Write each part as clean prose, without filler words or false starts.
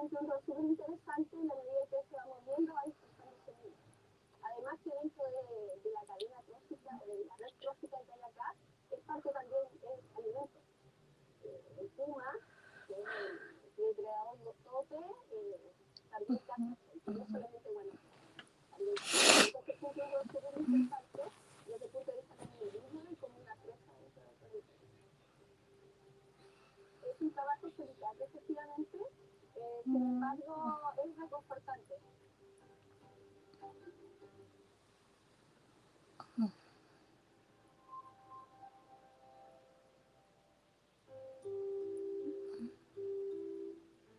cumple un rol súper interesante en la medida que se va moviendo, va dispersando semillas. Además que dentro de la cadena trófica o de la red trófica que hay acá, es parte también es alimento. El puma, que es el depredador de tope, también caza, y no solamente bueno, también caza. Entonces cumple un rol súper importante desde el punto de vista también indígena y como una presa dentro del territorio. Es un trabajo solitario, efectivamente, sin embargo es reconfortante.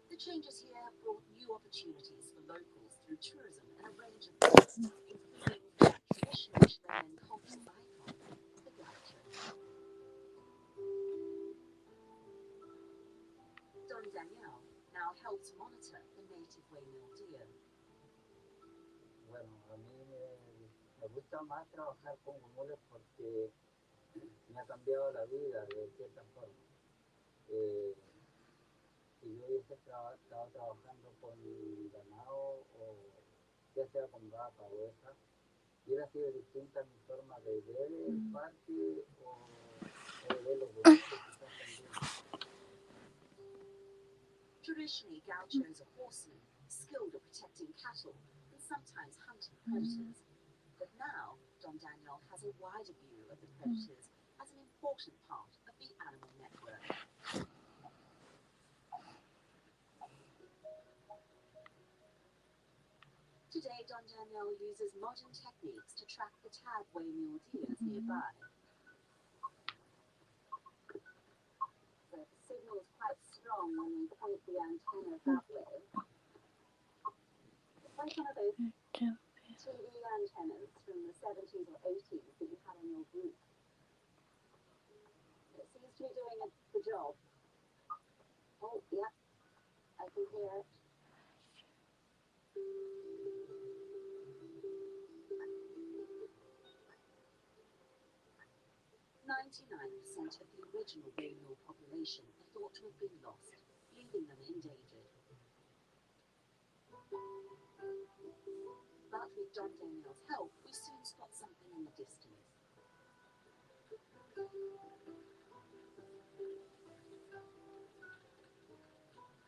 The changes here have brought new opportunities for locals through tourism and a range of things, including that traditional Chilean cultural icon, the gaucho. Don Daniel now helps monitor the native waymill deer. Bueno, a mí me gusta más trabajar con humoles porque me ha cambiado la vida de cierta forma. Eh, si yo hubiese estado trabajando con ganado, o ya sea con vaca o oveja, hubiera sido distinta mi forma de ver el parque o de ver los bonitos quizás también. Traditionally, gauchos are horsemen, skilled at protecting cattle and sometimes hunting predators. But now, Don Daniel has a wider view of the predators as an important part of the animal network. Today, Don Daniel uses modern techniques to track the tag waymill deers nearby. The signal is quite strong when we point the antenna that way. It's like one of those TV antennas from the 70s or 80s that you had on your roof. It seems to be doing the job. Oh, yeah, I can hear it. 99% of the original waymill population are thought to have been lost, leaving them endangered. But with Don Daniel's help, we soon spot something in the distance.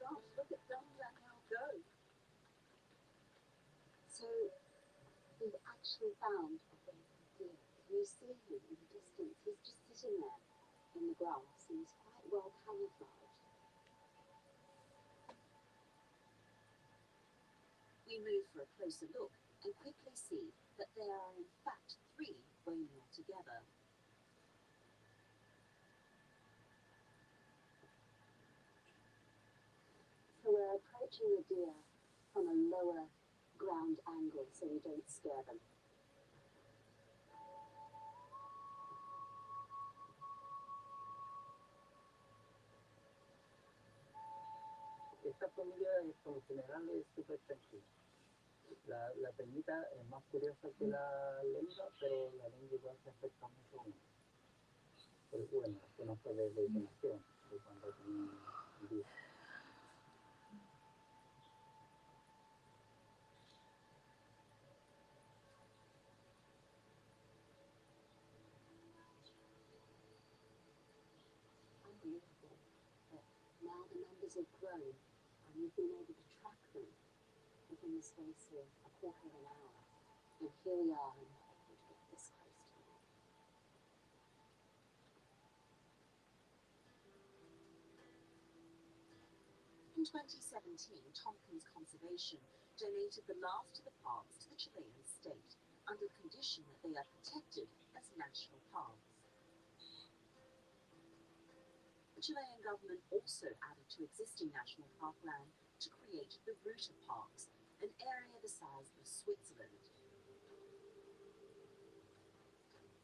Gosh, look at Don Daniel go. So we've actually found a waymill deer. Can you see him in the distance? He's just sitting there in the grass and he's quite well camouflaged. We move for a closer look and quickly see that there are in fact 3 waymill together. So we're approaching the deer from a lower ground angle so we don't scare them. Esta familia por lo general es súper tranquila. La peñita es más curiosa que la lengua, pero la lengua igual se acerca mucho a uno. Por eso, bueno, conozco desde que nació, de cuando tenía un día. Unbelievable. But now the numbers have grown and we've been able to track them within the space of a quarter of an hour. And here we are, and not able to get this close to them. In 2017, Tompkins Conservation donated the last of the parks to the Chilean state under the condition that they are protected as national parks. The Chilean government also added to existing national park land to create the Ruta Parks, an area the size of Switzerland.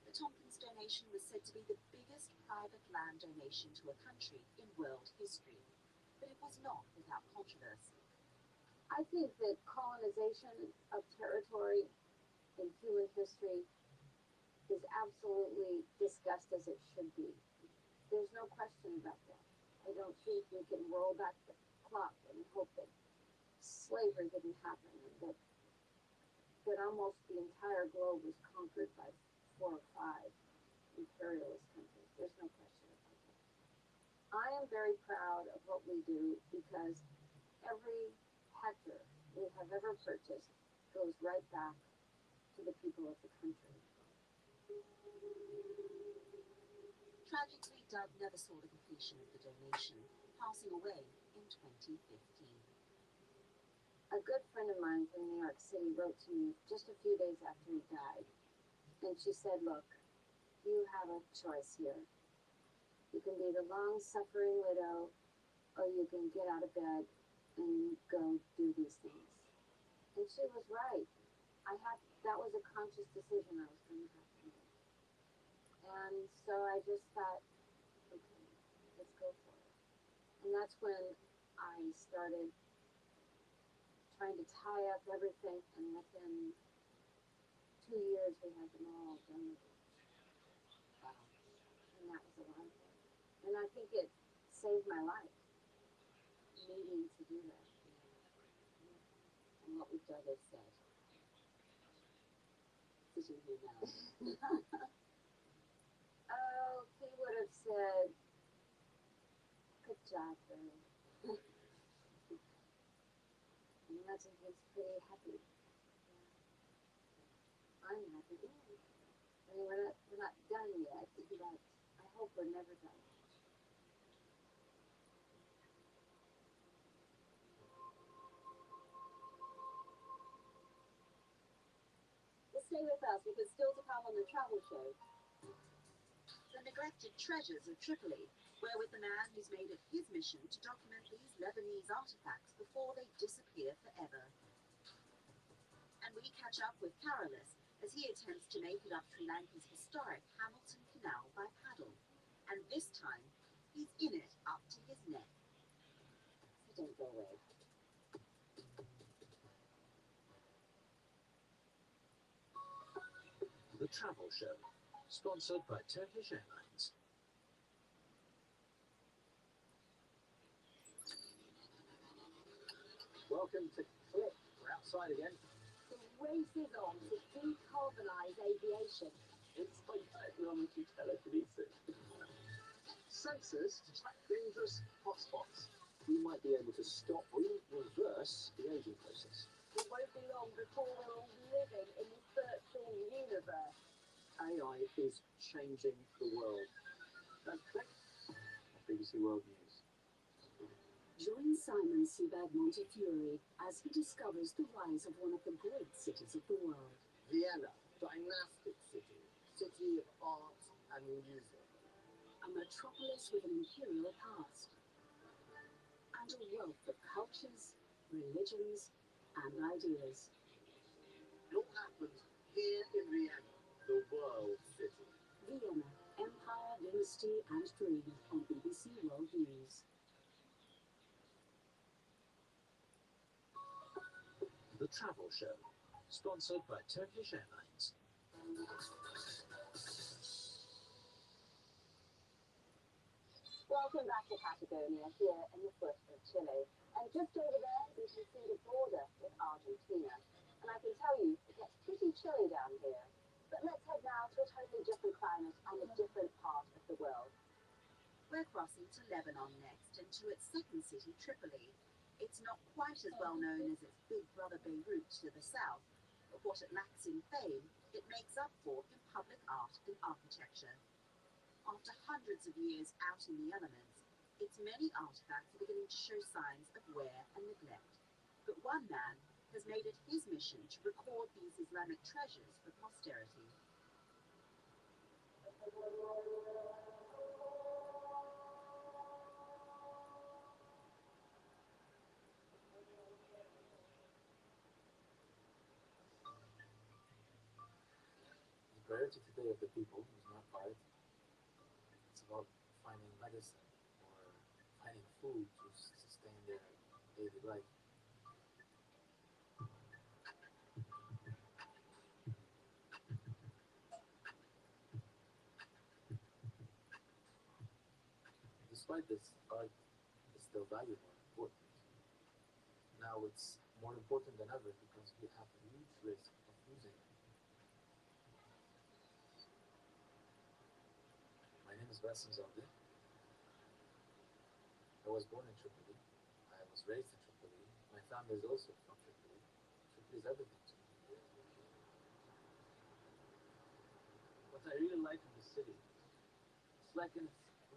The Tompkins donation was said to be the biggest private land donation to a country in world history, but it was not without controversy. I think that colonization of territory in human history is absolutely discussed as it should be. There's no question about that. I don't think we can roll back the clock and hope that slavery didn't happen, and that almost the entire globe was conquered by 4 or 5 imperialist countries. There's no question about that. I am very proud of what we do because every hectare we have ever purchased goes right back to the people of the country. Tragically, Doug never saw the completion of the donation, passing away in 2015. A good friend of mine from New York City wrote to me just a few days after he died, and she said, look, you have a choice here. You can be the long-suffering widow, or you can get out of bed and go do these things. And she was right. That was a conscious decision I was going to have to make. And so I just thought, okay, let's go for it. And that's when I started trying to tie up everything, and within 2 years we had them all done. Wow. And that was a lot of work. And I think it saved my life, needing to do that. And what would Doug have said? Sitting here now. Oh, he would have said, good job, Barry. I imagine he's pretty happy. Yeah. I'm happy. I mean, we're not done yet, but I hope we're never done. Well, stay with us because still to come on the travel show, the neglected treasures of Tripoli, where with the man who's made it his mission to document these Lebanese artifacts before they disappear forever. And we catch up with Carolus as he attempts to make it up Sri Lanka's historic Hamilton Canal by paddle. And this time, he's in it up to his neck. So don't go away. The Travel Show, sponsored by Turkish Airlines. Welcome to Click. We're outside again. The race is on to decarbonise aviation. It's like economically telekinesis. Sensors to track dangerous hotspots. We might be able to stop or even reverse the aging process. It won't be long before we're all living in this virtual universe. AI is changing the world. That's Click on BBC World News. Join Simon Sebag Montefiore as he discovers the rise of one of the great cities of the world. Vienna, dynastic city, city of art and music. A metropolis with an imperial past. And a wealth of cultures, religions, and ideas. It all happens here in Vienna, the world city. Vienna, Empire, Dynasty, and Dream on BBC World News. The Travel Show, sponsored by Turkish Airlines. Welcome back to Patagonia, here in the foot of Chile. And just over there, you can see the border with Argentina. And I can tell you, it gets pretty chilly down here. But let's head now to a totally different climate and a different part of the world. We're crossing to Lebanon next and to its second city, Tripoli. It's not quite as well known as its big brother Beirut to the south, but what it lacks in fame, it makes up for in public art and architecture. After hundreds of years out in the elements, its many artifacts are beginning to show signs of wear and neglect. But one man has made it his mission to record these Islamic treasures for posterity. The priority today of the people is not art. It's about finding medicine or finding food to sustain their daily life. Despite this, art is still valuable and important. now it's more important than ever because we have a huge risk of losing it. My name is Bassem Zaldi. I was born in Tripoli. I was raised in Tripoli. My family is also from Tripoli. Tripoli is everything to me. What I really like in the city, it's like a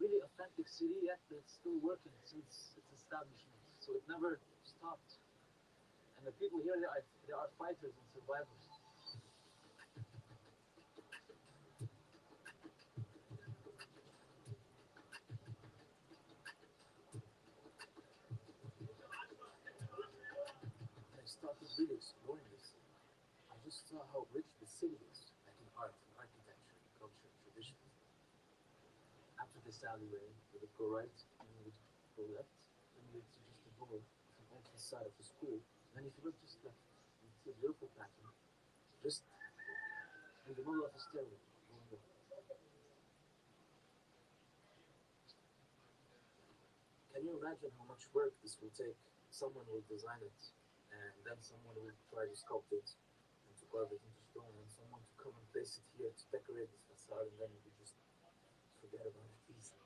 really authentic city, yet it's still working since its establishment. So it never stopped. And the people here, they are fighters and survivors. When I started really exploring this city, I just saw how rich the city is, like in art and architecture, culture, and traditions. After this alleyway, we would go right and we would go left, and we'd see just the door of an old facade of the school. And then if you look just left, you'd see a beautiful pattern just in the middle of the stairway going up. Can you imagine how much work this will take? Someone will design it, and then someone will try to sculpt it and to carve it into stone, and someone to come and place it here to decorate this facade, and then we just forget about it easily.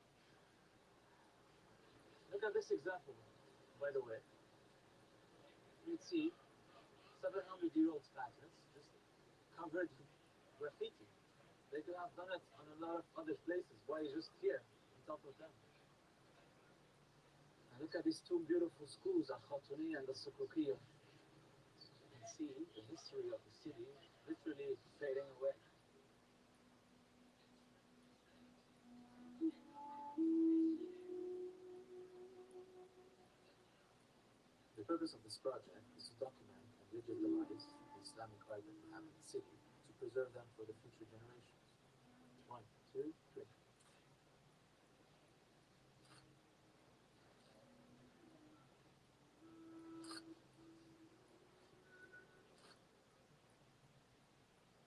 Look at this example, by the way. You'd see 700-year-old patterns just covered in graffiti. They could have done it on a lot of other places. Why just here, on top of them? And look at these two beautiful schools, Al Khatuni and Al Sukukiya. You can see the history of the city literally fading away. The purpose of this project is to document and digitalize the Islamic art that we have in the city to preserve them for the future generations. One, two, three.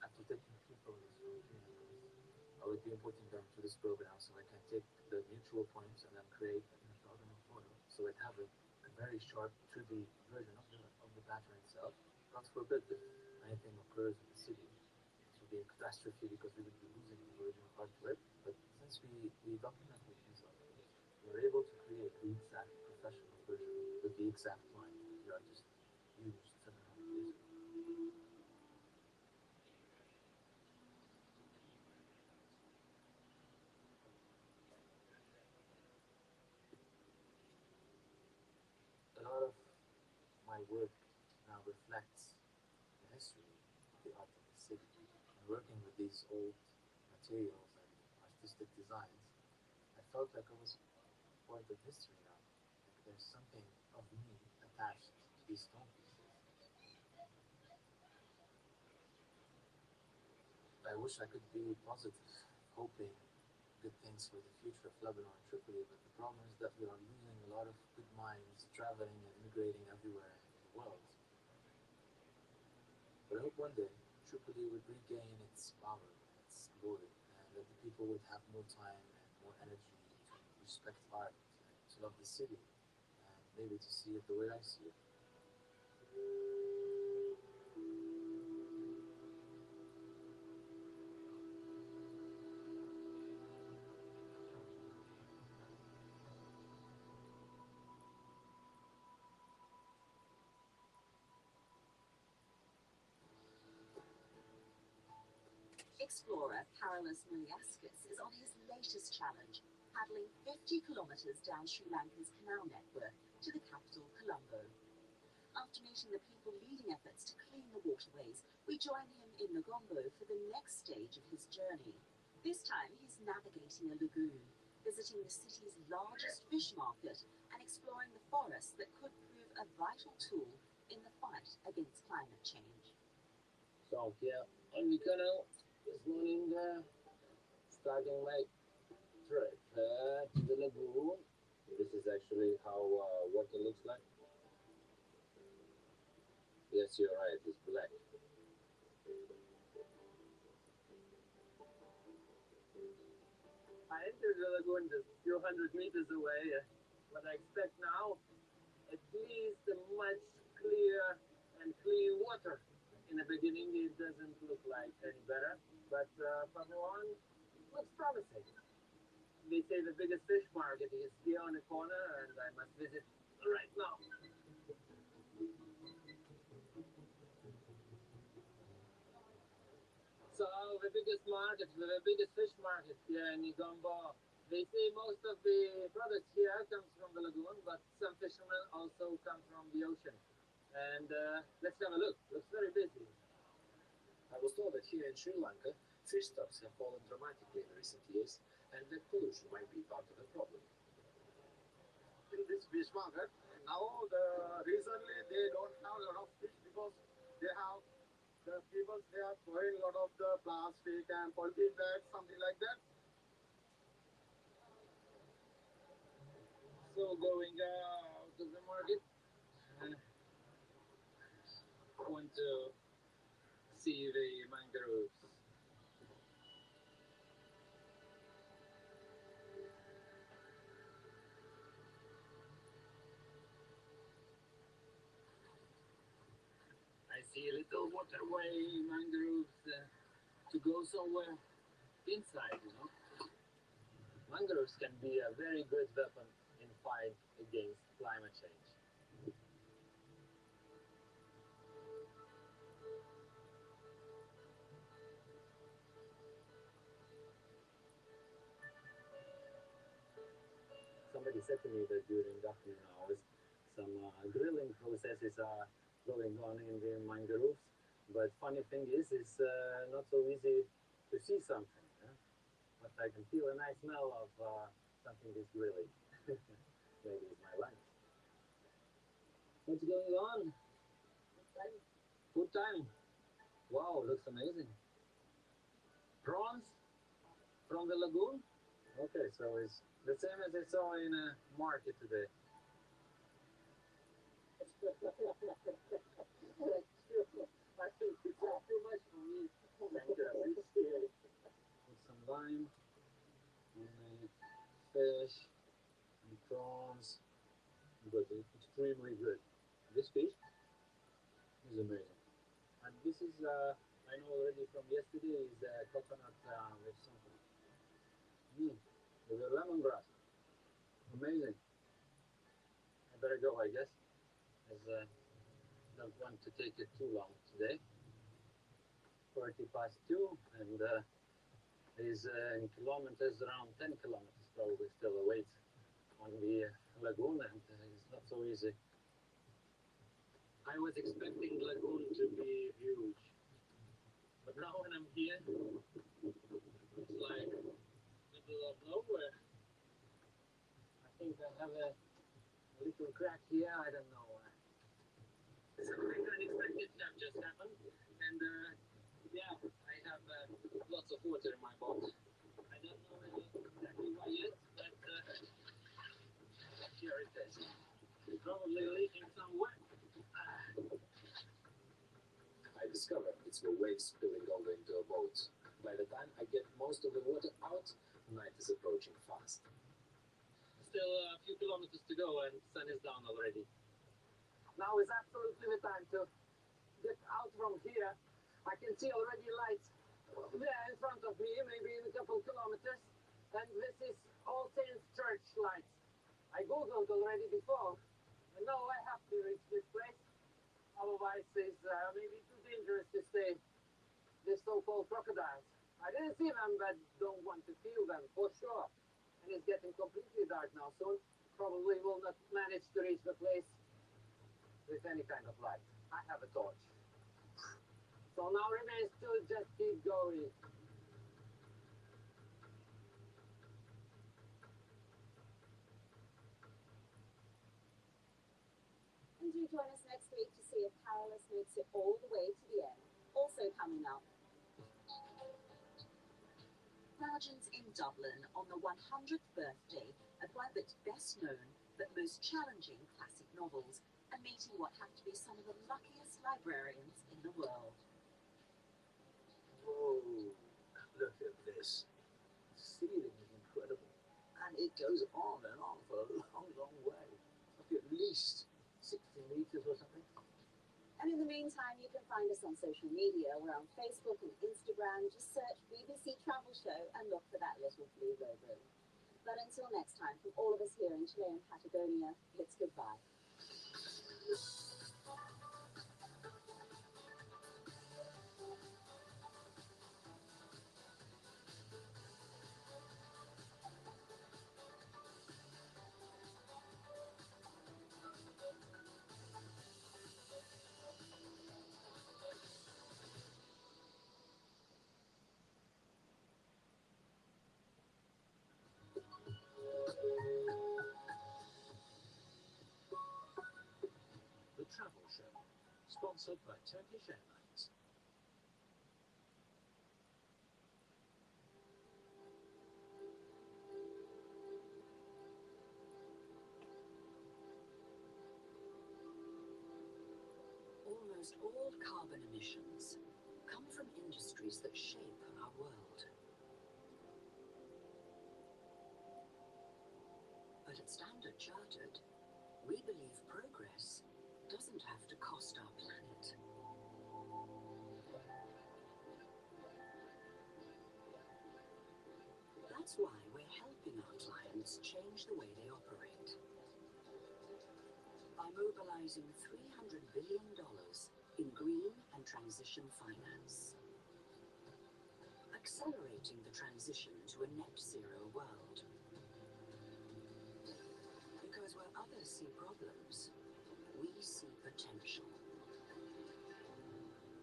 After taking a few photos from the angles, I would be importing them to this program so I can take the mutual points and then create an orthogonal photo. So I'd have a very sharp 2D version of the pattern itself. God forbid if anything occurs in the city, it would be a catastrophe because we would be losing the original artwork. But since we documented these artworks, we were able to create the exact professional version with the exact line that the artist used 700 years ago. A lot of my work now reflects the history of the art of the city. And working with these old materials and artistic designs, I felt like I was part of history now. Like there's something of me attached to these stone pieces. I wish I could be positive, hoping good things for the future of Lebanon and Tripoli, but the problem is that we are losing a lot of good minds traveling and immigrating everywhere in the world. But I hope one day Tripoli would regain its power and its glory, and that the people would have more time and more energy to respect art and to love the city, and maybe to see it the way I see it. Explorer Paralus Miliaskis is on his latest challenge, paddling 50 kilometers down Sri Lanka's canal network to the capital, Colombo. After meeting the people leading efforts to clean the waterways, we join him in Negombo for the next stage of his journey. This time he's navigating a lagoon, visiting the city's largest fish market and exploring the forests that could prove a vital tool in the fight against climate change. So here on the canal this morning, starting my trip to the lagoon. This is actually how water looks like. Yes, you're right. It's black. I entered the lagoon just a few hundred meters away. What I expect now, at least a much clear and clean water. In the beginning, it doesn't look like any better, but from now on, looks promising. They say the biggest fish market is here on the corner, and I must visit right now. So the biggest fish market here in Igombo. They say most of the products here comes from the lagoon, but some fishermen also come from the ocean. And let's have a look. Looks very busy. I was told that here in Sri Lanka, fish stocks have fallen dramatically in recent years, and that pollution might be part of the problem. In this fish market, now recently they don't have a lot of fish because they have the people they are throwing a lot of the plastic and polythene bags, something like that. So going out of the market, want to see the mangroves. I see a little waterway mangroves to go somewhere inside, you know. Mangroves can be a very good weapon in fight against climate change. Somebody said to me that during afternoon hours, some drilling processes are going on in the mangroves. But funny thing is, it's not so easy to see something. Yeah? But I can feel a nice smell of something is drilling. Maybe it's my lunch. What's going on? Food time. Wow, looks amazing. Prawns from the lagoon? Okay, so it's the same as I saw in a market today. I think it's too much for me. Thank you, I appreciate it. With some lime, and fish, and prawns. Good, extremely good. This fish is amazing. And this is, I know already from yesterday, is coconut with something. With a lemongrass. Amazing. I better go, I guess, as don't want to take it too long today. 2:40, and is in kilometers, around 10 kilometers probably still await on the lagoon, and it's not so easy. I was expecting the lagoon to be huge, but now when I'm here, it's like middle of nowhere. I think I have a little crack here, I don't know. Something unexpected have just happened, and yeah, I have lots of water in my boat. I don't know exactly why yet, but here it is. Probably leaking somewhere. I discovered it's the waves spilling over into a boat. By the time I get most of the water out, night is approaching fast. Still a few kilometers to go and sun is down already. Now is absolutely the time to get out from here. I can see already lights there in front of me, maybe in a couple kilometers. And this is All Saints Church lights. I googled already before. And now I have to reach this place. Otherwise, it's maybe too dangerous to stay. These so-called crocodiles. I didn't see them, but don't want to feel them for sure. And it's getting completely dark now soon. Probably will not manage to reach the place with any kind of light. I have a torch. So now remains to just keep going. And do join us next week to see if Powerless makes it all the way to the end. Also coming up, Virgins in Dublin on the 100th birthday of one that's best known but most challenging classic novels, and meeting what have to be some of the luckiest librarians in the world. Whoa, look at this. The ceiling is incredible. And it goes on and on for a long, long way. Like at least 60 meters or something. And in the meantime, you can find us on social media. We're on Facebook and Instagram. Just search BBC Travel Show and look for that little blue logo. But until next time, from all of us here in Chilean Patagonia, it's goodbye. The Travel Show, sponsored by Turkish Airlines. Almost all carbon emissions come from industries that shape our world. But at Standard Chartered, we believe progress doesn't have to cost our planet. That's why we're helping our clients change the way they operate. By mobilizing $300 billion in green and transition finance. Accelerating the transition to a net zero world. Because where others see problems, we see potential.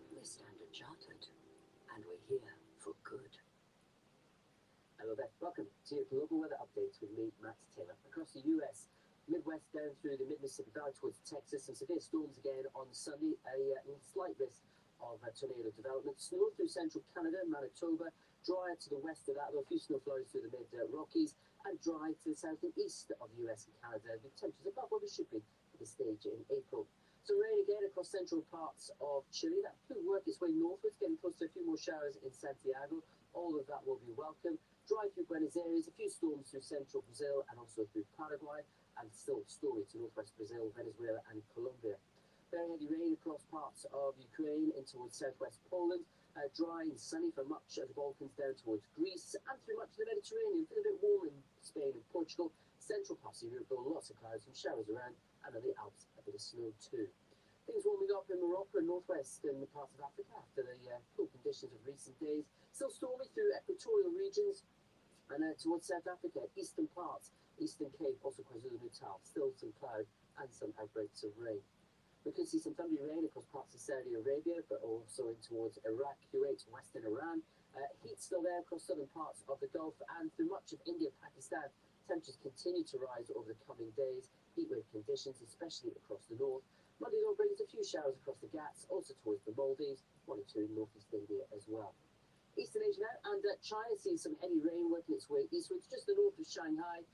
We're Standard Chartered, and we're here for good. Hello there, welcome to your global weather updates with me, Matt Taylor. Across the US, Midwest down through the mid-Mississippi Valley towards Texas, some severe storms again on Sunday, a slight risk of tornado development. Snow through central Canada, Manitoba, drier to the west of that, though a few snow flurries through the mid-Rockies, and dry to the south and east of the US and Canada, with temperatures above what we should be for this stage in April. So rain again across central parts of Chile. That could work its way northwards, getting close to a few more showers in Santiago. All of that will be welcome. Dry through Buenos Aires, a few storms through central Brazil and also through Paraguay, and still stormy to northwest Brazil, Venezuela and Colombia. Very heavy rain across parts of Ukraine in towards southwest Poland. Dry and sunny for much of the Balkans down towards Greece and through much of the Mediterranean. Feeling a bit warm in Spain and Portugal. Central parts of Europe, though, lots of clouds and showers around, and on the Alps, a bit of snow too. Things warming up in Morocco and northwest and parts of Africa after the cool conditions of recent days. Still stormy through equatorial regions and towards South Africa, eastern parts, Eastern Cape, also KwaZulu-Natal. Still some cloud and some outbreaks of rain. We could see some thundery rain across parts of Saudi Arabia, but also in towards Iraq, Kuwait, western Iran. Heat still there across southern parts of the Gulf and through much of India, Pakistan. Temperatures continue to rise over the coming days. Heatwave conditions, especially across the north. Monday, though, brings a few showers across the Ghats, also towards the Maldives, 1 or 2 in northeast India as well. Eastern Asia now, and China sees some heavy rain working its way eastwards, just the north of Shanghai.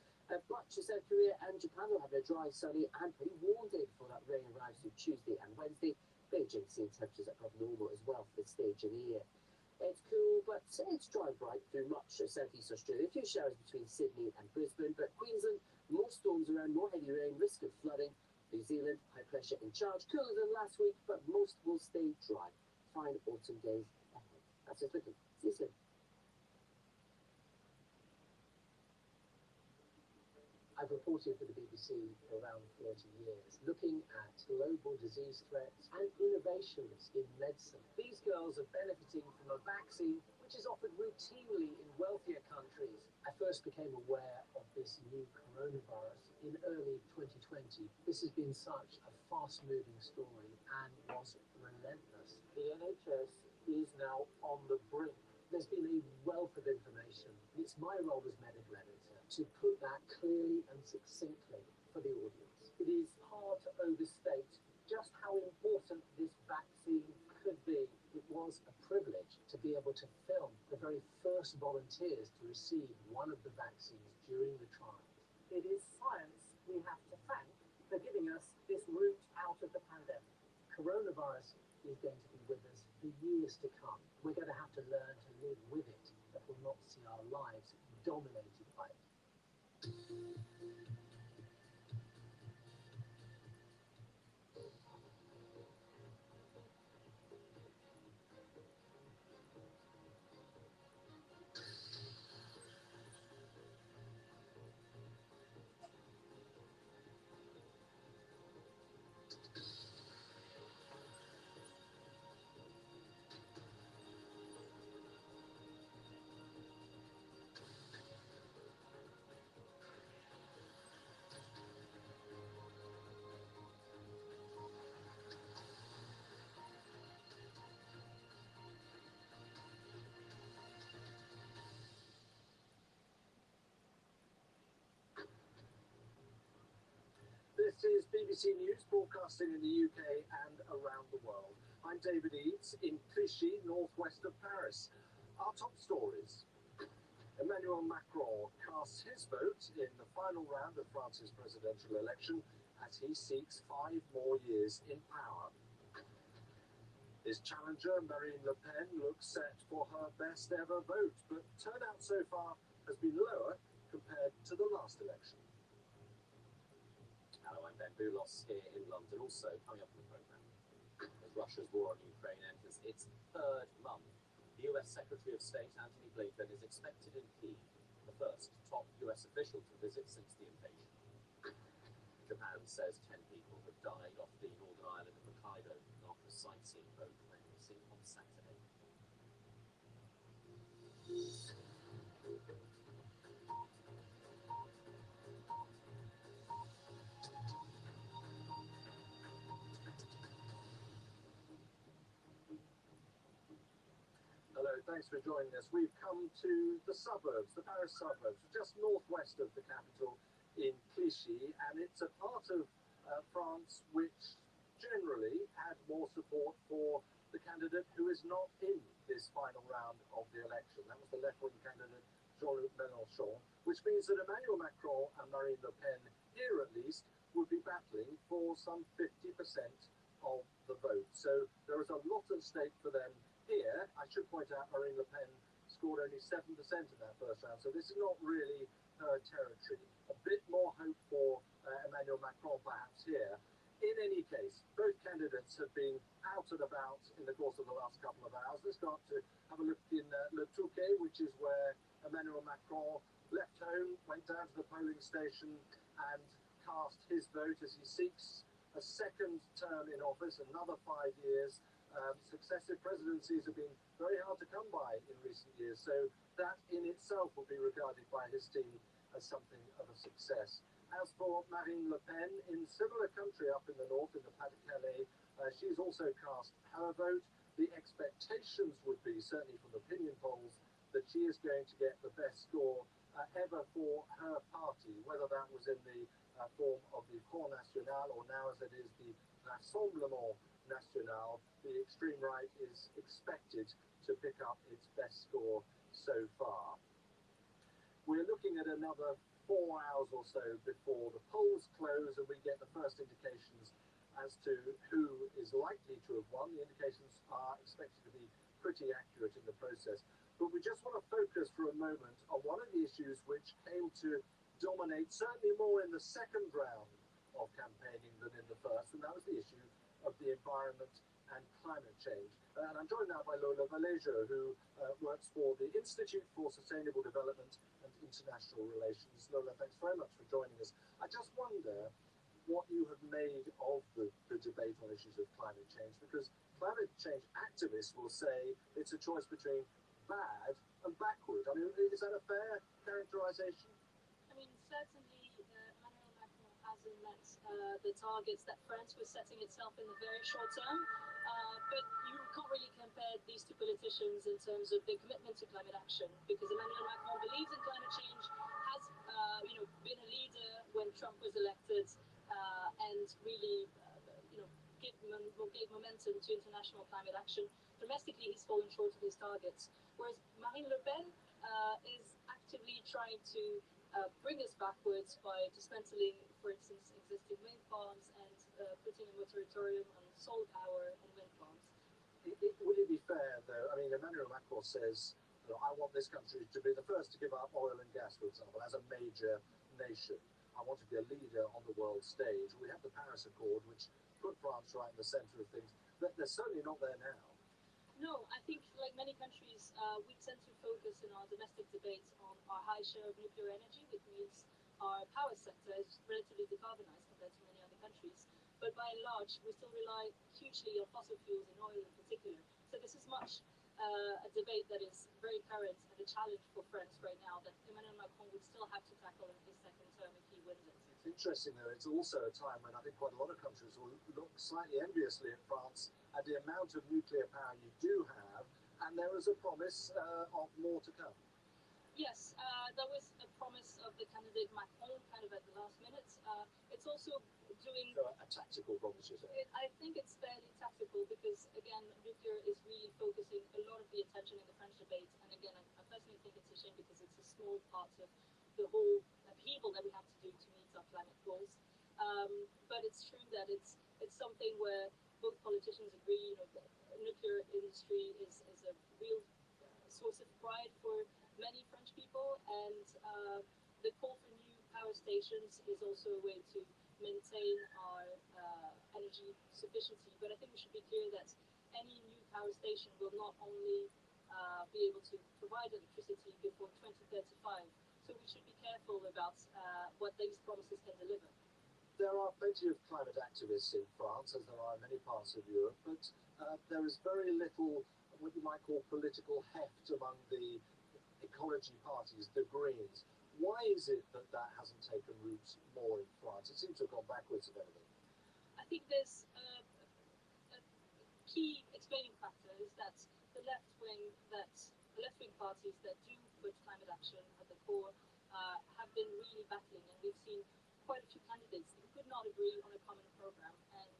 Much of South Korea and Japan will have a dry, sunny, and pretty warm day before that rain arrives through Tuesday and Wednesday. Beijing seeing temperatures above normal as well for this stage in the year. It's cool, but it's dry and bright through much of southeast Australia. A few showers between Sydney and Brisbane, but Queensland, more storms around, more heavy rain, risk of flooding. New Zealand, high pressure in charge, cooler than last week, but most will stay dry. Fine autumn days ahead. That's just looking. See you soon. I've reported for the BBC for around 30 years, looking at global disease threats and innovations in medicine. These girls are benefiting from a vaccine which is offered routinely in wealthier countries. I first became aware of this new coronavirus in early 2020. This has been such a fast-moving story and was relentless. The NHS is now on the brink. There's been a wealth of information. It's my role as medical editor to put that clearly and succinctly for the audience. It is hard to overstate just how important this vaccine could be. It was a privilege to be able to film the very first volunteers to receive one of the vaccines during the trials. It is science we have to thank for giving us this route out of the pandemic. Coronavirus is going to be with us for years to come. We're going to have to learn to live with it, but will not see our lives dominated by it. is BBC News, broadcasting in the UK and around the world. I'm David Eads in Clichy, northwest of Paris. Our top stories. Emmanuel Macron casts his vote in the final round of France's presidential election as he seeks 5 more years in power. His challenger, Marine Le Pen, looks set for her best ever vote, but turnout so far has been lower compared to the last election. Hello, I'm Ben Boulos here in London. Also coming up on the programme, as Russia's war on Ukraine enters its 3rd month, the US Secretary of State Antony Blinken is expected in Kyiv, the first top US official to visit since the invasion. Japan says 10 people have died off the northern island of Hokkaido after a sightseeing boat went missing on Saturday. Hello, thanks for joining us. We've come to the suburbs, the Paris suburbs, just northwest of the capital in Clichy, and it's a part of France which generally had more support for the candidate who is not in this final round of the election. That was the left-wing candidate Jean-Luc Mélenchon, which means that Emmanuel Macron and Marine Le Pen, here at least, would be battling for some 50% of the vote. So there is a lot at stake for them here. I should point out Marine Le Pen scored only 7% in that first round, so this is not really her territory. A bit more hope for Emmanuel Macron perhaps here. In any case, both candidates have been out and about in the course of the last couple of hours. Let's go up to have a look in Le Touquet, which is where Emmanuel Macron left home, went down to the polling station and cast his vote as he seeks a second term in office, another 5 years. Successive presidencies have been very hard to come by in recent years, so that in itself will be regarded by his team as something of a success. As for Marine Le Pen, in similar country up in the north, in the Pas-de-Calais, she's also cast her vote. The expectations would be, certainly from opinion polls, that she is going to get the best score ever for her party, whether that was in the form of the Front National or now as it is the Rassemblement National. The extreme right is expected to pick up its best score so far. We're looking at another 4 hours or so before the polls close and we get the first indications as to who is likely to have won. The indications are expected to be pretty accurate in the process. But we just want to focus for a moment on one of the issues which came to dominate certainly more in the second round of campaigning than in the first, and that was the issue of the environment and climate change. And I'm joined now by Lola Vallejo, who works for the Institute for Sustainable Development and International Relations. Lola, thanks very much for joining us. I just wonder what you have made of the debate on issues of climate change, because climate change activists will say it's a choice between bad and backward. I mean, is that a fair characterization? I mean, certainly Emmanuel Macron hasn't met the targets that France was setting itself in the very short term, but you can't really compare these two politicians in terms of their commitment to climate action, because Emmanuel Macron believes in climate change, has been a leader when Trump was elected, and really gave momentum to international climate action. Domestically, he's fallen short of his targets, whereas Marine Le Pen is actively trying to bring us backwards by dismantling, for instance, existing wind farms and putting a moratorium on solar power and wind farms. Would it be fair, though? I mean, Emmanuel Macron says, I want this country to be the first to give up oil and gas, for example, as a major nation. I want to be a leader on the world stage. We have the Paris Accord, which put France right in the centre of things. But they're certainly not there now. No, I think, like many countries, we tend to focus in our domestic debates on our high share of nuclear energy, which means our power sector is relatively decarbonized compared to many other countries. But by and large, we still rely hugely on fossil fuels and oil in particular. So this is much a debate that is very current and a challenge for France right now that Emmanuel Macron would still have to tackle in his second term if he wins it. It's interesting, though, it's also a time when I think quite a lot of countries will look slightly enviously at France at the amount of nuclear power you do have, and there is a promise of more to come. Yes, there was a promise of the candidate Macron kind of at the last minute. It's it's also doing. So a tactical proposition. I think it's fairly tactical because, again, nuclear is really focusing a lot of the attention in the French debate. And again, I personally think it's a shame because it's a small part of the whole upheaval that we have to do to meet our climate goals. But it's true that it's something where both politicians agree. You know, the nuclear industry is a real source of pride for many French people, and the call for new power stations is also a way to maintain our energy sufficiency. But I think we should be clear that any new power station will not only be able to provide electricity before 2035, so we should be careful about what these promises can deliver. There are plenty of climate activists in France, as there are in many parts of Europe, but there is very little what you might call political heft among the ecology parties, the Greens. Why is it that that hasn't taken root more in France? It seems to have gone backwards, if anything. I think there's a key explaining factor is that the left-wing parties that do put climate action at the core have been really battling, and we've seen quite a few candidates who could not agree on a common program. And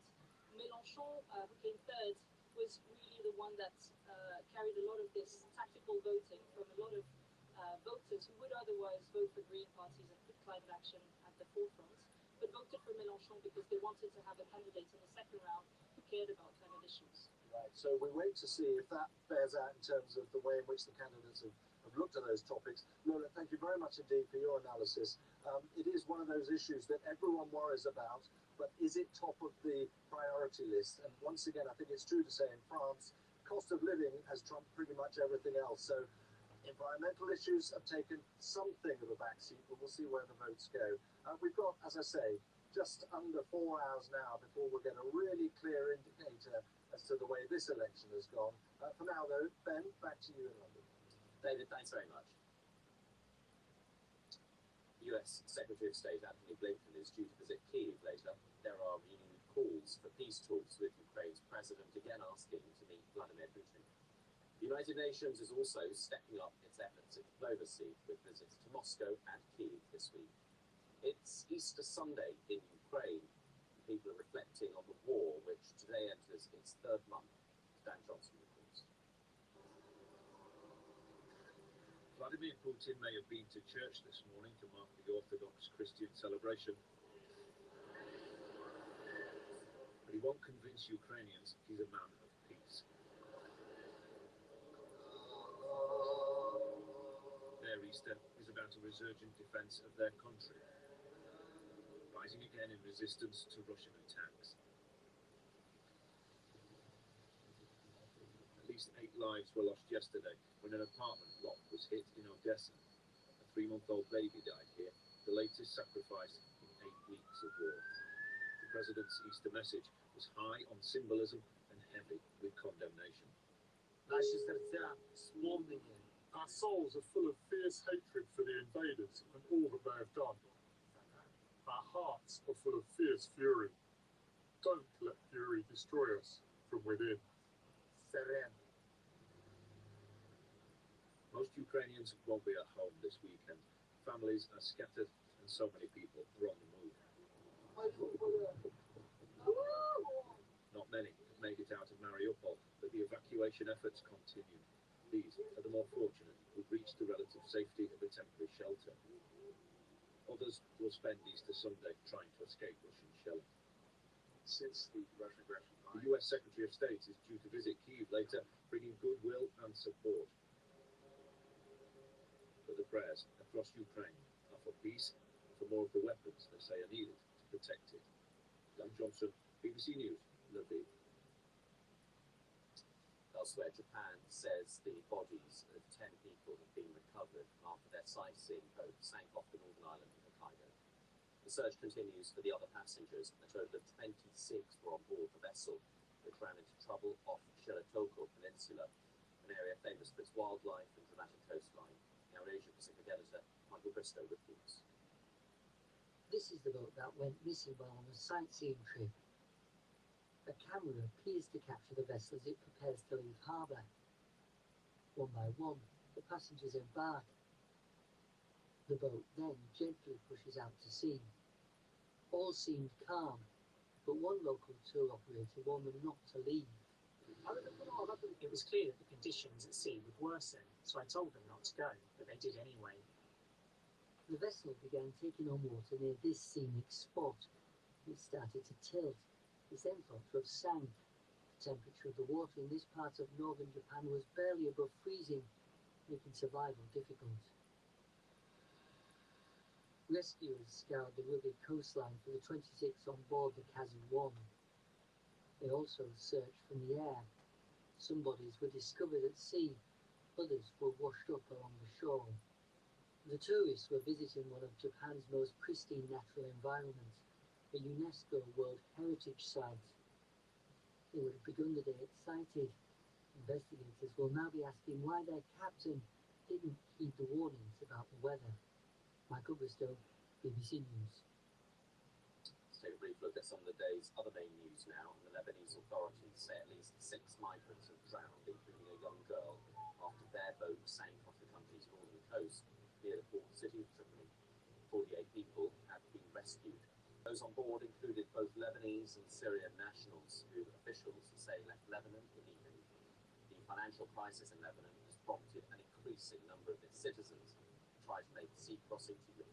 Mélenchon, who came third, was really the one that carried a lot of this tactical voting from a lot of voters who would otherwise vote for Green parties and put climate action at the forefront, but voted for Mélenchon because they wanted to have a candidate in the second round who cared about climate issues. Right, so we wait to see if that bears out in terms of the way in which the candidates have looked at those topics. Lola, thank you very much indeed for your analysis. It is one of those issues that everyone worries about, but is it top of the priority list? And once again, I think it's true to say in France, cost of living has trumped pretty much everything else. So environmental issues have taken something of a backseat, but we'll see where the votes go. We've got, as I say, just under 4 hours now before we'll get a really clear indicator as to the way this election has gone. For now, though, Ben, back to you in London. David, thanks very much. US Secretary of State Antony Blinken is due to visit Kyiv later. There are renewed calls for peace talks with Ukraine's president, again asking to meet Vladimir Putin. The United Nations is also stepping up its efforts in diplomacy with visits to Moscow and Kyiv this week. It's Easter Sunday in Ukraine. People are reflecting on the war, which today enters its third month. Dan Johnson reports. Vladimir Putin may have been to church this morning to mark the Orthodox Christian celebration, but he won't convince Ukrainians he's a man of peace. Their Easter is about a resurgent defence of their country, rising again in resistance to Russian attacks. At least 8 lives were lost yesterday when an apartment block was hit in Odessa. A 3-month-old baby died here, the latest sacrifice in 8 weeks of war. The president's Easter message was high on symbolism and heavy with condemnation. Our souls are full of fierce hatred for the invaders and all that they have done. Our hearts are full of fierce fury. Don't let fury destroy us from within. Most Ukrainians won't be at home this weekend. Families are scattered and so many people are on the move. Not many have made it out of Mariupol, but the evacuation efforts continue. These are the more fortunate who've reached the relative safety of a temporary shelter. Others will spend Easter Sunday trying to escape Russian shelling. Since the Russian aggression, The US Secretary of State is due to visit Kyiv later, bringing goodwill and support. But the prayers across Ukraine are for peace and for more of the weapons they say are needed to protect it. Dan Johnson, BBC News, Lviv. Elsewhere, Japan says the bodies of 10 people have been recovered after their sightseeing boat sank off the northern island of Hokkaido. The search continues for the other passengers. A total of 26 were on board the vessel, which ran into trouble off Shiratoko Peninsula, an area famous for its wildlife and dramatic coastline. Our Asia Pacific editor, Michael Bristow, reports. This is the boat that went missing while on a sightseeing trip. A camera appears to capture the vessel as it prepares to leave harbour. One by one, the passengers embark. The boat then gently pushes out to sea. All seemed calm, but one local tour operator warned them not to leave. It was clear that the conditions at sea would worsen, so I told them not to go, but they did anyway. The vessel began taking on water near this scenic spot. It started to tilt. It then thought to have sank. The temperature of the water in this part of northern Japan was barely above freezing, making survival difficult. Rescuers scoured the rugged coastline for the 26 on board the Kazu-1. They also searched from the air. Some bodies were discovered at sea, others were washed up along the shore. The tourists were visiting one of Japan's most pristine natural environments, a UNESCO World Heritage Site. They would have begun the day excited. Investigators will now be asking why their captain didn't heed the warnings about the weather. Michael Bristow, BBC News. Let's take a brief look at some of the day's other main news now. The Lebanese authorities say at least 6 migrants have drowned, including a young girl, after their boat sank off the country's northern coast near the port city of Tripoli. 48 people have been rescued. Those on board included both Lebanese and Syrian nationals, who officials say left Lebanon in evening. The financial crisis in Lebanon has prompted an increasing number of its citizens to try to make sea crossing cheaper.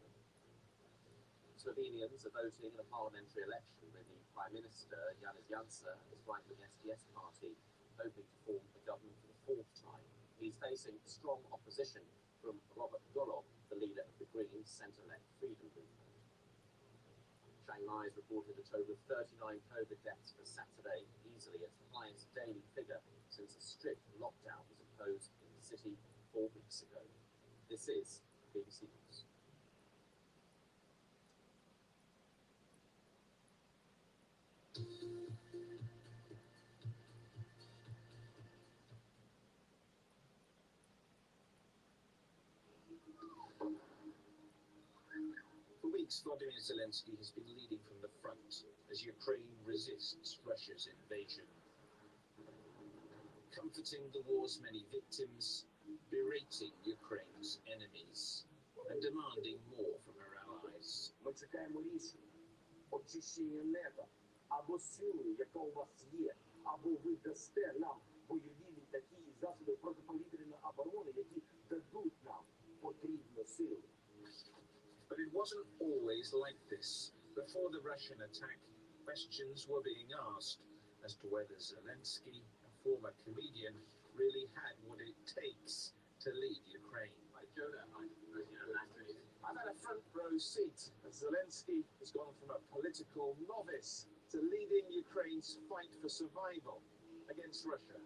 Slovenians are voting in a parliamentary election with the Prime Minister, Janez Janša, his right-wing SDS party, hoping to form a government for the 4th time. He's facing strong opposition from Robert Golob, the leader of the Green centre-left Freedom Movement. Shanghai has reported a total of 39 COVID deaths for Saturday, easily its highest daily figure since a strict lockdown was imposed in the city 4 weeks ago. This is BBC News. For weeks, Vladimir Zelensky has been leading from the front as Ukraine resists Russia's invasion. Comforting the war's many victims, berating Ukraine's enemies, and demanding more from her allies. Ми чекаємо рішення, очищення неба, або силою, яка у вас є, або ви дасте нам бойові літаки і засоби протиповітряної оборони, які дадуть нам потрібну силу. But it wasn't always like this. Before the Russian attack, questions were being asked as to whether Zelensky, a former comedian, really had what it takes to lead Ukraine. I've had a front row seat as Zelensky has gone from a political novice to leading Ukraine's fight for survival against Russia.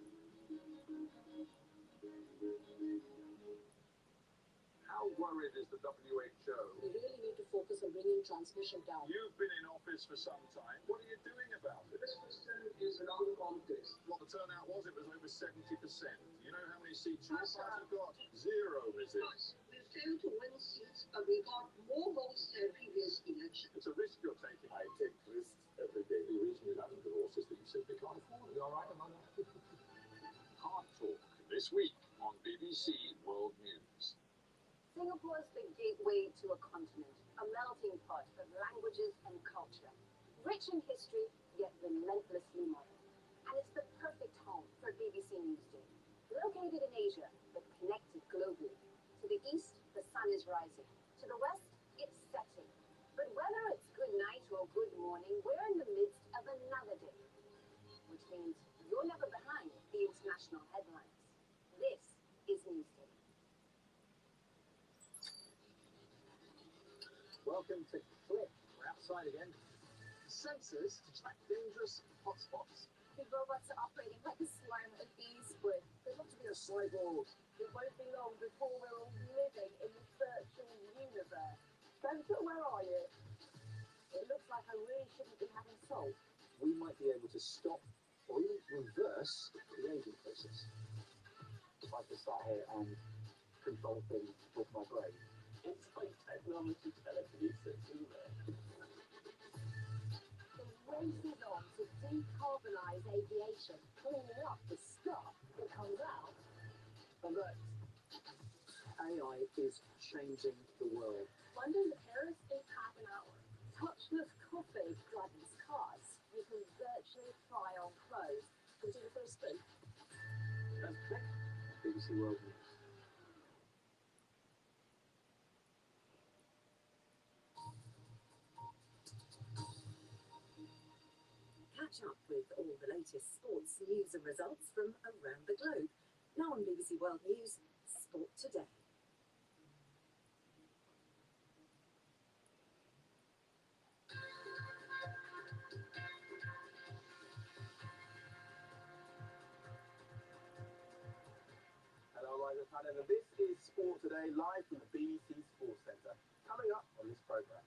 How worried is the WHO? We really need to focus on bringing transmission down. You've been in office for some time. What are you doing about it? This question is around the context. What the turnout was, it was over 70%. You know how many seats your party got? 0, is it? We failed to win seats, but we got more votes than previous election. It's a risk you're taking. I take risks every day. The reason you haven't divorced is that you simply can't afford it. You're right about that. Hard Talk, this week on BBC World News. Singapore is the gateway to a continent, a melting pot of languages and culture, rich in history, yet relentlessly modern. And it's the perfect home for BBC Newsday. Located in Asia, but connected globally. To the east, the sun is rising. To the west, it's setting. But whether it's good night or good morning, we're in the midst of another day. Which means you're never behind the international headlines. This is Newsday. Welcome to Click. We're outside again. Sensors to track dangerous hotspots. The robots are operating like a swarm of bees would. There's got to be a cyborg. It won't be long before we're all living in the virtual universe. Spencer, where are you? It looks like I really shouldn't be having salt. We might be able to stop or even reverse the aging process. If I just sat here and control things with my brain. It's like technology telekinesis, isn't it? The race is on to decarbonise aviation, cleaning up the stuff that comes out. Alert. AI is changing the world. London to Paris in half an hour. touchless coffee, driverless cars. You can virtually try on clothes. Can you do the first spin? That's quick. BBC World News. Catch up with all the latest sports news and results from around the globe. Now on BBC World News, Sport Today. Hello, Rising Fan, and this is Sport Today, live from the BBC Sports Centre. Coming up on this programme,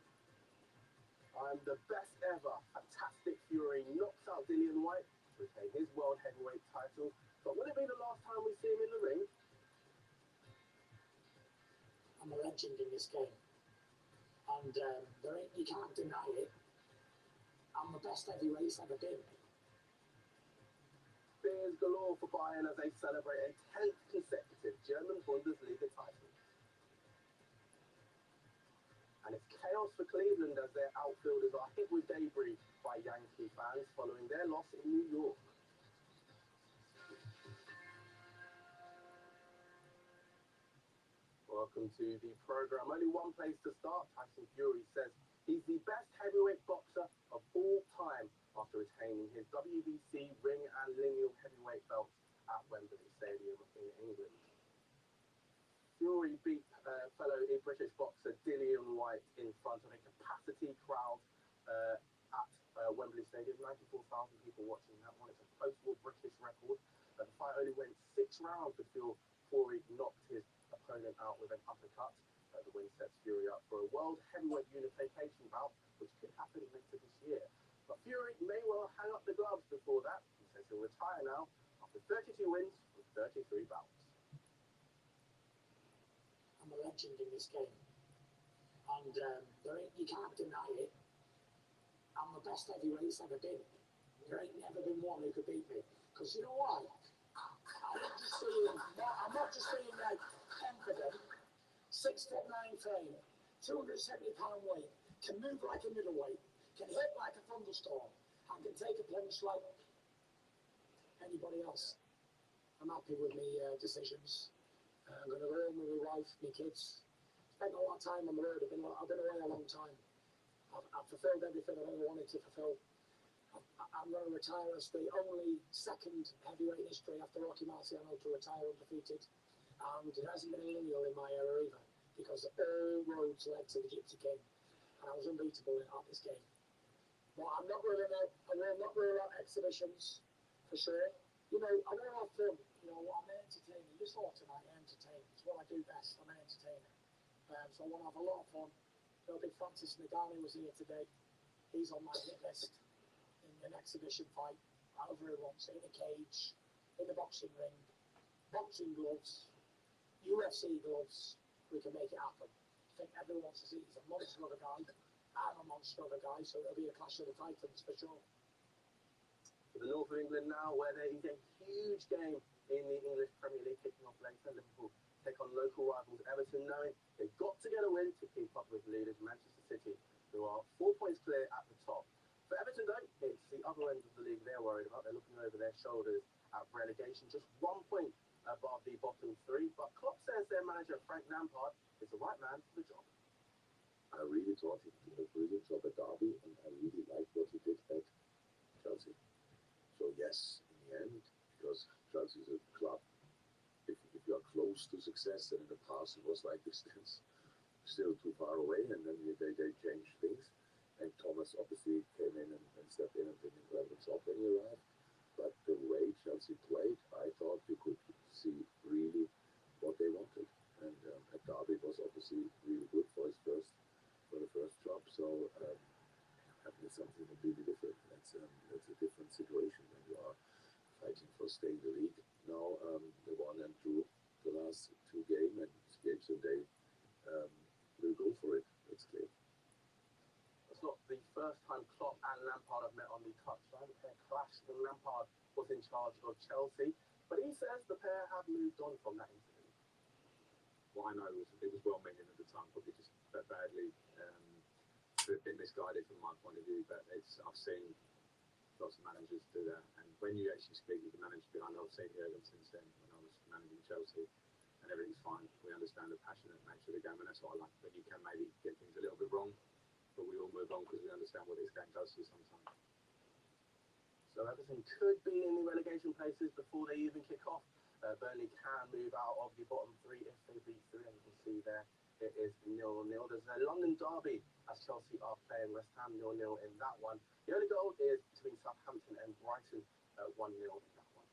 I'm the best ever. Fantastic Fury knocks out Dillian White to retain his world heavyweight title. But will it be the last time we see him in the ring? I'm a legend in this game, and you can't deny it. I'm the best heavyweight's ever been. Beers galore for Bayern as they celebrate a 10th consecutive German Bundesliga title. And it's chaos for Cleveland as their outfielders are hit with debris by Yankee fans following their loss in New York. Welcome to the programme. Only one place to start. Tyson Fury says he's the best heavyweight boxer of all time after retaining his WBC ring and lineal heavyweight belts at Wembley Stadium in England. Fury beat fellow British boxer Dillian White in front of a capacity crowd at Wembley Stadium. 94,000 people watching that one. It's a post-war British record. The fight only went 6 rounds before Fury knocked his opponent out with an uppercut. The win sets Fury up for a world heavyweight unification bout, which could happen later this year. But Fury may well hang up the gloves before that. He says he'll retire now after 32 wins with 33 bouts. I'm a legend in this game, and you can't deny it. I'm the best heavyweight's ever been. There ain't never been one who could beat me. Because you know why? I'm not just being like confident. 6'9" frame, 270 pound weight, can move like a middleweight, can hit like a thunderstorm, and can take a punch like anybody else. I'm happy with my decisions. I'm going to go home with my wife, my kids. Spent a lot of time on the road. I've been away a long time. I've fulfilled everything I ever wanted to fulfill. I'm going to retire as the only second heavyweight in history after Rocky Marciano to retire undefeated. And it hasn't been a lineal in my era either, because all roads led to the Gypsy King, and I was unbeatable at this game. But I will not rule out exhibitions, for sure. You know, I want to have fun. You know, I'm entertaining. You saw tonight, entertaining. It's what I do best. I'm an entertainer. So I want to have a lot of fun. You know, Big Francis Ngannou was here today. He's on my hit list in an exhibition fight. However he wants it, in a cage, in the boxing ring, boxing gloves, UFC gloves. We can make it happen. I think everyone wants to see he's a monster of a guy. I'm a monster of a guy, so it'll be a clash of the titans for sure. To the north of England now, where there is a huge game in the English Premier League kicking off later. Liverpool take on local rivals Everton, knowing they've got to get a win to keep up with leaders Manchester City, who are 4 points clear at the top. For Everton, though, it's the other end of the league they're worried about. They're looking over their shoulders at relegation, just 1 point above the bottom 3. But Klopp says their manager, Frank Lampard, is the right man for the job. I really thought he did a brilliant job at Derby, and I really liked what he did at Chelsea. So yes, in the end, because Chelsea is a club, if you are close to success, and in the past it was like this, it's still too far away, and then they changed things. And Thomas obviously came in and stepped in and did an incredible job when he arrived. But the way Chelsea played, I thought you could see really what they wanted. And at Derby was obviously really good for the first job. So having something completely different. That's a different situation when you are fighting for staying in the league. Now they won and drew the last 2 games, so they will go for it. It's clear. It's not the first time Klopp and Lampard have met on the touchline. The pair clashed when Lampard was in charge of Chelsea, but he says the pair have moved on from that incident. What I know was it was well meaning at the time, probably just badly a bit misguided from my point of view, but I've seen lots of managers do that. And when you actually speak with the manager behind, I've seen Jurgen since then when I was managing Chelsea, and everything's fine. We understand the passionate nature of the game, and that's what I like. But you can maybe get things a little bit wrong, but we all move on because we understand what this game does to you sometimes. So everything could be in the relegation places before they even kick off. Burnley can move out of the bottom three if they beat 3, and you can see there it is 0-0. There's a London derby as Chelsea are playing West Ham 0-0 in that one. The only goal is between Southampton and Brighton 1-0 in that one.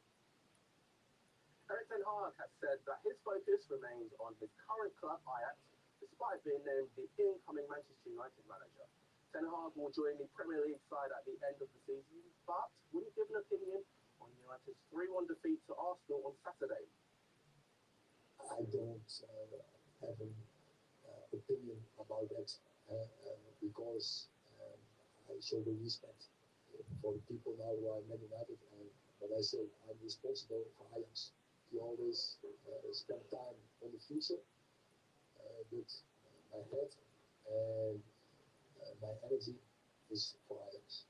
Erik ten Hag has said that his focus remains on his current club Ajax, despite being named the incoming Manchester United manager. Ten Hag will join the Premier League side at the end of the season, but wouldn't give an opinion on United's 3-1 defeat to Arsenal on Saturday. I don't have an opinion about that because I show the respect for the people now who are Man United, but I say I'm responsible for Ajax. You always spend time on the future with my head, and my energy is for Ajax.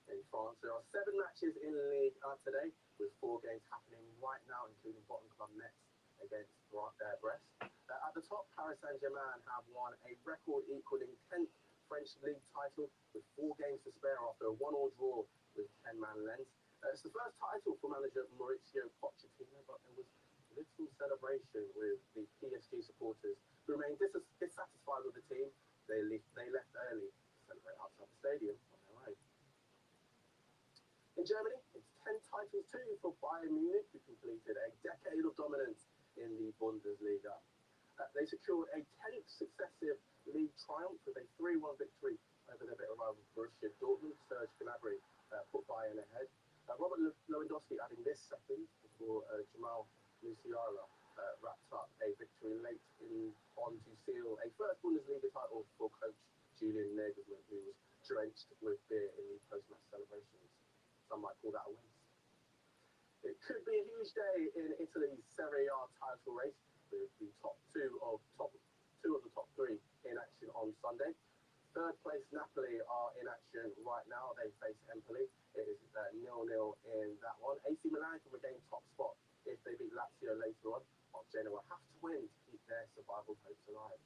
In France, there are 7 matches in Ligue 1 today, with 4 games happening right now, including bottom club Metz against Brest. At the top, Paris Saint-Germain have won a record-equaling 10th French league title with 4 games to spare after a 1-1 draw with 10-man Lens. It's the first title for manager Mauricio Pochettino, but there was little celebration with the PSG supporters who remained dissatisfied with the team. They left early to celebrate outside the stadium on their own. In Germany, it's 10 titles too for Bayern Munich, who completed a decade of dominance in the Bundesliga. They secured a 10th successive league triumph with a 3-1 victory over their bitter rival Borussia Dortmund. Serge Gnabry put Bayern ahead. Robert Lewandowski adding this second before Jamal Musiala wrapped up a victory late on to seal a first Bundesliga title for coach Julian Nagelsmann, who was drenched with beer in the post-match celebrations. Some might call that a waste. It could be a huge day in Italy's Serie A title race, with the top two of the top 3 in action on Sunday. Third place Napoli are in action right now. They face Empoli. It is 0-0 in that one. AC Milan can regain top spot if they beat Lazio later on. While Genoa have to win to keep their survival hopes alive.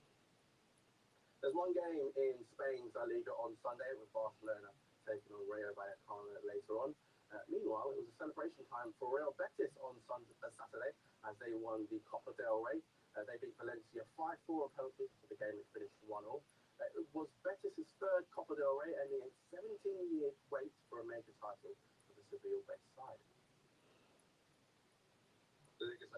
There's one game in Spain's La Liga on Sunday, with Barcelona taking on Rayo Vallecano later on. Meanwhile, it was a celebration time for Real Betis on Saturday as they won the Copa del Rey. They beat Valencia 5-4 on penalty for the game, which finished 1-0. It was Betis' 3rd Copa del Rey, ending a 17-year wait for a major title for the Seville-based side.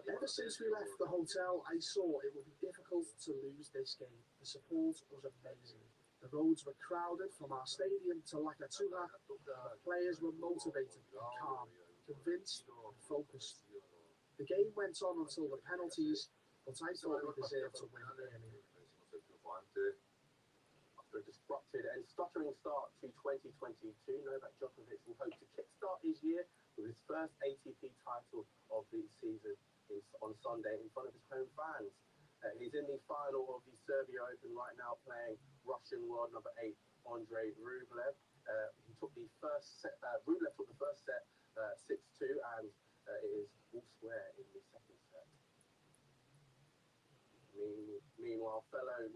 Ever since we left the hotel, I saw it would be difficult to lose this game. The support was amazing. The roads were crowded from our stadium to La Catula. The players were motivated and calm, convinced and focused. The game went on until the penalties, but I thought we deserved to win early. After a disrupted and stuttering start to 2022, Novak Djokovic will hope to kickstart his year with his first ATP title of the season on Sunday in front of his home fans. He's in the final of the Serbia Open right now, playing Russian world number 8 Andrei Rublev. He took the first set. Rublev took the first set 6-2, and it is all square in the second set. Meanwhile, fellow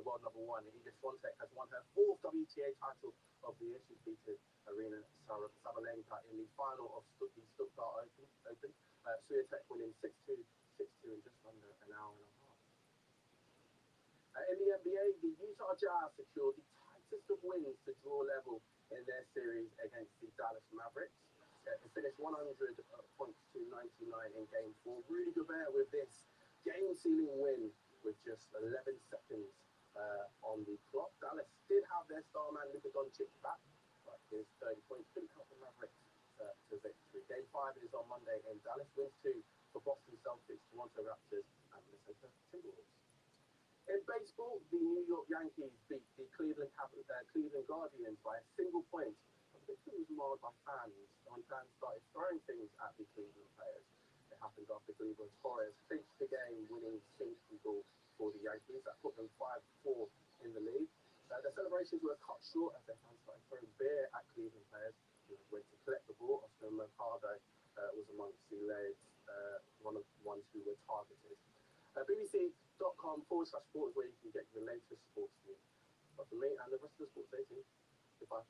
world number one, Iga Swiatek has won her 4th WTA title of the year. She defeated Arina Sabalenka in the final of the Stuttgart Open. Swiatek winning 6-2, 6-2 in just under an hour and a half. In the NBA, the Utah Jazz secured the tightest of wins to draw level in their series against the Dallas Mavericks. They finished 100 points to 99 in Game 4. Rudy Gobert with this game-sealing win with just 11 seconds on the clock. Dallas did have their star man Luka Doncic back, but his 30 points couldn't help the Mavericks to victory. Game 5 is on Monday in Dallas. Wins 2 for Boston Celtics, Toronto Raptors, and Minnesota Timberwolves. In baseball, the New York Yankees beat the Cleveland Guardians by a single point. The victory was marred by fans when fans started throwing things at the Cleveland players. It happened after Gleyber Torres clinched the game, winning single for the Yankees. That put them 5-4 in the league. The celebrations were cut short as their fans started throwing beer at Cleveland players who went to collect the ball. Oscar Mercado was amongst the lads, one of the ones who were targeted. BBC.com/sports where you can get the latest sports news. But for me and the rest of the sports day team, goodbye.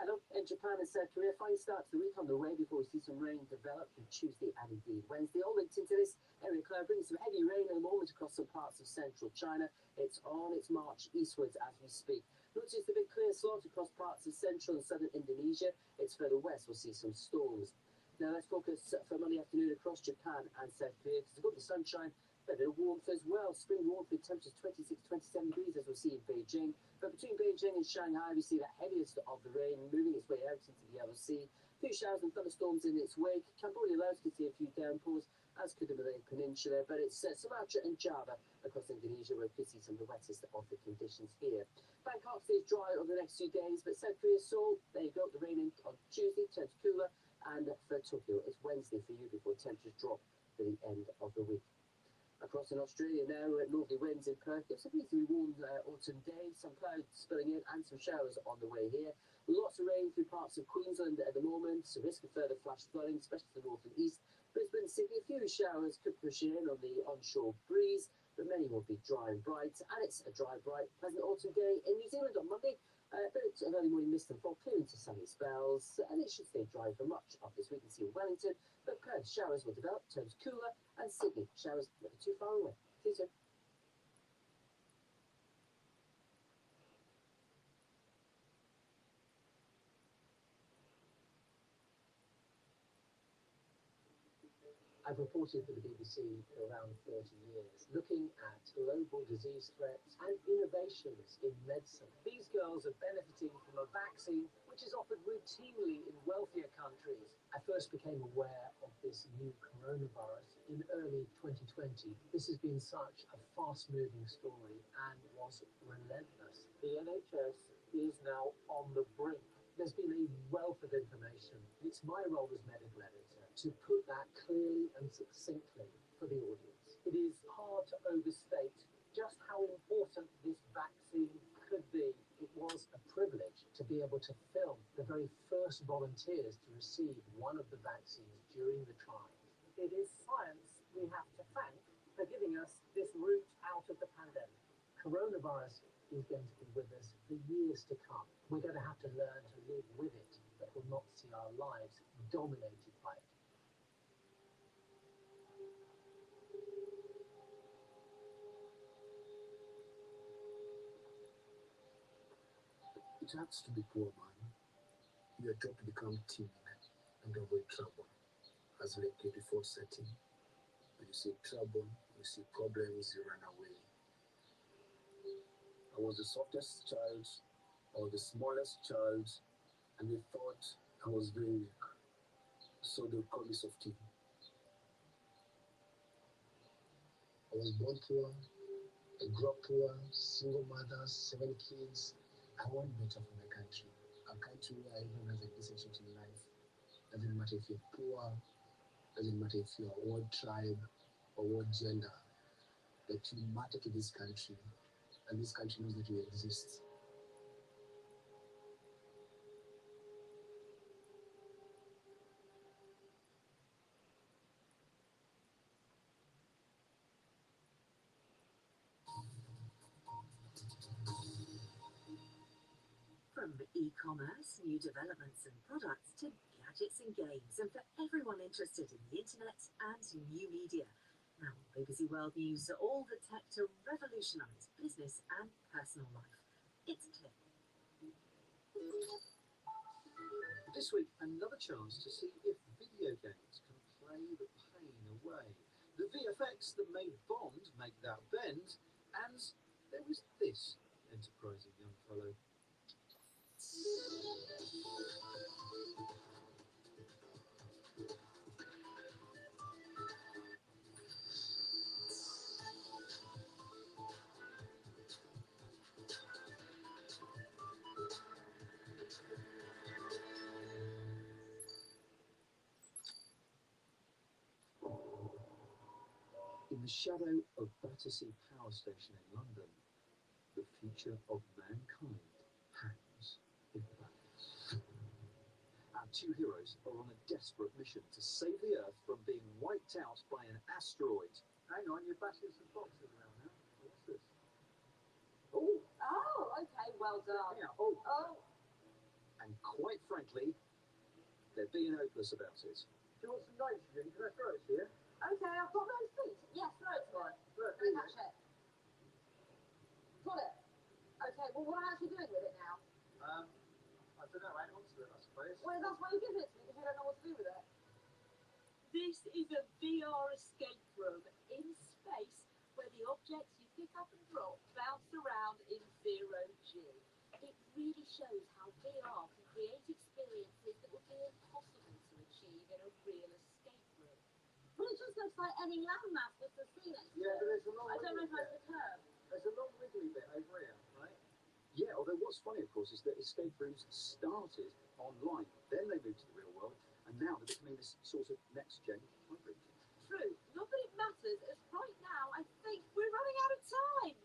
Hello. In Japan and South Korea, fine start to the week on the way before we see some rain develop from Tuesday and indeed Wednesday. All linked into this area cloud brings some heavy rain at the moment across some parts of central China. It's on its march eastwards as we speak. Notice the big clear slot across parts of central and southern Indonesia. It's further west we'll see some storms. Now let's focus for Monday afternoon across Japan and South Korea because there's going to be sunshine, a bit of warmth as well. Spring warmth with temperatures 26, 27 degrees as we'll see in Beijing. But between Beijing and Shanghai, we see the heaviest of the rain moving its way out into the Yellow Sea. A few showers and thunderstorms in its wake. Cambodia Laos could see a few downpours, as could the Malay Peninsula. But it's Sumatra and Java across Indonesia where we could see some of the wettest of the conditions here. Bangkok stays dry over the next few days, but South Korea, Seoul, there you go. The rain on Tuesday turns cooler. And for Tokyo, it's Wednesday for you before temperatures drop for the end of the week. Across in Australia now, northerly winds in Perth. It's a reasonably warm autumn day. Some clouds spilling in and some showers on the way here. Lots of rain through parts of Queensland at the moment. So risk of further flash flooding, especially to the north and east. Brisbane, Sydney, a few showers could push in on the onshore breeze, but many will be dry and bright. And it's a dry, bright, pleasant autumn day in New Zealand on Monday. A bit of early morning mist and fog clearing to sunny spells, and it should stay dry for much of this week. You can see Wellington, but Perth showers will develop, turns cooler, and Sydney showers never too far away. See you soon. I've reported for the BBC for around 30 years, looking at global disease threats and innovations in medicine. These girls are benefiting from a vaccine which is offered routinely in wealthier countries. I first became aware of this new coronavirus in early 2020. This has been such a fast-moving story and was relentless. The NHS is now on the brink. There's been a wealth of information. It's my role as medical editor to put that clearly and succinctly for the audience. It is hard to overstate just how important this vaccine could be. It was a privilege to be able to film the very first volunteers to receive one of the vaccines during the trials. It is science we have to thank for giving us this route out of the pandemic. Coronavirus is going to be with us for years to come. We're going to have to learn to live with it, but will not see our lives dominated by it. It hurts to be poor, man. You are taught to become timid and avoid trouble. As like a default setting, when you see trouble, you see problems, you run away. I was the softest child, or the smallest child, and they thought I was very weak. So they would call me softy. I was born poor, I grew up poor, single mother, 7 kids. I want better for my country. A country where everyone has a decent shot in life. Doesn't matter if you're poor, doesn't matter if you're what tribe or what gender. That you matter to this country, and this country knows that you exist. From e-commerce, new developments and products to gadgets and games, and for everyone interested in the internet and new media. Now, BBC World News are all the tech to revolutionise business and personal life. It's Click. This week, another chance to see if video games can play the pain away. The VFX that made Bond make that bend, and there was this enterprising young fellow. shadow of Battersea Power Station in London, the future of mankind hangs in the balance. Our two heroes are on a desperate mission to save the Earth from being wiped out by an asteroid. Hang on, you're bashing some boxes around now. What's this? Oh, okay, well done. Yeah, Oh. And quite frankly, they're being hopeless about it. Do you want some nitrogen? Can I throw it to you? Okay, I've got those feet. Yes, throw it to me. Let me catch it. Got it. Okay, well, what am I actually doing with it now? I don't know, hang on to it, I suppose. Well, that's why you give it to me, because you don't know what to do with it. This is a VR escape room in space where the objects you pick up and drop bounce around in zero G. It really shows how VR can create experiences that would be impossible to achieve in a real escape room. Well, it just looks like any landmass with the sea next to Yeah, it. but there's a long I don't know if wiggly that's the term. There's a long wiggly bit over here, right? Yeah, although what's funny, of course, is that escape rooms started online, then they moved to the real world, and now they're becoming this sort of next-gen hybrid. True, not that it matters, as right now I think we're running out of time.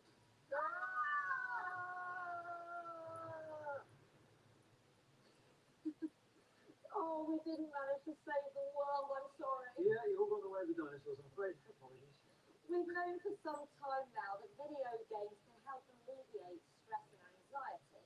Oh, we didn't manage to save the world, I'm sorry. Yeah, you all got away with the dinosaurs, I'm afraid. Apologies. We've known for some time now that video games can help alleviate stress and anxiety.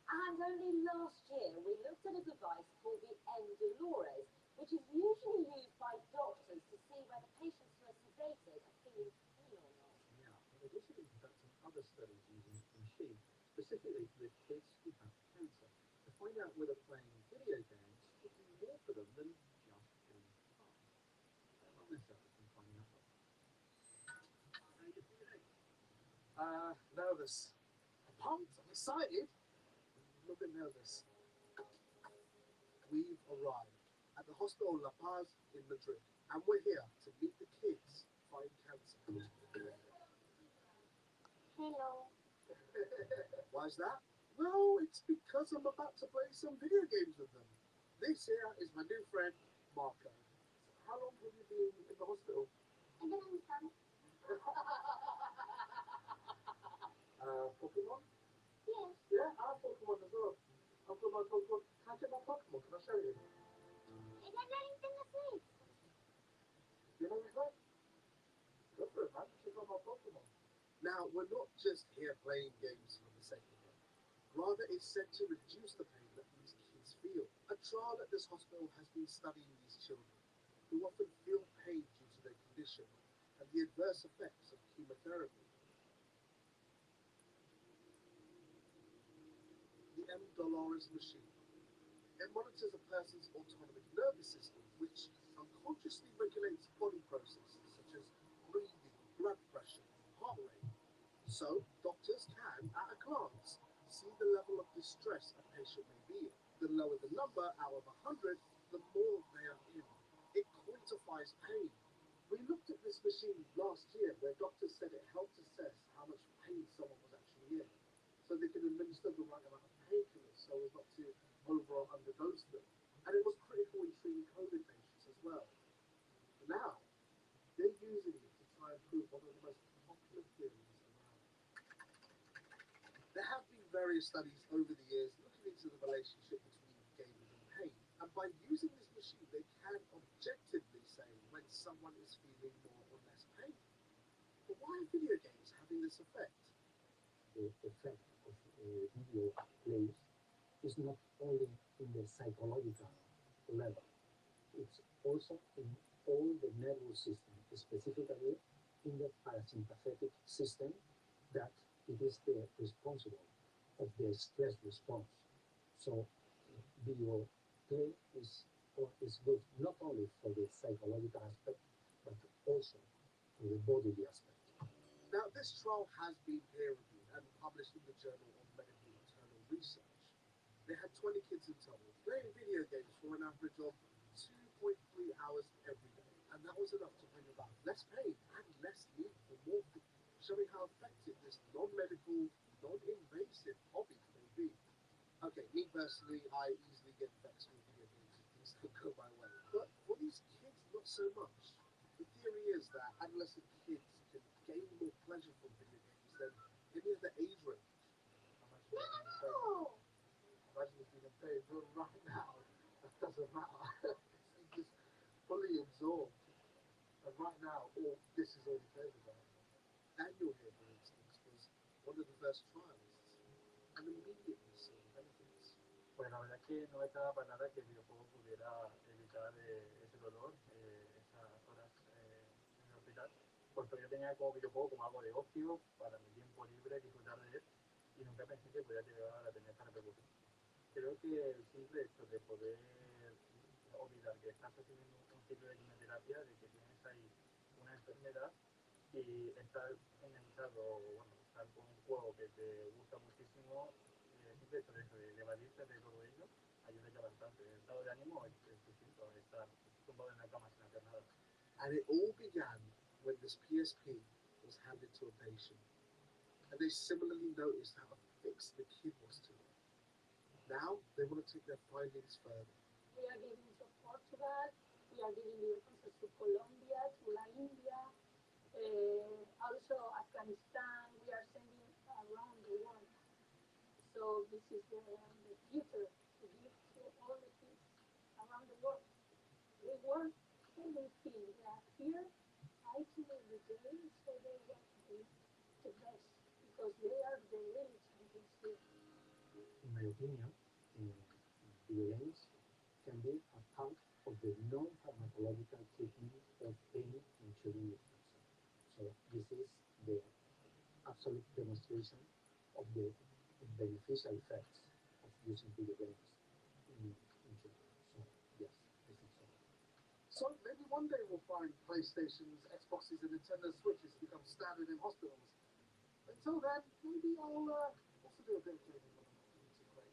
And only last year we looked at a device called the Endolores, which is usually used by doctors to see whether patients who are sedated are feeling pain or not. Yeah, but they've also been conducting other studies using the machine, specifically with kids who have cancer, to find out whether playing video games could do more for them than just being fun. They're not necessarily from finding out. Nervous. I'm pumped. I'm excited. A little bit nervous. We've arrived at the Hospital La Paz in Madrid, and we're here to meet the kids fighting cancer. Hello. Why is that? Well, it's because I'm about to play some video games with them. This here is my new friend, Marco. How long have you been in the hospital? Pokemon? Yes. Yeah, I have Pokemon as well. I've got my Pokemon. Can I get my Pokemon? Can I show you? Is there anything to see? You know what? Go for it, man. Check out my Pokemon. Now, we're not just here playing games for the sake of it. Rather, it's said to reduce the pain that these kids feel. A trial at this hospital has been studying these children, who often feel pain due to their condition and the adverse effects of chemotherapy. The Dolores machine. It monitors a person's autonomic nervous system, which unconsciously regulates body processes such as breathing, blood pressure, heart rate. So, doctors can, at a glance, see the level of distress a patient may be in. The lower the number out of 100, the more they are in. It quantifies pain. We looked at this machine last year where doctors said it helped assess how much pain someone was actually in, so they can administer the right amount of painkillers so as not to over or underdose them. And it was critical in treating COVID patients as well. Now, they're using it to try and prove one of the most popular theories around. There have been various studies over the years looking into the relationship between gaming and pain, and by using this machine, they can objectively say when someone is feeling more or less pain. But why are video games having this effect? The effect of video games is not only in the psychological level, it's also in all the nervous system, specifically in the parasympathetic system that it is the responsible of the stress response. So video play is good not only for the psychological aspect, but also for the bodily aspect. Now, this trial has been peer-reviewed and published in the Journal of Medical Internal Research. They had 20 kids in total playing video games for an average of 2.3 hours every day, and that was enough to bring about less pain and less need for morphine, showing how effective this non-medical, non-invasive hobby may be. Okay, me personally, I easily get vexed with video games if things don't go my way, but for these kids, not so much. The theory is that adolescent kids gain more pleasure from video games than any other age range. Imagine if you can play it right now. That doesn't matter. It's just fully absorbed. And right now, this is all he cares about. Daniel here, for instance, was one of the first trialists and immediately saw benefits. Pues la verdad es que no estaba para nada que el videojuego pudiera evitar ese dolor, esas horas en el hospital, puesto que yo tenía como videojuego como algo de ocio, para mi tiempo libre, disfrutar de él, y nunca pensé que podía llegar a tener esta repercusión. Creo que el simple hecho de poder olvidar que estás recibiendo un ciclo de quimioterapia, de que tienes ahí una enfermedad y estar en el estado, bueno, estar con un juego que te gusta muchísimo, el simple hecho de eso, de evadirte de todo ello, ayuda ya bastante. El estado de ánimo es distinto, estar tumbado en la cama sin hacer nada. And it all began when this PSP was handed to a patient, and they similarly noticed how affixed the kid was to it. Now they want to take their findings further. We are giving to Portugal, we are giving references to Colombia, to La India, also Afghanistan. We are sending around the world. So this is the future to give to all the kids around the world. They want anything. They are here fighting every day, so they want to be the best because they are the real champions here. In my opinion, video games can be a part of the non-pharmacological treatment of any insurance cancer. So this is the absolute demonstration of the beneficial effects of using video games in children. So yes, I think so. So maybe one day we'll find PlayStations, Xboxes, and Nintendo Switches become standard in hospitals. Until then, maybe I'll also do a bit of gaming on the community play.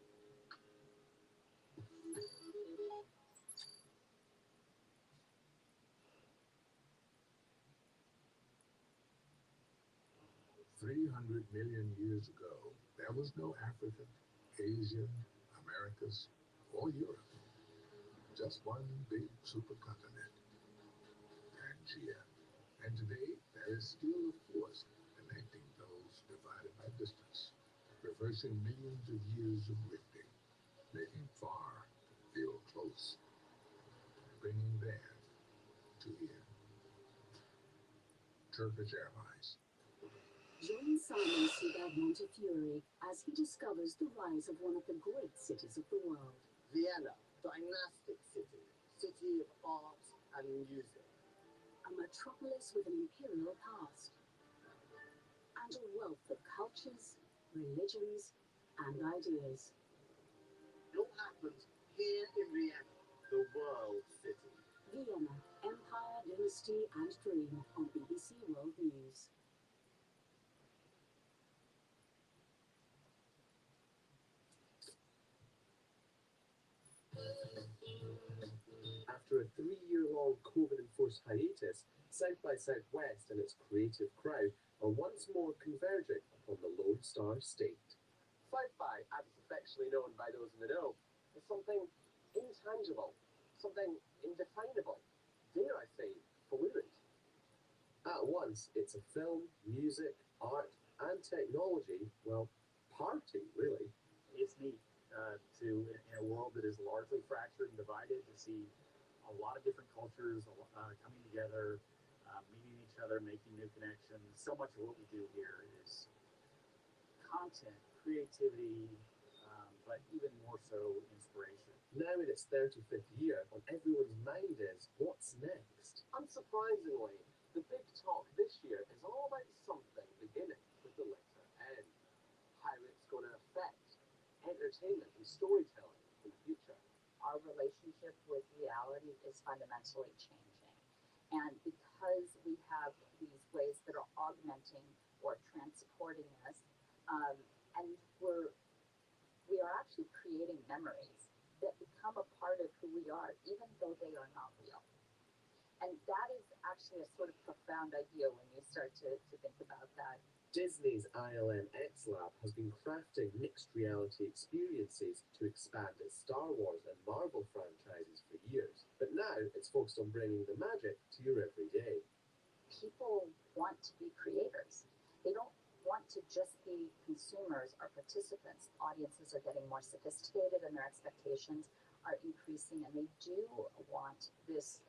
300 million years ago, there was no Africa, Asia, Americas, or Europe. Just one big supercontinent, Pangaea. And today, there is still a force connecting those divided by distance, reversing millions of years of rifting, making far feel close, bringing there to here. Turkish Airlines. Join Simon Sebag Montefiore as he discovers the rise of one of the great cities of the world. Vienna, dynastic city, city of art and music. A metropolis with an imperial past. And a wealth of cultures, religions, and ideas. It all happened here in Vienna, the world city. Vienna, Empire, Dynasty, and Dream on BBC World News. After a 3-year-long COVID-enforced hiatus, South by Southwest and its creative crowd are once more converging upon the Lone Star State. South by, as it's affectionately known by those in the know, is something intangible, something indefinable, dare I say, fluid. At once, it's a film, music, art, and technology, well, party, really. It's neat to, in a world that is largely fractured and divided, to see a lot of different cultures coming together, meeting each other, making new connections. So much of what we do here is content, creativity, but even more so inspiration. Now in its 35th year, on everyone's mind is, what's next? Unsurprisingly, the big talk this year is all about something beginning with the letter N. How it's going to affect entertainment and storytelling in the future. Our relationship with reality is fundamentally changing. And because we have these ways that are augmenting or transporting us, and we are actually creating memories that become a part of who we are, even though they are not real. And that is actually a sort of profound idea when you start to think about that. Disney's ILM X Lab has been crafting mixed reality experiences to expand its Star Wars and Marvel franchises for years, but now it's focused on bringing the magic to your everyday. People want to be creators. more sophisticated and their expectations are increasing, and they do want this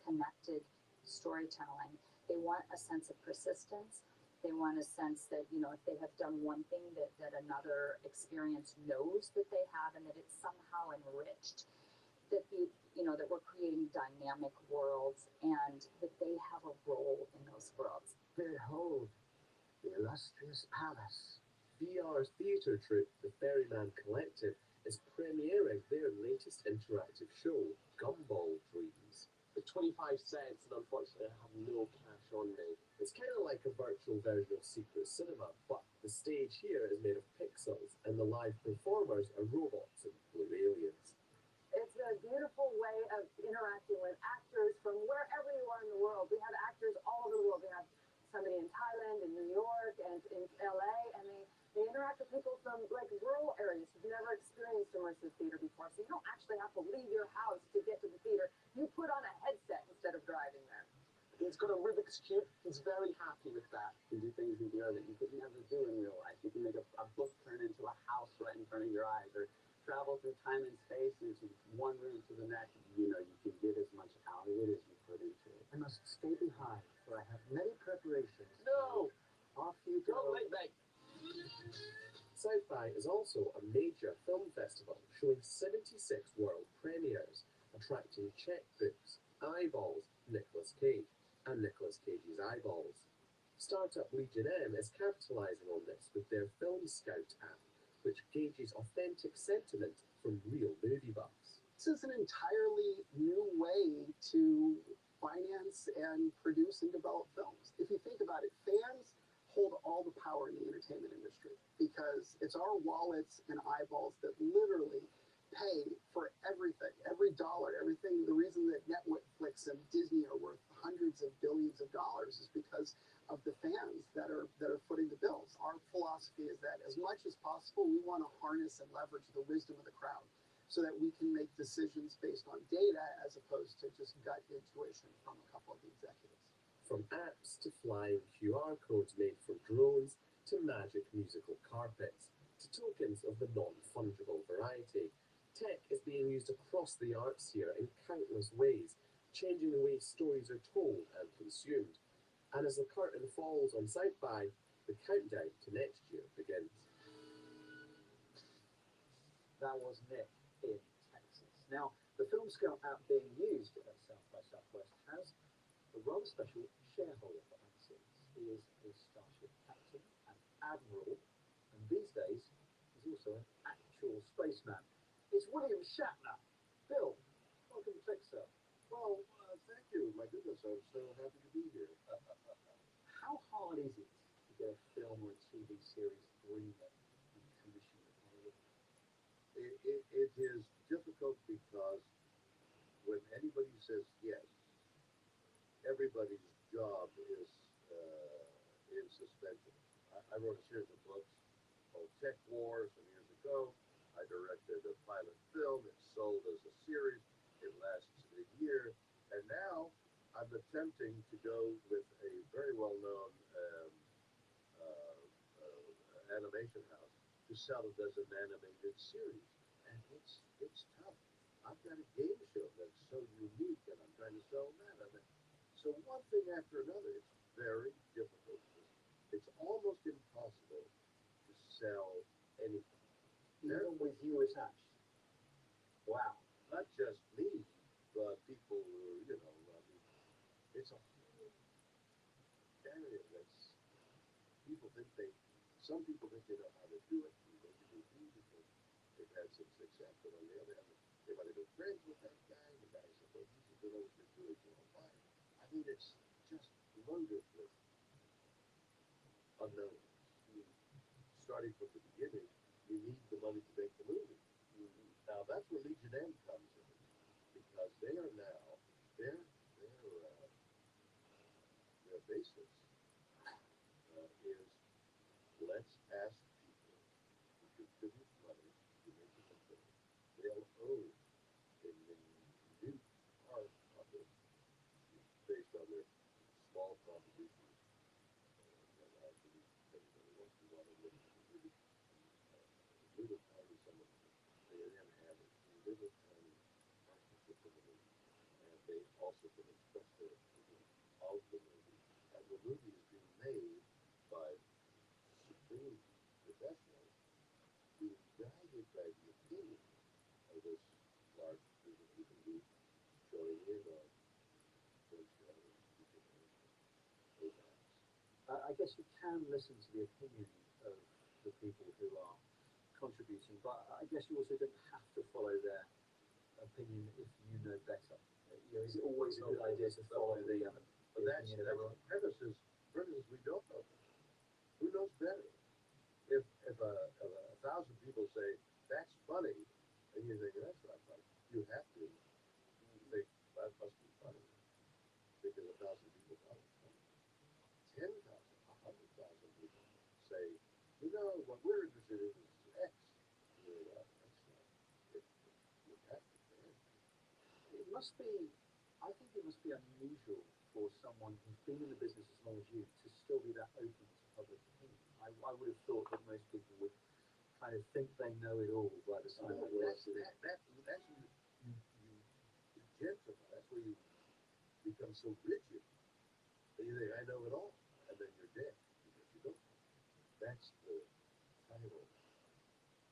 connected storytelling. They want a sense of persistence. They want a sense that, you know, if they have done one thing, that another experience knows that they have, and that it's somehow enriched, that that we're creating dynamic worlds, and that they have a role in those worlds. Behold, the illustrious palace. VR's theatre troupe, the Ferryman Collective, is premiering their latest interactive show, Gumball Dreams. The 25 cents, and unfortunately I have no cash on me. It's kind of like a virtual version of Secret Cinema, but the stage here is made of pixels, and the live performers are robots and blue aliens. It's a beautiful way of interacting with actors from wherever you are in the world. We have actors all over the world. We have somebody in Thailand, in New York, and in LA, and they interact with people from like rural areas who've never experienced immersive theater before. So you don't actually have to leave your house to get to the theater. You put on a headset instead of driving there. He's got a Rubik's Cube. He's very happy with that. You can do things in VR that you could never do in real life. You can make a book turn into a house right in front of your eyes, or travel through time and space into one room to the next. You know, you can get as much out of it as you put into it. I must stay behind, for I have many preparations. No! Off you go. Don't make me. South by is also a major film festival showing 76 world premieres, attracting checkbooks, eyeballs, Nicolas Cage, and Nicolas Cage's eyeballs. Startup Legion M is capitalizing on this with their Film Scout app, which gauges authentic sentiment from real movie buffs. This is an entirely new way to finance and produce and develop films. If you think about it, fans hold all the power in the entertainment industry because it's our wallets and eyeballs that literally pay for everything, every dollar, everything. The reason that Netflix and Disney are worth hundreds of billions of dollars is because of the fans that are footing the bills. Our philosophy is that as much as possible, we want to harness and leverage the wisdom of the crowd so that we can make decisions based on data as opposed to just gut intuition from a couple of the executives. From apps to flying QR codes made from drones to magic musical carpets to tokens of the non-fungible variety, tech is being used across the arts here in countless ways, changing the way stories are told and consumed. And as the curtain falls on South by, the countdown to next year begins. That was Nick in Texas. Now, the Film Scout app being used at South by Southwest has a rather special shareholder for access. He is a starship captain, an admiral, and these days he's also an actual spaceman. It's William Shatner. Bill, welcome to TechSouth. Well, thank you. My goodness, I'm so happy to be here. How hard is it to get a film or a TV series greenlit and commissioned at Hollywood? It is difficult because when anybody says yes, everybody's job is in suspension. I wrote a series of books called Tech Wars some years ago. I directed a pilot film. It's sold as a series. It lasts a year. And now I'm attempting to go with a very well-known animation house to sell it as an animated series. And it's tough. I've got a game show that's so unique, and I'm trying to sell that. So one thing after another, it's very difficult. It's almost impossible to sell anything. Even with you attached. Wow. Not just me, but people who, it's a whole area that's, some people think they know how to do it, and they can do it because they've had some success, but on the other hand, they might have been friends with that guy, and the guy said, well, he's a good old doing it all fine. I mean, it's just loaded with unknowns. Starting from the beginning, you need the money to make the movie. Now, that's where Legion M comes in, because they are now, their basis is let's ask people to contribute money to make the film. They'll own in the new part of it based on their small contributions. And I believe everybody wants to want to live in the little part of some of the is a kind partnership in the movie, and they also can express their opinion of the movie. And the movie is being made by supreme professionals being guided by the opinion of this large group of people who join in on I guess you can listen to the opinion of the people who are contributing, but I guess you also don't have to follow their opinion if you know better. You know, is it always a good idea to follow the opinion of everyone? Premise we don't know. Who knows better? If a thousand people say that's funny, and you think that's not funny, you have to think that must be funny because 1,000 people thought it was funny. 10,000, 100,000 people say, you know, what we're interested in is X. You know, that's not. You have to think. It must be. I think it must be unusual for someone who's been in the business as long as you to still be that open to public opinion. I would have thought that most people would kind of think they know it all by the time they work. That's when you gentrify. That's where you become so rigid that you think I know it all, and then you're dead because you don't. That's the final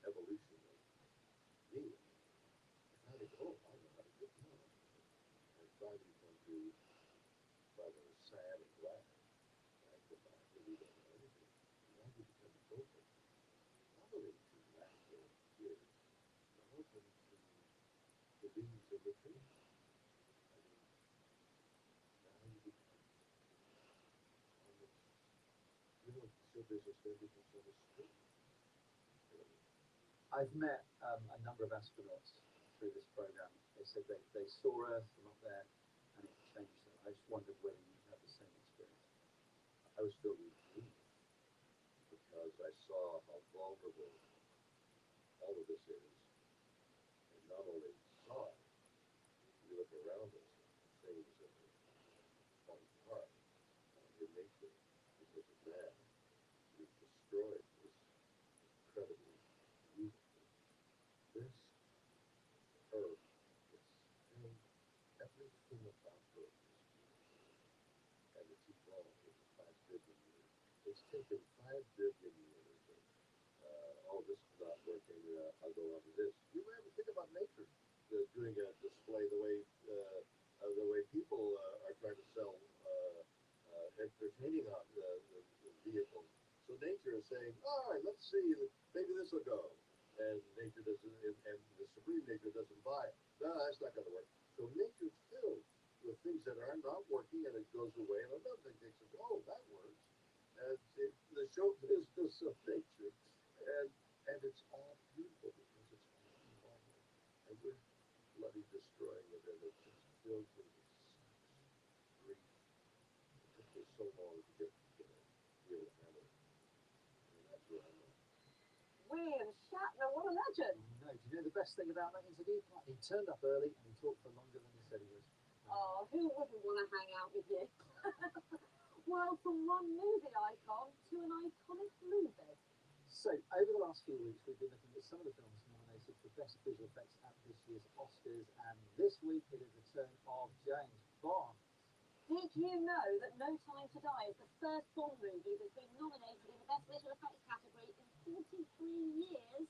evolution of me. I think, oh, I know how to get more. And finally come to rather sad and glad. Right? That I really don't know anything. Now you become open. Not only to laughter and tears, but open to the leaves of the tree. I mean, now you become almost, you know, show business becomes almost straight. I've met a number of astronauts through this program. They said they saw Earth from up there and it changed them. I just wondered whether you had the same experience. I was filled with grief because I saw how vulnerable all of this is. And not only saw it, we look around us, things that are falling apart in nature because of man. We've destroyed this incredibly beautiful, this earth is still, everything about Earth is beautiful. And it's evolved over 5 billion years. It's taken 5 billion years of, oh, this is not working, I'll go on to this. You ever think about nature doing a display the way people are trying to sell entertaining on the vehicles. So nature is saying, all right, let's see, maybe this will go. And nature doesn't, and the supreme nature doesn't buy it. No, that's not going to work. So nature's filled with things that are not working, and it goes away, and another thing takes it, oh, that works. And it's the show business of nature. And it's all beautiful because it's all evolving. And we're bloody destroying it, and it just fills me with such grief. It took me so long to get here to Hammer. And that's where I'm at. William Shatner, what a legend. No, do you know the best thing about that interview? He turned up early and he talked for longer than he said he would. Oh, who wouldn't want to hang out with you? Well, from one movie icon to an iconic movie. So, over the last few weeks, we've been looking at some of the films nominated for Best Visual Effects at this year's Oscars, and this week it is the turn of James Bond. Did you know that No Time to Die is the first Bond movie that's been nominated in the Best Visual Effects category in 43 years?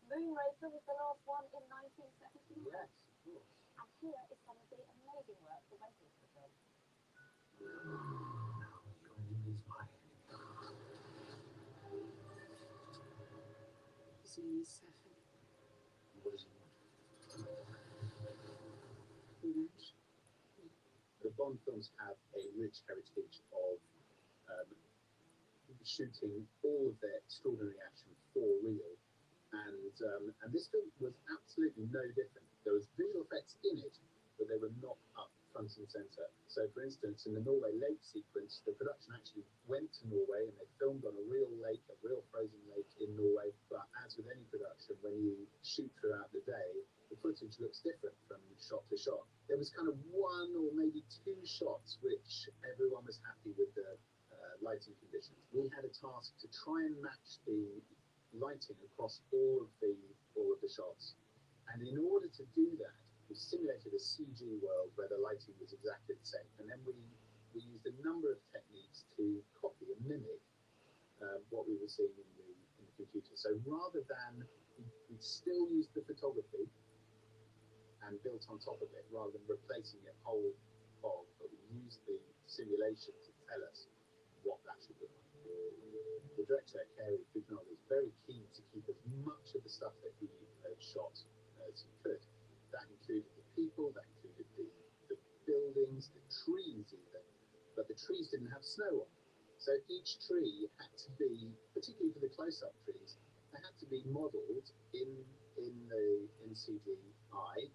Moonraker was the last one in 1979. Yes, of course. And here is some of the amazing work that went into the film. Your name is my Scene 7. What does he want? The Bond films have a rich heritage of shooting all of their extraordinary action for real, and this film was absolutely no different. There was visual effects in it, but they were not up front and center. So, for instance, in the Norway lake sequence, the production actually went to Norway and they filmed on a real lake, a real frozen lake in Norway. But as with any production, when you shoot throughout the day, the footage looks different from shot to shot. There was kind of one or maybe two shots which everyone was happy with the lighting conditions. We had a task to try and match the lighting across all of the shots, And in order to do that, we simulated a CG world where the lighting was exactly the same. And then we used a number of techniques to copy and mimic what we were seeing in the computer. So rather than, we still used the photography and built on top of it, rather than replacing it whole, but we used the simulation to tell us what that should look like. The director, Cary Fukunaga, was very keen to keep as much of the stuff that he had shot as he could. That included the people, that included the buildings, the trees even, but the trees didn't have snow on. So each tree had to be, particularly for the close-up trees, they had to be modelled in CGI,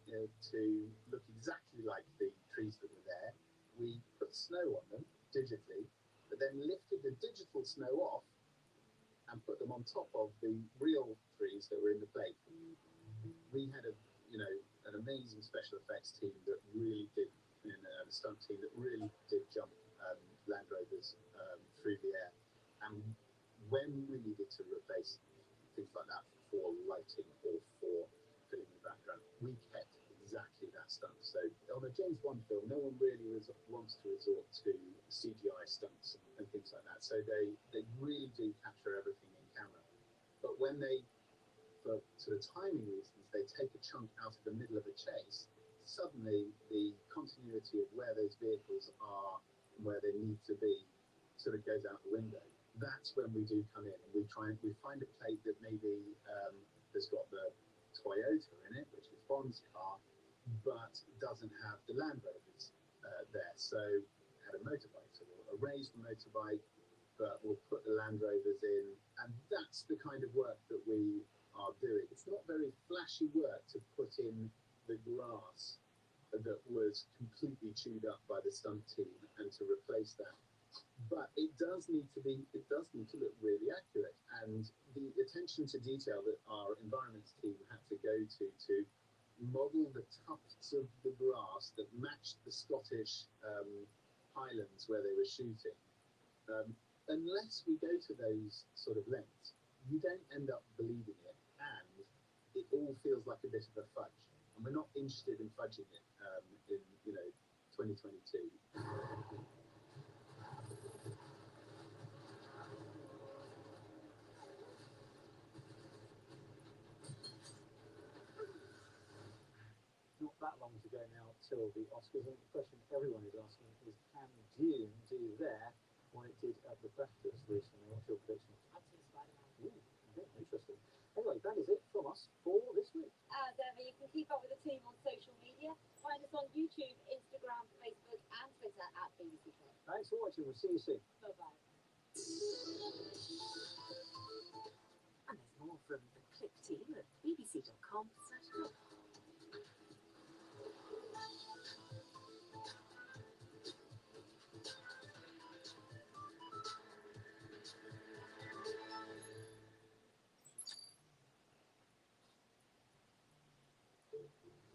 to look exactly like the trees that were there. We put snow on them digitally, but then lifted the digital snow off and put them on top of the real trees that were in the plate. We had an amazing special effects team that really did, a stunt team that really did jump Land Rovers through the air. And when we needed to replace things like that for lighting or for filling the background, we kept exactly that stunt. So on a James Bond film, no one really wants to resort to CGI stunts and things like that. So they really do capture everything in camera. But when they, for sort of timing reasons, they take a chunk out of the middle of a chase, suddenly the continuity of where those vehicles are and where they need to be sort of goes out the window. That's when we do come in and we find a plate that maybe has got the Toyota in it, which is Bond's car, but doesn't have the Land Rovers there. So had a motorbike, so we'll erase the motorbike, but we'll put the Land Rovers in, and that's the kind of work that we are doing. It's not very flashy work to put in the grass that was completely chewed up by the stunt team and to replace that. But it does need to look really accurate, and the attention to detail that our environments team had to go to model the tufts of the grass that matched the Scottish Highlands where they were shooting. Unless we go to those sort of lengths, you don't end up believing it, and it all feels like a bit of a fudge. And we're not interested in fudging it in 2022. Not that long to go now till the Oscars, and the question everyone is asking is, can Dune do there what it did at the BAFTAs recently? What's your prediction? I'd say Spider-Man. Okay, interesting. Anyway, that is it from us for this week. As ever, you can keep up with the team on social media. Find us on YouTube, Instagram, Facebook, and Twitter at BBC Clip. Thanks for watching. We'll see you soon. Bye-bye. And there's more from the Clip team at bbc.com/clip.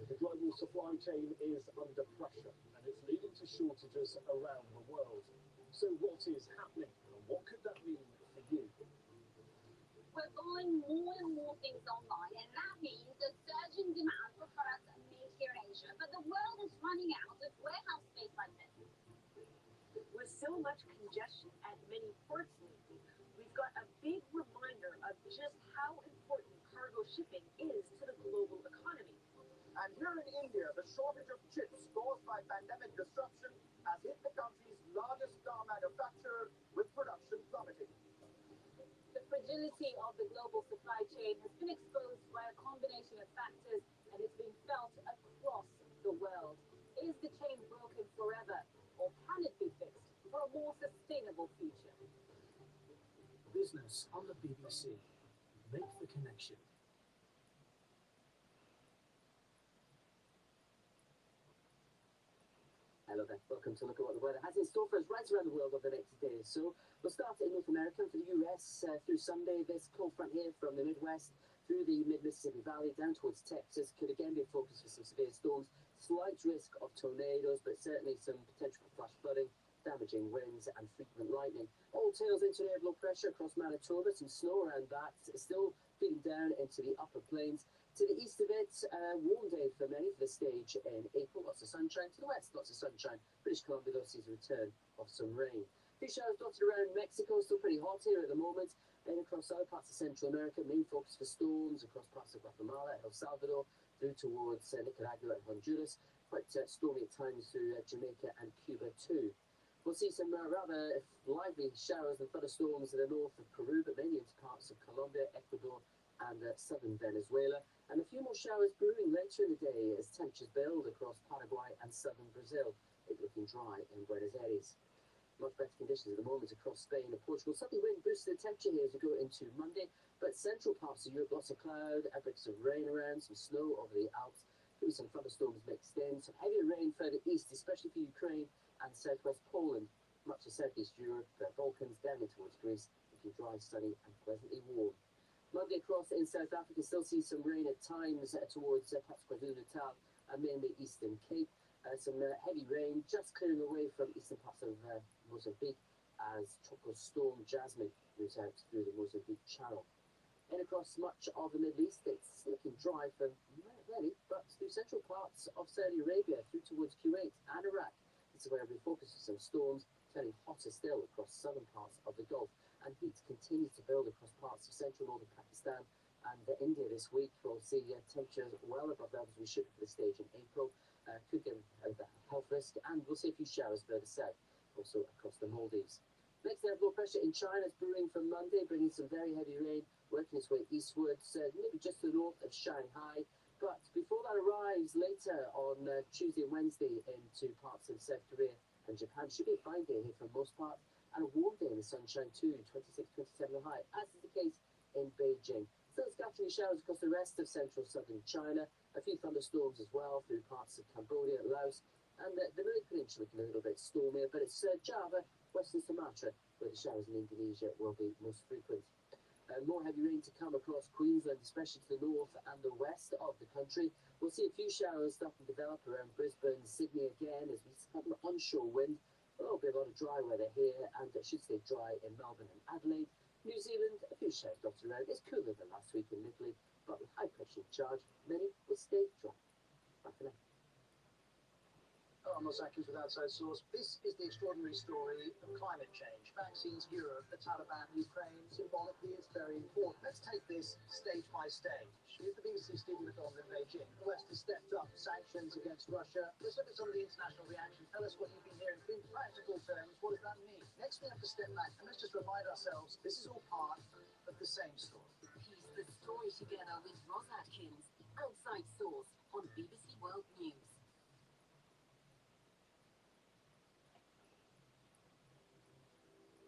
The global supply chain is under pressure and it's leading to shortages around the world. So what is happening and what could that mean for you? We're buying more and more things online, and that means a surge in demand for products made here in Asia. But the world is running out of warehouse space like this. With so much congestion at many ports lately, we've got a big reminder of just how important cargo shipping is to the global economy. And here in India, the shortage of chips caused by pandemic disruption has hit the country's largest car manufacturer, with production plummeting. The fragility of the global supply chain has been exposed by a combination of factors, and it's being felt across the world. Is the chain broken forever, or can it be fixed for a more sustainable future? Business on the BBC. Make the connection. Hello there, welcome to look at what the weather has in store for us right around the world over the next day. So we'll start in North America for the US through Sunday. This cold front here from the Midwest through the mid-Mississippi Valley down towards Texas could again be a focus for some severe storms. Slight risk of tornadoes, but certainly some potential for flash flooding, damaging winds and frequent lightning. All tails into air low pressure across Manitoba, some snow around that, still feeding down into the upper plains. To the east of it, warm day for many for the stage in April. Lots of sunshine. To the west, lots of sunshine. British Columbia though sees a return of some rain. A few showers dotted around Mexico, still pretty hot here at the moment. And across other parts of Central America, main focus for storms across parts of Guatemala, El Salvador, through towards Nicaragua and Honduras. Quite stormy at times through Jamaica and Cuba too. We'll see some rather lively showers and thunderstorms in the north of Peru, but mainly into parts of Colombia, Ecuador and southern Venezuela. And a few more showers brewing later in the day as temperatures build across Paraguay and southern Brazil. It's looking dry in Buenos Aires. Much better conditions at the moment across Spain and Portugal. Suddenly wind boosts the temperature here as we go into Monday, but central parts of Europe, lots of cloud, outbreaks of rain around, some snow over the Alps, could be some thunderstorms mixed in, some heavier rain further east, especially for Ukraine and southwest Poland, much of southeast Europe, Balkans down in towards Greece, looking dry, sunny and pleasantly warm. Monday across in South Africa, still see some rain at times towards parts of KwaZulu-Natal and mainly Eastern Cape. Some heavy rain just clearing away from eastern parts of Mozambique as Tropical Storm Jasmine moves out through the Mozambique Channel. And across much of the Middle East, it's looking dry for many, but through central parts of Saudi Arabia, through towards Kuwait and Iraq. This is where we focus on some storms, turning hotter still across southern parts of the Gulf. And heat continues to build across parts of central northern Pakistan and India this week. We'll see temperatures well above levels we should for the stage in April. Could give a health risk, and we'll see a few showers further south, also across the Maldives. Next, they have low pressure in China. It's brewing from Monday, bringing some very heavy rain, working its way eastwards, maybe just to the north of Shanghai. But before that arrives later on Tuesday and Wednesday into parts of South Korea and Japan, should be a fine day here for the most part. And a warm day in the sunshine too, 26, 27 high, as is the case in Beijing. Still scattering showers across the rest of central southern China, a few thunderstorms as well through parts of Cambodia, Laos, and the Malay Peninsula looking a little bit stormier, but it's Java, western Sumatra, where the showers in Indonesia will be most frequent. More heavy rain to come across Queensland, especially to the north and the west of the country. We'll see a few showers starting to develop around Brisbane, Sydney again, as we have an onshore wind. There'll be a lot of dry weather here, and it should stay dry in Melbourne and Adelaide. New Zealand, a few showers dotted around. It's cooler than last week in Italy, but with high pressure in charge, many will stay dry. Bye for now. I'm Ross Atkins with Outside Source. This is the extraordinary story of climate change. Vaccines, Europe, the Taliban, Ukraine. Symbolically, it's very important. Let's take this stage by stage. Here's the BBC studio film in Beijing. The West has stepped up sanctions against Russia. Let's look at some of the international reaction. Tell us what you've been hearing in practical terms. What does that mean? Next, we have to step back and let's just remind ourselves this is all part of the same story. Piece the story together with Ross Atkins. Outside Source on BBC World News.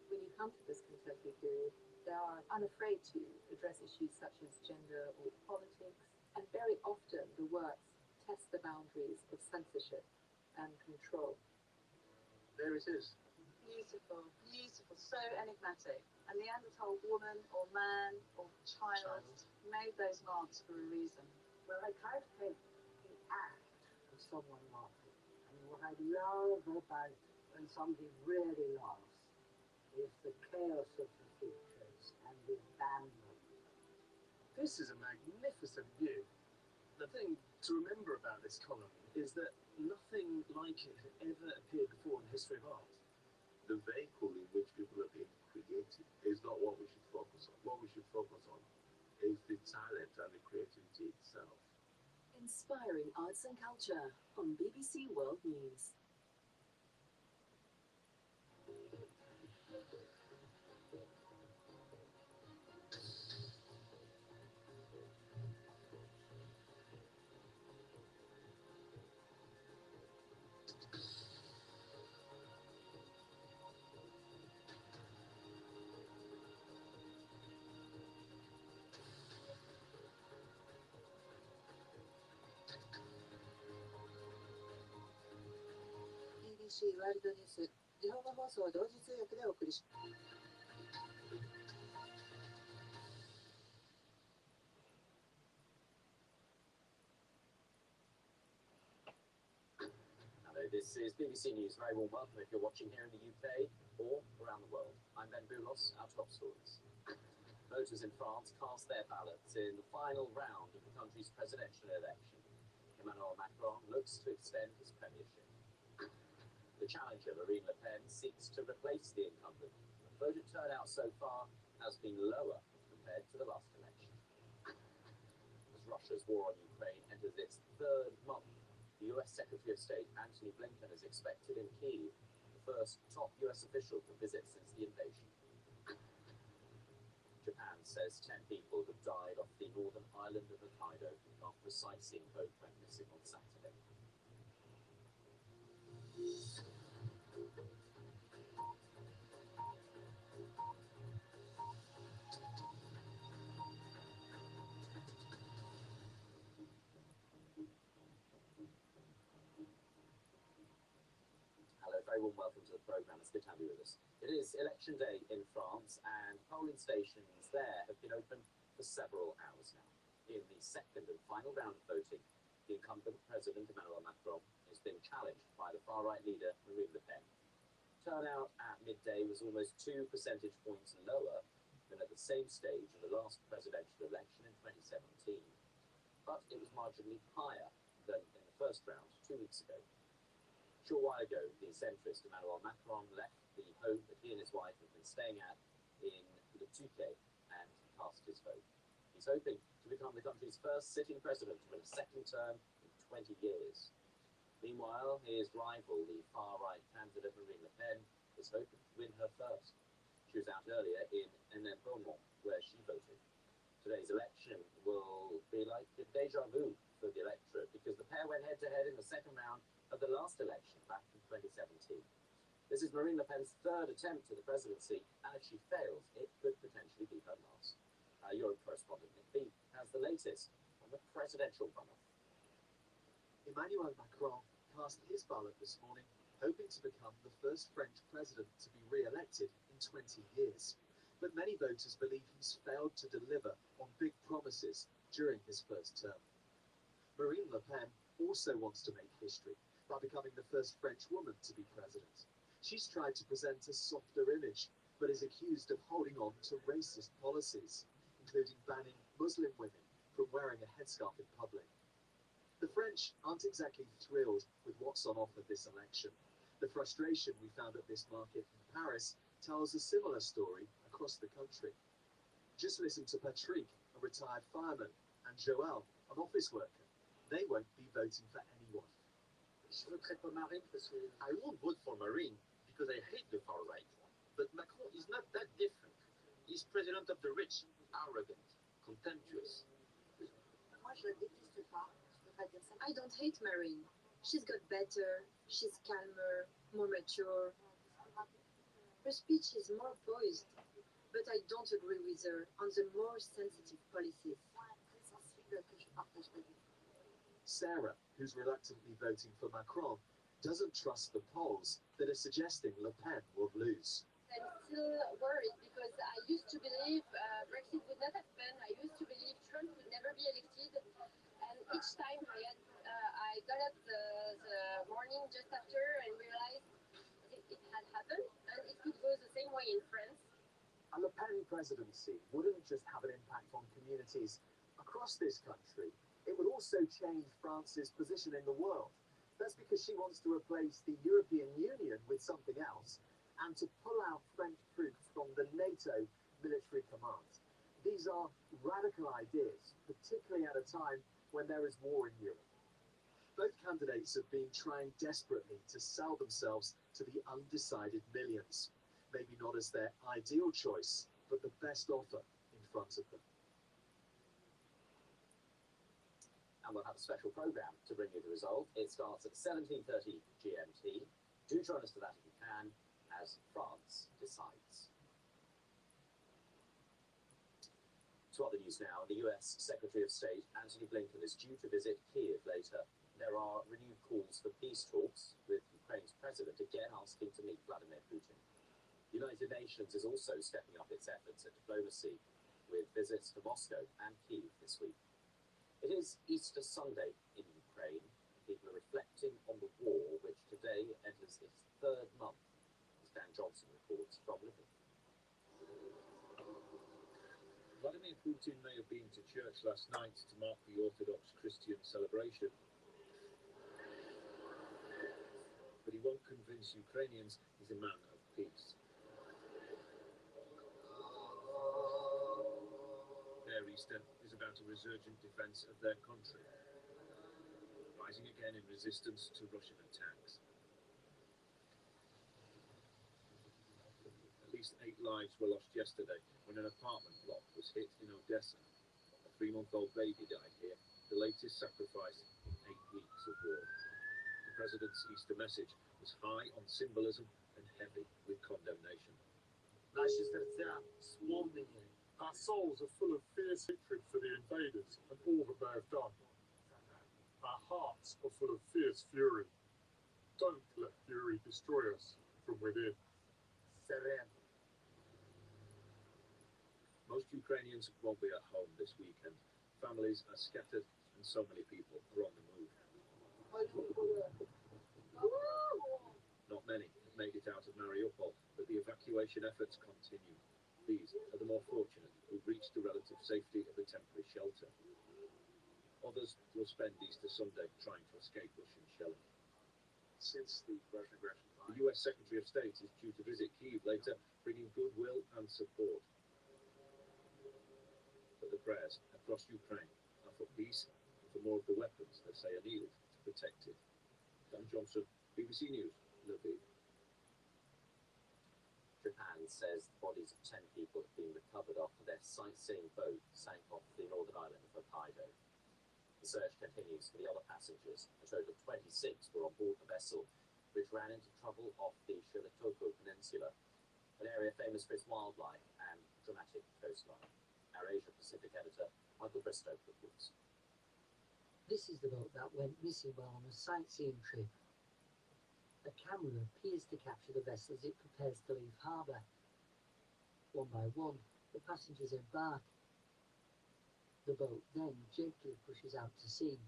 When you come to this contemporary period, they are unafraid to address issues such as gender or politics, and very often the works test the boundaries of censorship and control. There it is. Beautiful, beautiful, so enigmatic. A Neanderthal woman or man or child made those marks for a reason. Well, I try to paint the act of someone laughing. And what I love about when somebody really laughs is the chaos of the features and the abandon. This is a magnificent view. The thing to remember about this column is that nothing like it had ever appeared before in the history of art. The vehicle in which people are being created is not what we should focus on. What we should focus on is the talent and the creativity itself. Inspiring arts and culture on BBC World News. BBC ワールドニュース、日本語放送同時通訳でお送りします。Hello, this is BBC News. Very warm welcome if you're watching here in the UK or around the world. I'm Ben Boulos, our top stories. Voters in France cast their ballots in the final round of the country's presidential election. Emmanuel Macron looks to extend his premiership. The challenger, Marine Le Pen, seeks to replace the incumbent. The voter turnout so far has been lower compared to the last election. As Russia's war on Ukraine enters its third month, the US Secretary of State Antony Blinken is expected in Kyiv, the first top US official to visit since the invasion. Japan says 10 people have died off the northern island of Hokkaido after a sightseeing boat went missing on Saturday. Hello, very warm welcome to the programme. It's good to have you with us. It is election day in France, and polling stations there have been open for several hours now. In the second and final round of voting, the incumbent President Emmanuel Macron is being challenged by the far-right leader Marine Le Pen. Turnout at midday was almost 2 percentage points lower than at the same stage of the last presidential election in 2017, but it was marginally higher than in the first round 2 weeks ago. A short while ago, the centrist Emmanuel Macron left the home that he and his wife have been staying at in Le Touquet and cast his vote. He's hoping to become the country's first sitting president to win a second term in 20 years. Meanwhile, his rival, the far-right candidate Marine Le Pen, is hoping to win her first. She was out earlier in Beaumont, where she voted. Today's election will be like a déjà vu for the electorate because the pair went head-to-head in the second round of the last election back in 2017. This is Marine Le Pen's third attempt at the presidency, and if she fails, it could potentially be her last. Europe correspondent Nick Beat has the latest on the presidential runoff. Emmanuel Macron cast his ballot this morning, hoping to become the first French president to be re-elected in 20 years. But many voters believe he's failed to deliver on big promises during his first term. Marine Le Pen also wants to make history by becoming the first French woman to be president. She's tried to present a softer image, but is accused of holding on to racist policies, including banning Muslim women from wearing a headscarf in public. The French aren't exactly thrilled with what's on offer this election. The frustration we found at this market in Paris tells a similar story across the country. Just listen to Patrick, a retired fireman, and Joël, an office worker. They won't be voting for anyone. I won't vote for Marine because I hate the far right. But Macron is not that different. He's president of the rich, arrogant, contemptuous. I don't hate Marine. She's got better, she's calmer, more mature. Her speech is more poised, but I don't agree with her on the more sensitive policies. Sarah, who's reluctantly voting for Macron, doesn't trust the polls that are suggesting Le Pen will lose. I'm still worried because I used to believe Brexit would not happen. I used to believe Trump would never be elected. And each time I got up the morning just after and realized it had happened and it could go the same way in France. A Le Pen presidency wouldn't just have an impact on communities across this country, it would also change France's position in the world. That's because she wants to replace the European Union with something else and to pull out French troops from the NATO military command. These are radical ideas, particularly at a time when there is war in Europe. Both candidates have been trying desperately to sell themselves to the undecided millions. Maybe not as their ideal choice, but the best offer in front of them. And we'll have a special programme to bring you the result. It starts at 17:30 GMT. Do join us for that if you can, as France decides. To other news now, the US Secretary of State Antony Blinken is due to visit Kyiv later. There are renewed calls for peace talks, with Ukraine's president again asking to meet Vladimir Putin. The United Nations is also stepping up its efforts at diplomacy, with visits to Moscow and Kyiv this week. It is Easter Sunday in Ukraine. People are reflecting on the war, which today enters its third month, as Dan Johnson reports from Lviv. Putin may have been to church last night to mark the Orthodox Christian celebration, but he won't convince Ukrainians he's a man of peace. Their Easter is about a resurgent defence of their country, rising again in resistance to Russian attacks. At least 8 lives were lost yesterday when an apartment block was hit in Odessa. A 3-month-old baby died here, the latest sacrifice in 8 weeks of war. The president's Easter message was high on symbolism and heavy with condemnation. Our souls are full of fierce hatred for the invaders and all that they have done. Our hearts are full of fierce fury. Don't let fury destroy us from within. Most Ukrainians won't be at home this weekend. Families are scattered and so many people are on the move. Not many have made it out of Mariupol, but the evacuation efforts continue. These are the more fortunate who've reached the relative safety of a temporary shelter. Others will spend Easter Sunday trying to escape Russian shelling. Since the Russian aggression, The US Secretary of State is due to visit Kyiv later, bringing goodwill and support. But the prayers across Ukraine are for peace and for more of the weapons they say are needed to protect it. Dan Johnson, BBC News, Lviv. Japan says the bodies of 10 people have been recovered after their sightseeing boat sank off the northern island of Hokkaido. The search continues for the other passengers. A total of 26 were on board the vessel, which ran into trouble off the Shirotoko Peninsula, an area famous for its wildlife and dramatic coastline. Our Asia Pacific editor, Michael Bristow, reports. This is the boat that went missing while on a sightseeing trip. A camera appears to capture the vessel as it prepares to leave harbour. One by one, the passengers embark. The boat then gently pushes out to sea.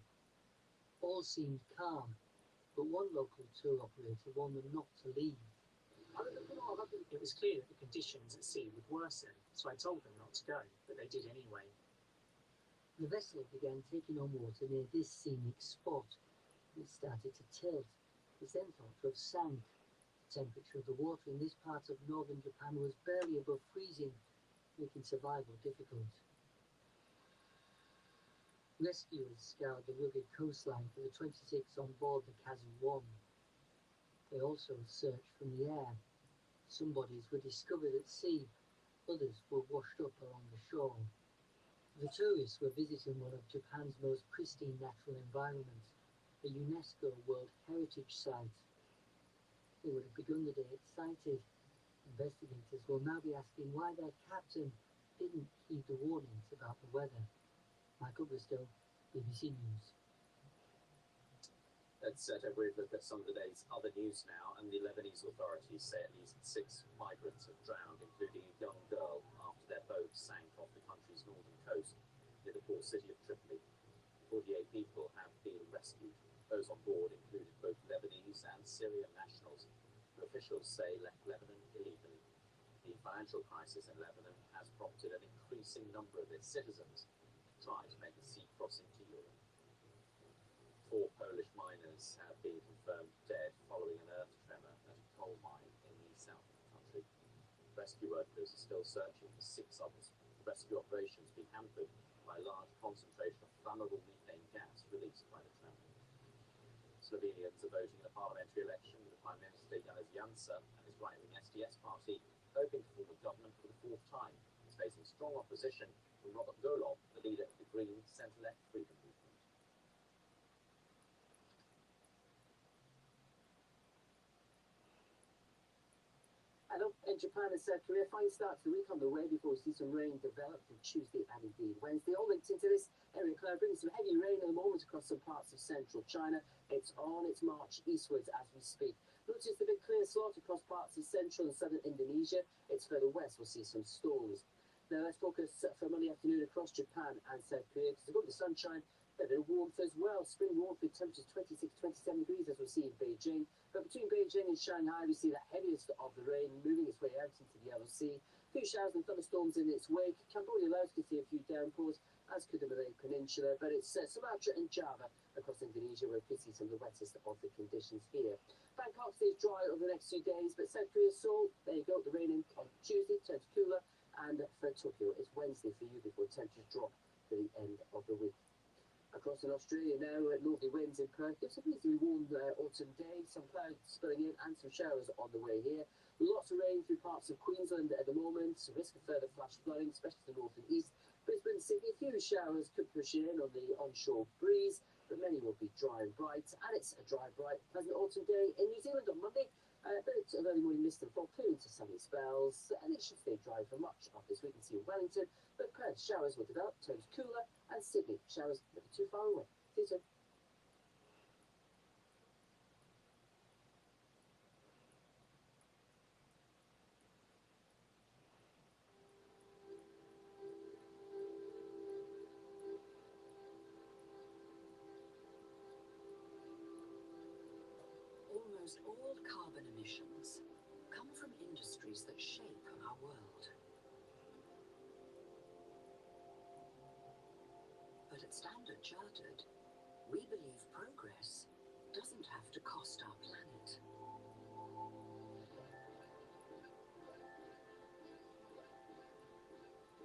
All seemed calm, but one local tour operator warned them not to leave. It was clear that the conditions at sea would worsen, so I told them not to go, but they did anyway. The vessel began taking on water near this scenic spot. It started to tilt. It's then thought to have sank. The temperature of the water in this part of northern Japan was barely above freezing, making survival difficult. Rescuers scoured the rugged coastline for the 26 on board the Kazu-1. They also searched from the air. Some bodies were discovered at sea, others were washed up along the shore. The tourists were visiting one of Japan's most pristine natural environments, a UNESCO World Heritage Site. They would have begun the day excited. Investigators will now be asking why their captain didn't heed the warnings about the weather. Michael Bristow, BBC News. Let's take a brief look at some of the day's other news now, and the Lebanese authorities say at least 6 migrants have drowned, including a young girl, after their boat sank off the country's northern coast near the port city of Tripoli. 48 people have been rescued. Those on board included both Lebanese and Syrian nationals, who officials say left Lebanon illegally. The financial crisis in Lebanon has prompted an increasing number of its citizens to try to make a sea crossing to Europe. 4 Polish miners have been confirmed dead following an earth tremor at a coal mine in the south of the country. Rescue workers are still searching for 6 others. The rescue operations being hampered by a large concentration of flammable methane gas released by the tremor. Slovenians are voting in a parliamentary election with the Prime Minister Janez Janša and his right-wing SDS party hoping to form a government for the 4th time. It's facing strong opposition from Robert Golob, the leader of the Green centre-left freedom movement. Hello, in Japan and South Korea, fine start to the week on the way before we see some rain develop from Tuesday and indeed Wednesday. All linked into this area cloud bringing some heavy rain at the moment across some parts of central China. It's on its march eastwards as we speak. Notice the big clear slot across parts of central and southern Indonesia. It's further west, we'll see some storms. Now let's focus for Monday afternoon across Japan and South Korea, because we've got the sunshine, a bit of warmth as well. Spring warmth with temperatures 26, 27 degrees as we see in Beijing. But between Beijing and Shanghai, we see the heaviest of the rain moving its way out into the Yellow Sea. Few showers and thunderstorms in its wake. Cambodia allows to see a few downpours, as could the Malay Peninsula, but it's Sumatra and Java across Indonesia where we see some of the wettest of the conditions here. Bangkok stays dry over the next few days, but South Korea, Seoul, there you go, the rain in on Tuesday turns cooler, and for Tokyo, it's Wednesday for you before temperatures drop to the end of the week. Across in Australia now, northerly winds in Perth. It's a reasonably warm autumn day. Some clouds spilling in and some showers on the way here. Lots of rain through parts of Queensland at the moment. Risk of further flash flooding, especially to the north and east. Brisbane, Sydney, a few showers could push in on the onshore breeze, but many will be dry and bright. And it's a dry, bright, pleasant autumn day in New Zealand on Monday. A bit of early morning mist and fog, clear into sunny spells, and it should stay dry for much of this week. And see in Wellington, but Perth showers will develop, turns cooler, and Sydney showers never too far away. See you soon. Almost all carbon emissions come from industries that shape our world. But at Standard Chartered, we believe progress doesn't have to cost our planet.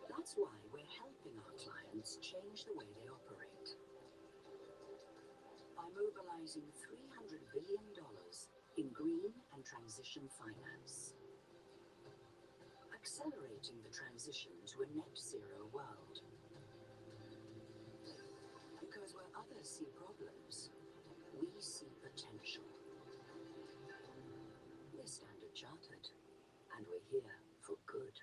That's why we're helping our clients change the way they operate. By mobilizing $300 billion in green and transition finance. Accelerating the transition to a net zero world. Because where others see problems, we see potential. We're Standard Chartered, and we're here for good.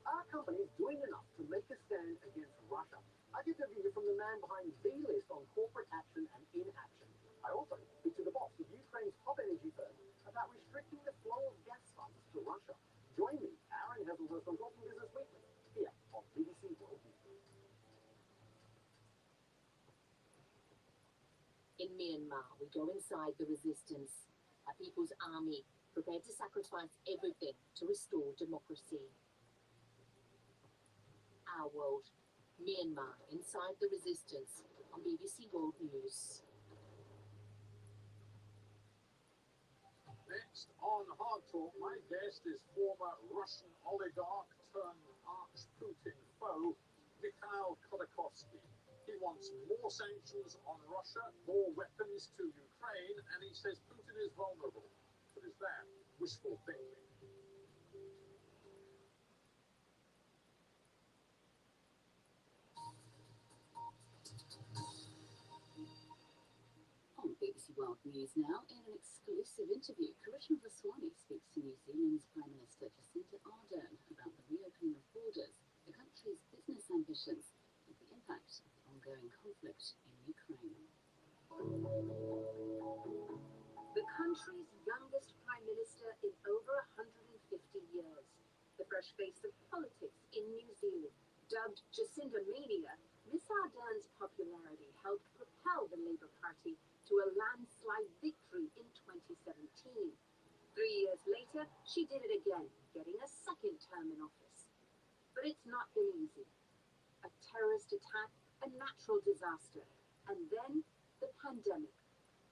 Are companies doing enough to make a stand against Russia? I get a view from the man behind B-List on corporate action and inaction. I also speak to the boss of Ukraine's top energy firm about restricting the flow of gas funds to Russia. Join me, Aaron Hesselhurst, on Talking Business Weekly, here on BBC World News. In Myanmar, we go inside the resistance, a people's army prepared to sacrifice everything to restore democracy. Our world, Myanmar, inside the resistance on BBC World News. Next on Hard Talk, my guest is former Russian oligarch turned arch-Putin foe, Mikhail Khodorkovsky. He wants more sanctions on Russia, more weapons to Ukraine, and he says Putin is vulnerable. But is that wishful thinking? On BBC World News now, in an exclusive interview, Karishma Vaswani speaks to New Zealand's Prime Minister Jacinda Ardern about the reopening of borders, the country's business ambitions, and the impact of the ongoing conflict in Ukraine. The country's youngest Prime Minister in over 150 years. The fresh face of politics in New Zealand. Dubbed Jacinda Mania, Miss Ardern's popularity helped propel the Labour Party to a landslide victory in 2017. 3 years later, she did it again, getting a second term in office. But it's not been easy. A terrorist attack, a natural disaster, and then the pandemic,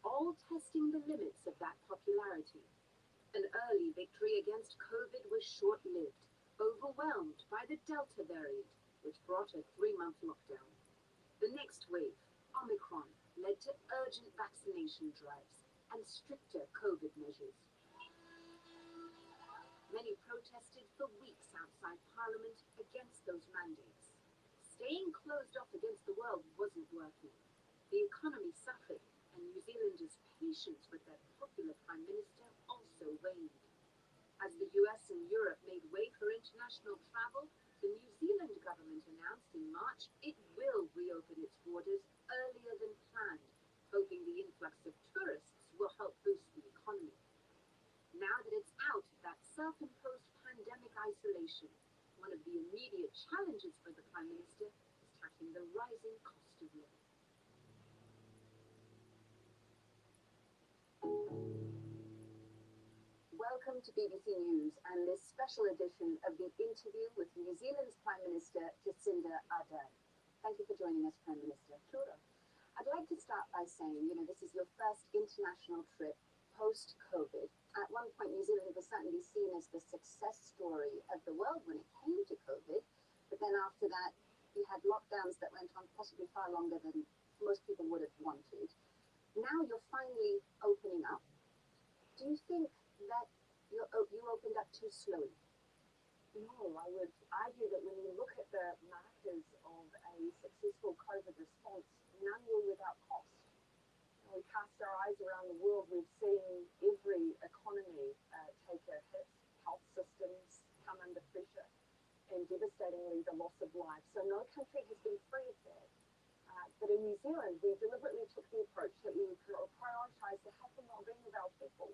all testing the limits of that popularity. An early victory against COVID was short-lived, overwhelmed by the Delta variant, which brought a 3-month lockdown. The next wave, Omicron, led to urgent vaccination drives and stricter COVID measures. Many protested for weeks outside Parliament against those mandates. Staying closed off against the world wasn't working. The economy suffered, and New Zealanders' patience with their popular Prime Minister also waned. As the US and Europe made way for international travel, the New Zealand government announced in March it will reopen its borders earlier than planned, hoping the influx of tourists will help boost the economy. Now that it's out of that self-imposed pandemic isolation, one of the immediate challenges for the Prime Minister is tackling the rising cost of living. Welcome Welcome to BBC News and this special edition of the interview with New Zealand's Prime Minister Jacinda Ardern. Thank you for joining us, Prime Minister. Sure. I'd like to start by saying, this is your first international trip post-COVID. At one point, New Zealand was certainly seen as the success story of the world when it came to COVID, but then after that, you had lockdowns that went on possibly far longer than most people would have wanted. Now you're finally opening up. Do you think that you opened up too slowly? No, I would argue that when you look at the markers of a successful COVID response, none were without cost. When we cast our eyes around the world, we've seen every economy take a hit, health systems come under pressure, and devastatingly the loss of life. So no country has been free of that. But in New Zealand, we deliberately took the approach that we would prioritise the health and well-being of our people,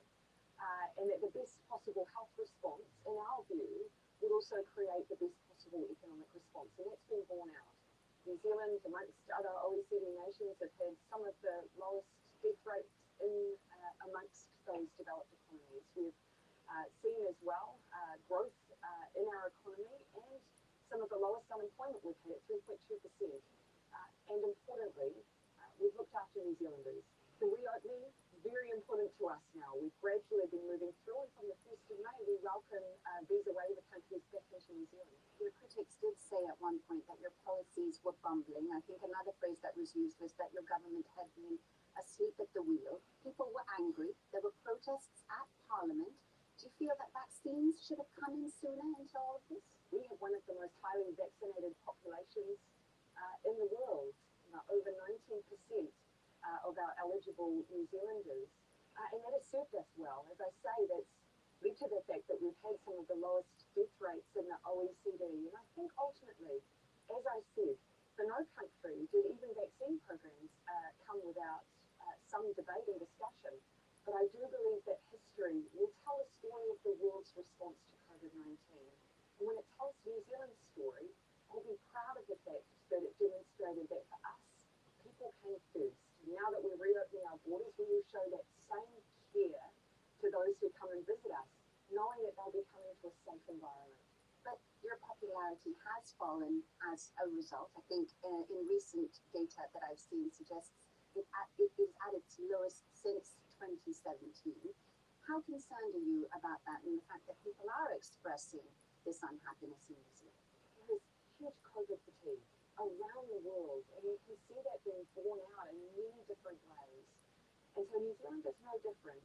and that the best possible health response, in our view, would also create the best possible economic response, and that's been borne out. New Zealand, amongst other OECD nations, have had some of the lowest death rates amongst those developed economies. We've seen as well growth in our economy and some of the lowest unemployment we've had at 3.2%. And importantly, we've looked after New Zealanders. The reopening, very important to us now. We've gradually been moving through, and from the 1st of May, we welcome visa waiver countries back into New Zealand. Your critics did say at one point that your policies were bumbling. I think another phrase that was used was that your government had been asleep at the wheel. People were angry. There were protests at Parliament. Do you feel that vaccines should have come in sooner into all of this? We have one of the most highly vaccinated populations in the world. Over 19% of our eligible New Zealanders, and that has served us well. As I say, that's led to the fact that we've had some of the lowest death rates in the OECD. And I think ultimately, as I said, for no country did even vaccine programs come without some debate and discussion. But I do believe that history will tell a story of the world's response to COVID-19. And when it tells New Zealand's story, I'll be proud of the fact that it demonstrated that for us, people came first. Now that we're reopening our borders, we will show that same care to those who come and visit us, knowing that they'll be coming to a safe environment. But your popularity has fallen as a result. I think in recent data that I've seen suggests it is at its lowest since 2017. How concerned are you about that and the fact that people are expressing this unhappiness in New Zealand? There is huge COVID fatigue around the world, and you can see that being borne out in many different ways. And so New Zealand is no different.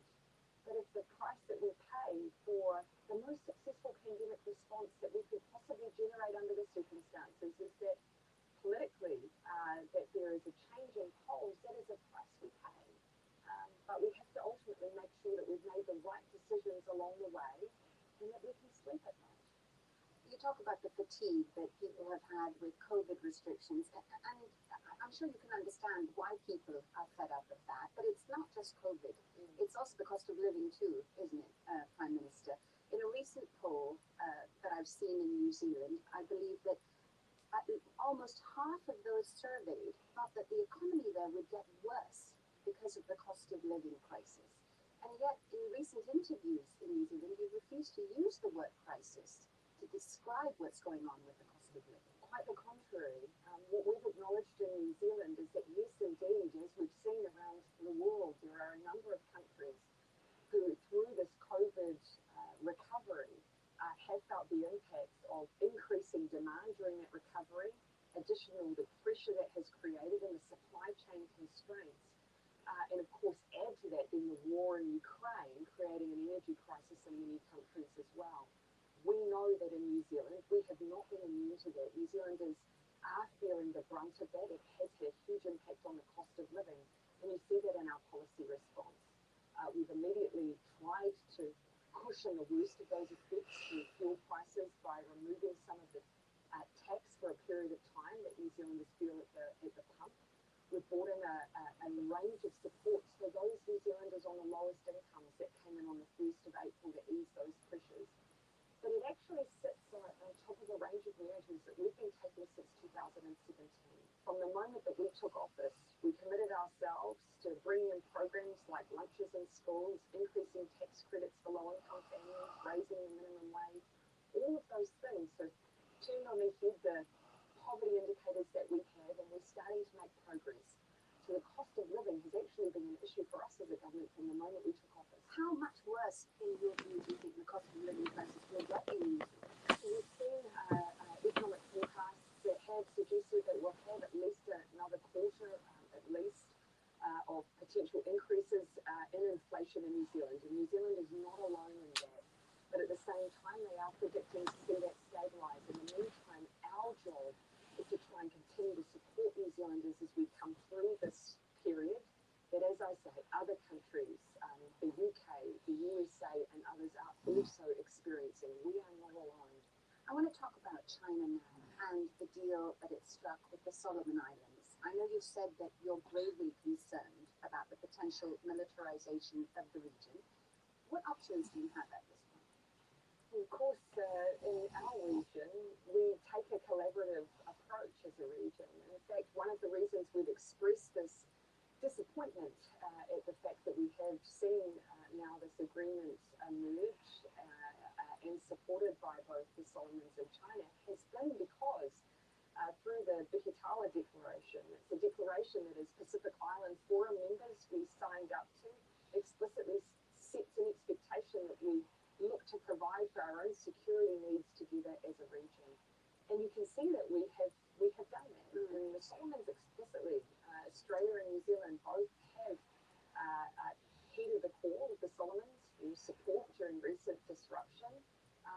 But if the price that we pay for the most successful pandemic response that we could possibly generate under the circumstances is that politically that there is a change in polls, that is a price we pay. But we have to ultimately make sure that we've made the right decisions along the way and that we can sleep at night. You talk about the fatigue that people have had with COVID restrictions, and I'm sure you can understand why people are fed up of that, but it's not just COVID. It's also the cost of living too, isn't it, Prime Minister? In a recent poll that I've seen in New Zealand, I believe that almost half of those surveyed thought that the economy there would get worse because of the cost of living crisis. And yet, in recent interviews in New Zealand, you refuse to use the word crisis to describe what's going on with the cost of living. Quite the contrary. What we've acknowledged in New Zealand is that, yes, indeed, as we've seen around the world, there are a number of countries who, through this COVID recovery, have felt the impacts of increasing demand during that recovery, additional the pressure that has created in the supply chain constraints, and of course add to that then the war in Ukraine, creating an energy crisis in many countries as well. We know that in New Zealand, we have not been immune to that. New Zealanders are feeling the brunt of that. It has had a huge impact on the cost of living, and you see that in our policy response. We've immediately tried to cushion the worst of those effects through fuel prices by removing some of the tax for a period of time that New Zealanders feel at the pump. We've brought in a range of supports for those New Zealanders on the lowest incomes that came in on the 1st of April to ease those pressures. But it actually sits on top of a range of measures that we've been taking since 2017. From the moment that we took office, we committed ourselves to bringing in programs like lunches in schools, schools, increasing tax credits for low-income families, raising the minimum wage, all of those things have turned on their head the poverty indicators that we have, and we're starting to make progress. So the cost of living has actually been an issue for us as a government from the moment we took office. How much worse, in your view, do you think the cost of living crisis will get in New Zealand? We've seen economic forecasts that have suggested that we'll have at least another quarter, at least, of potential increases in inflation in New Zealand. And New Zealand is not alone in that. But at the same time, they are predicting to see that stabilise. In the meantime, our job is to try and continue to support New Zealanders as we come through this period that, as I say, other countries, the UK, the USA and others are also experiencing. We are not alone. I want to talk about China now and the deal that it struck with the Solomon Islands. I know you've said that you're gravely concerned about the potential militarization of the region. What options do you have at this point? Of course, in our region, we take a collaborative approach as a region. In fact, one of the reasons we've expressed this disappointment at the fact that we have seen now this agreement emerge and supported by both the Solomons and China has been because through the Bihitala Declaration, it's a declaration that as Pacific Island Forum members we signed up to, explicitly sets an expectation that we look to provide for our own security needs together as a region. And you can see that we have done that. And the Solomons explicitly, Australia and New Zealand both have heeded the call of the Solomons in support during recent disruption.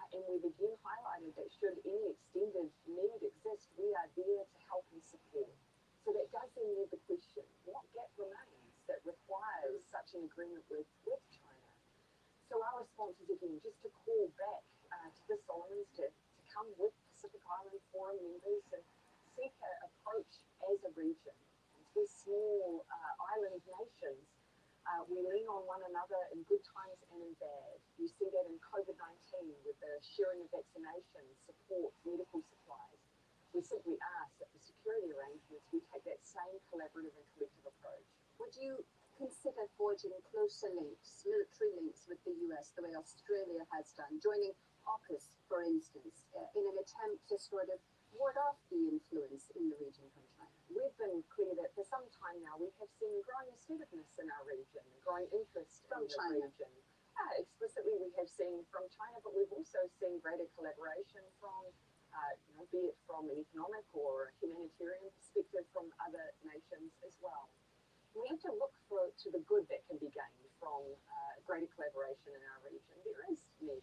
And we've again highlighted that should any extended need exist, we are there to help and support. So that does then leave the question, what gap remains that requires such an agreement with China? So our response is again just to call back to the Solomons to come with Pacific Island Forum members and seek an approach as a region. As we're small island nations, we lean on one another in good times and in bad. You see that in COVID-19 with the sharing of vaccinations, support, medical supplies. We simply ask that for security arrangements, we take that same collaborative and collective approach. Would you consider forging closer links, military links with the US, the way Australia has done, joining AUKUS, for instance, in an attempt to sort of ward off the influence in the region from China? We've been clear that for some time now we have seen growing assertiveness in our region, growing interest from in the China. region. Explicitly we have seen from China, but we've also seen greater collaboration from, be it from an economic or humanitarian perspective from other nations as well. We have to look to the good that can be gained from greater collaboration in our region. There is need.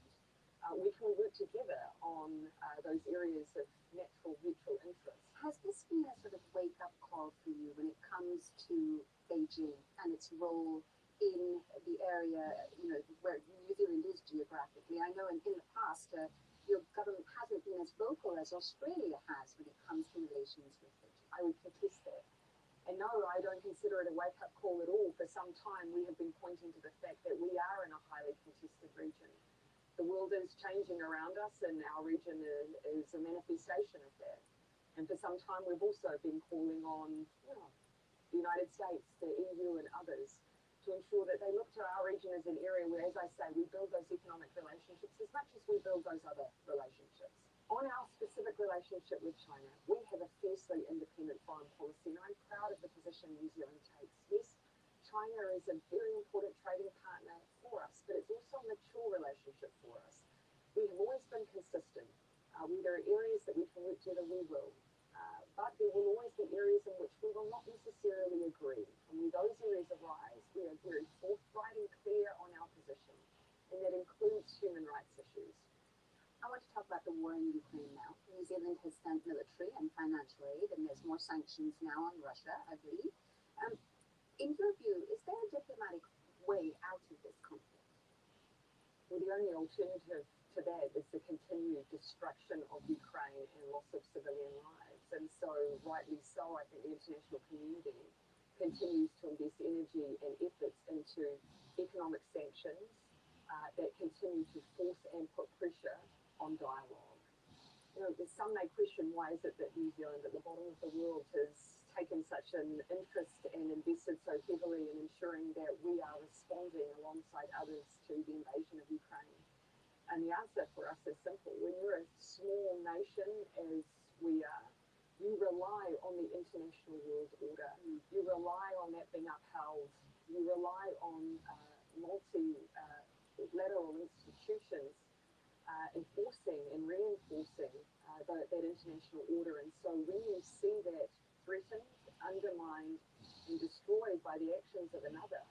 We can work together on those areas of natural mutual interest. Has this been a sort of wake-up call for you when it comes to Beijing and its role in the area, where New Zealand is geographically? I know in the past, your government hasn't been as vocal as Australia has when it comes to relations with Beijing. I would contest that. And no, I don't consider it a wake-up call at all. For some time, we have been pointing to the fact that we are in a highly contested region. The world is changing around us, and our region is a manifestation of that. And for some time, we've also been calling on the United States, the EU, and others to ensure that they look to our region as an area where, as I say, we build those economic relationships as much as we build those other relationships. On our specific relationship with China, we have a fiercely independent foreign policy, and I'm proud of the position New Zealand takes. Yes, China is a very important trading partner for us, but it's also a mature relationship for us. We have always been consistent. Where there are areas that we can work together, we will. But there will always be areas in which we will not necessarily agree. And when those areas arise, we are very forthright and clear on our position, and that includes human rights issues. I want to talk about the war in Ukraine now. New Zealand has sent military and financial aid, and there's more sanctions now on Russia, I believe. In your view, is there a diplomatic way out of this conflict? Well, the only alternative to that is the continued destruction of Ukraine and loss of civilian lives. And so, rightly so, I think the international community continues to invest energy and efforts into economic sanctions that continue to force and put pressure on dialogue. Some may question, why is it that New Zealand, at the bottom of the world, has taken such an interest and invested so heavily in ensuring that we are responding alongside others to the invasion of Ukraine? And the answer for us is simple. When you're a small nation, as we are, you rely on the international world order. You rely on that being upheld. You rely on multilateral institutions enforcing and reinforcing that international order. And so when you see that threatened, undermined, and destroyed by the actions of another,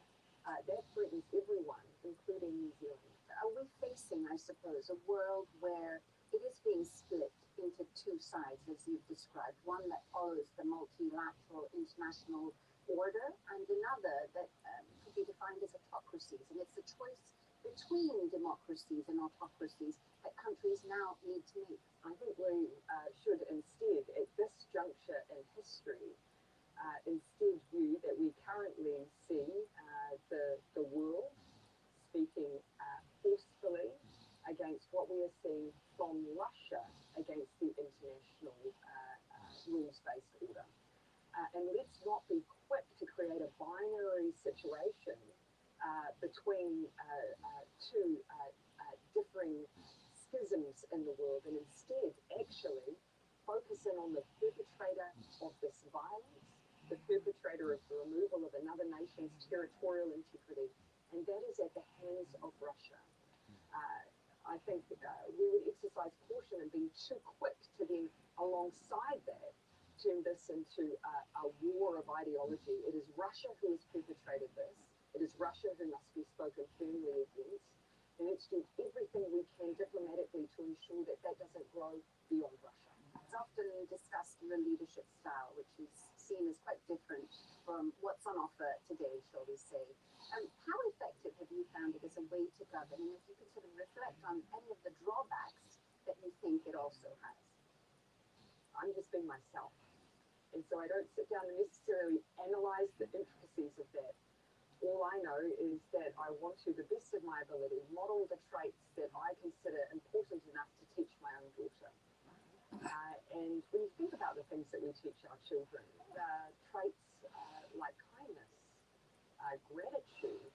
that threatens everyone, including New Zealand. Are we facing, I suppose, a world where it is being split into two sides, as you've described, one that follows the multilateral international order and another that could be defined as autocracies? And it's a choice between democracies and autocracies that countries now need to make. I think we should instead, at this juncture in history, instead view that we currently see the world speaking forcefully against what we are seeing from Russia against the international rules-based order. And let's not be quick to create a binary situation between two differing schisms in the world, and instead actually focus in on the perpetrator of this violence, the perpetrator of the removal of another nation's territorial integrity, and that is at the hands of Russia. I think we would exercise caution in being too quick to then, alongside that, turn this into a war of ideology. It is Russia who has perpetrated this. It is Russia who must be spoken firmly against. And let's do everything we can diplomatically to ensure that that doesn't grow beyond Russia. It's often discussed the leadership style, which is seen as quite different from what's on offer today, shall we say. How effective have you found it as a way to govern? And if you could sort of reflect on any of the drawbacks that you think it also has. I'm just being myself. And so I don't sit down and necessarily analyze the intricacies of that. All I know is that I want to, the best of my ability, model the traits that I consider important enough to teach my own daughter. And when you think about the things that we teach our children, traits like kindness, gratitude,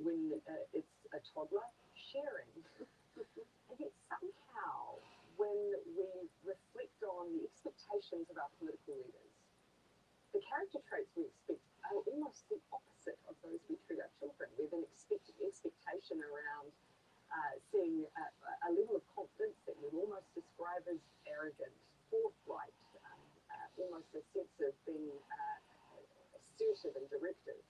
when it's a toddler, sharing. And yet somehow, when we reflect on the expectations of our political leaders, the character traits we expect are almost the opposite of those we treat our children. We have an expectation around seeing a level of confidence that we almost describe as arrogant, forthright, almost a sense of being assertive and directive.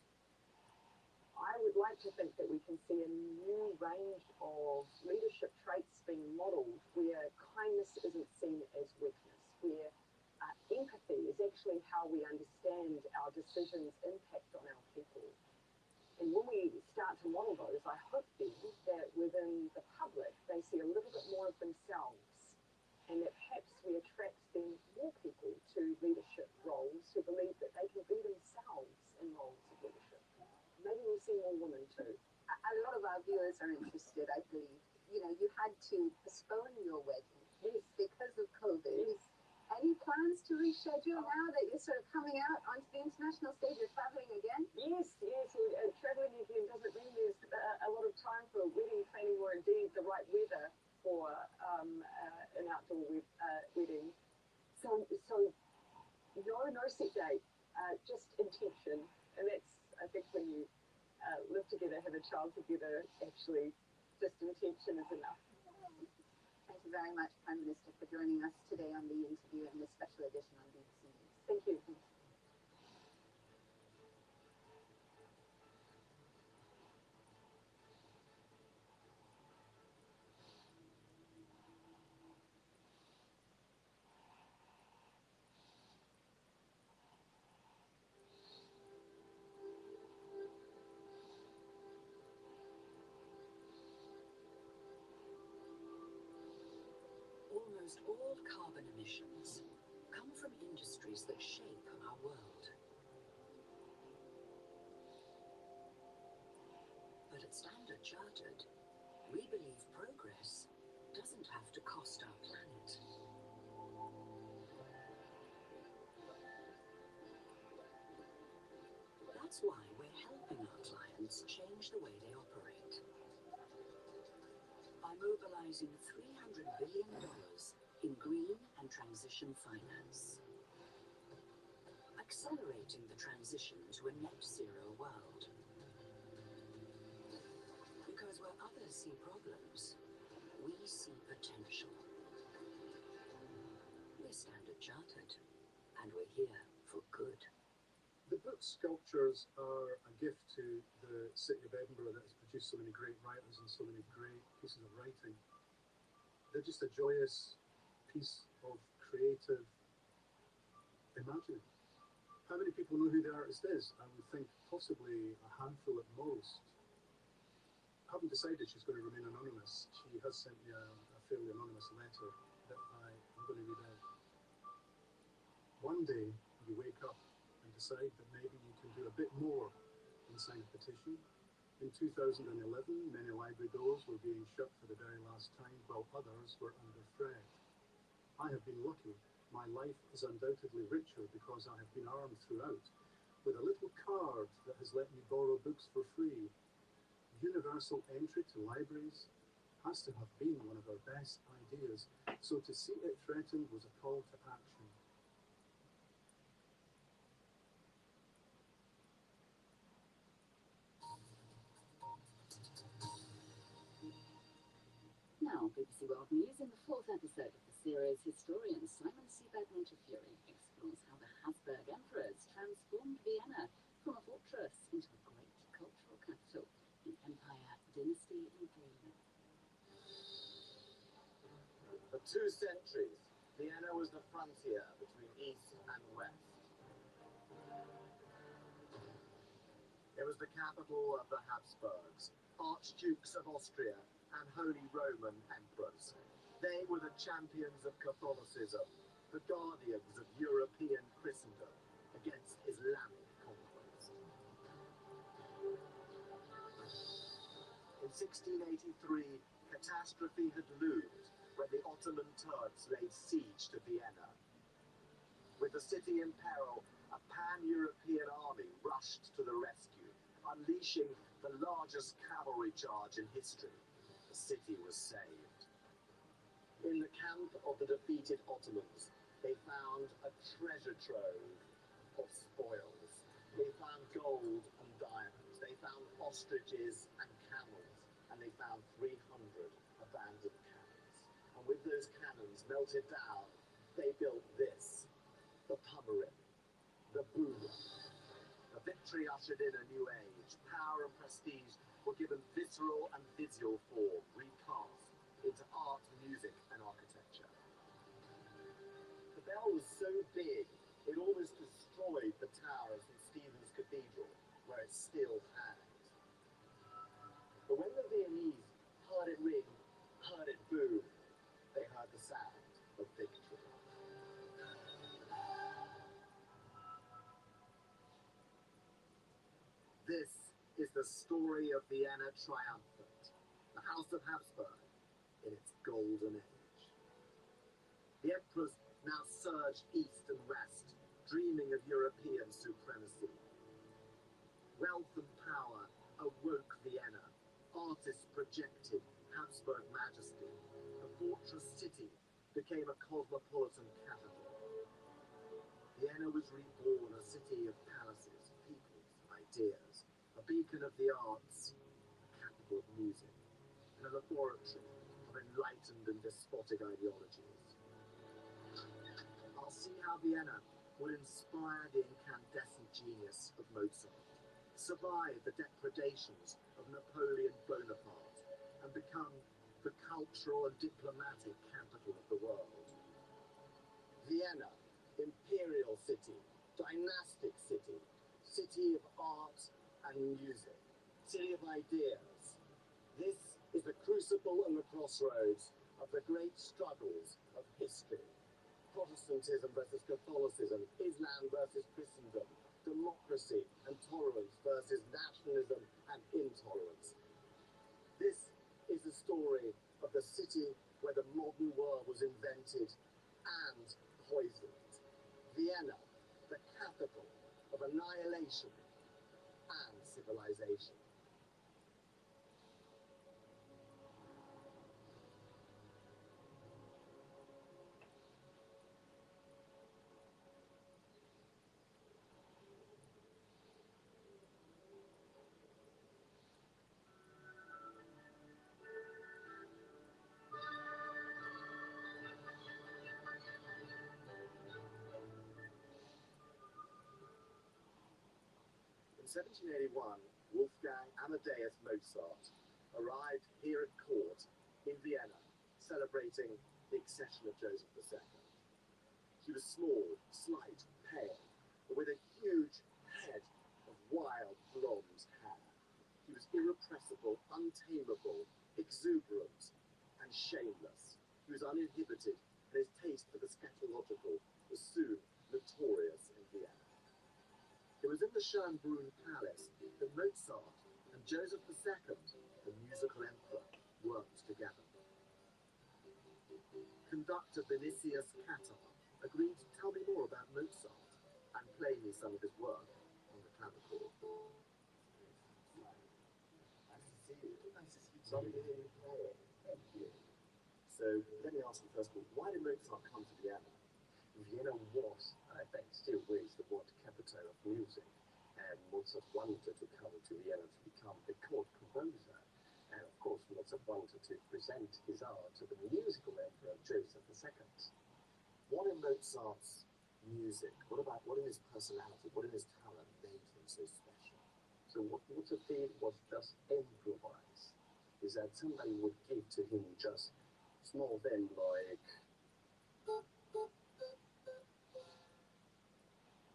I would like to think that we can see a new range of leadership traits being modelled where kindness isn't seen as weakness, where empathy is actually how we understand our decisions' impact on our people. And when we start to model those, I hope then that within the public they see a little bit more of themselves, and that perhaps we attract then more people to leadership roles who believe that they can be themselves in roles of leadership. Maybe we'll see more women too. A lot of our viewers are interested, I believe. You know, you had to postpone your wedding because of COVID. Yes. Any plans to reschedule now that you're sort of coming out onto the international stage? You're traveling again? Yes. Traveling again doesn't mean there's a lot of time for wedding planning or indeed the right weather for an outdoor wedding. So no set date, just intention. And that's, I think, when you live together, have a child together, actually just intention is enough. Thank you very much, Prime Minister, for joining us today on The Interview and this special edition on BBC News. Thank you. Almost all carbon emissions come from industries that shape our world. But at Standard Chartered, we believe progress doesn't have to cost our planet. That's why we're helping our clients change the way they operate. By mobilizing $300 billion in green and transition finance. Accelerating the transition to a net zero world. Because where others see problems, we see potential. We're Standard Chartered, and we're here for good. The book's sculptures are a gift to the city of Edinburgh that has produced so many great writers and so many great pieces of writing. They're just a joyous piece of creative imagining. How many people know who the artist is? I would think possibly a handful at most. I haven't decided she's going to remain anonymous. She has sent me a fairly anonymous letter that I'm going to read out. One day you wake up and decide that maybe you can do a bit more than sign a petition. In 2011, many library doors were being shut for the very last time, while others were under threat. I have been lucky. My life is undoubtedly richer because I have been armed throughout with a little card that has let me borrow books for free. Universal entry to libraries has to have been one of our best ideas, so to see it threatened was a call to action. Now, BBC World News in the fourth episode of the series, historian Simon Sebag Montefiore explores how the Habsburg emperors transformed Vienna from a fortress into a great cultural capital in Empire, Dynasty and Dream. For 2 centuries, Vienna was the frontier between East and West. It was the capital of the Habsburgs, Archdukes of Austria, and Holy Roman Emperors. They were the champions of Catholicism, the guardians of European Christendom against Islamic conquest. In 1683, catastrophe had loomed when the Ottoman Turks laid siege to Vienna. With the city in peril, a pan-European army rushed to the rescue, unleashing the largest cavalry charge in history. The city was saved. In the camp of the defeated Ottomans, they found a treasure trove of spoils. They found gold and diamonds. They found ostriches and camels. And they found 300 abandoned cannons. And with those cannons melted down, they built this, the Pummerin, the Bula. The victory ushered in a new age. Power and prestige were given visceral and visual form, recast into art, music, and architecture. The bell was so big, it almost destroyed the towers in Stephen's Cathedral, where it still hangs. But when the Viennese heard it ring, heard it boom, they heard the sound of victory. This is the story of Vienna triumphant, the House of Habsburg in its golden age. The emperors now surged east and west, dreaming of European supremacy. Wealth and power awoke Vienna. Artists projected Habsburg majesty. The fortress city became a cosmopolitan capital. Vienna was reborn, a city of palaces, peoples, ideas. A beacon of the arts, a capital of music, and a laboratory of enlightened and despotic ideologies. I'll see how Vienna will inspire the incandescent genius of Mozart, survive the depredations of Napoleon Bonaparte, and become the cultural and diplomatic capital of the world. Vienna, imperial city, dynastic city, city of art and music, city of ideas. This is the crucible and the crossroads of the great struggles of history. Protestantism versus Catholicism, Islam versus Christendom, democracy and tolerance versus nationalism and intolerance. This is the story of the city where the modern world was invented and poisoned. Vienna, the capital of annihilation civilization. In 1781, Wolfgang Amadeus Mozart arrived here at court in Vienna, celebrating the accession of Joseph II. He was small, slight, pale, but with a huge head of wild blonde hair. He was irrepressible, untamable, exuberant, and shameless. He was uninhibited, and his taste for the scatological was soon notorious in Vienna. It was in the Schönbrunn Palace that Mozart and Joseph II, the musical emperor, worked together. Conductor Vinicius Katar agreed to tell me more about Mozart and play me some of his work on the clavichord. Nice to see you. Nice to see you. Lovely to hear you play. Thank you. So let me ask you first of all, why did Mozart come to Vienna? Vienna was, I think, still is the world capital of music, and Mozart wanted to come to Vienna to become the court composer, and of course Mozart wanted to present his art to the musical emperor Joseph II. What in Mozart's music, what in his personality, what in his talent made him so special? So what Mozart did was just improvise, is that somebody would give to him just small thing like,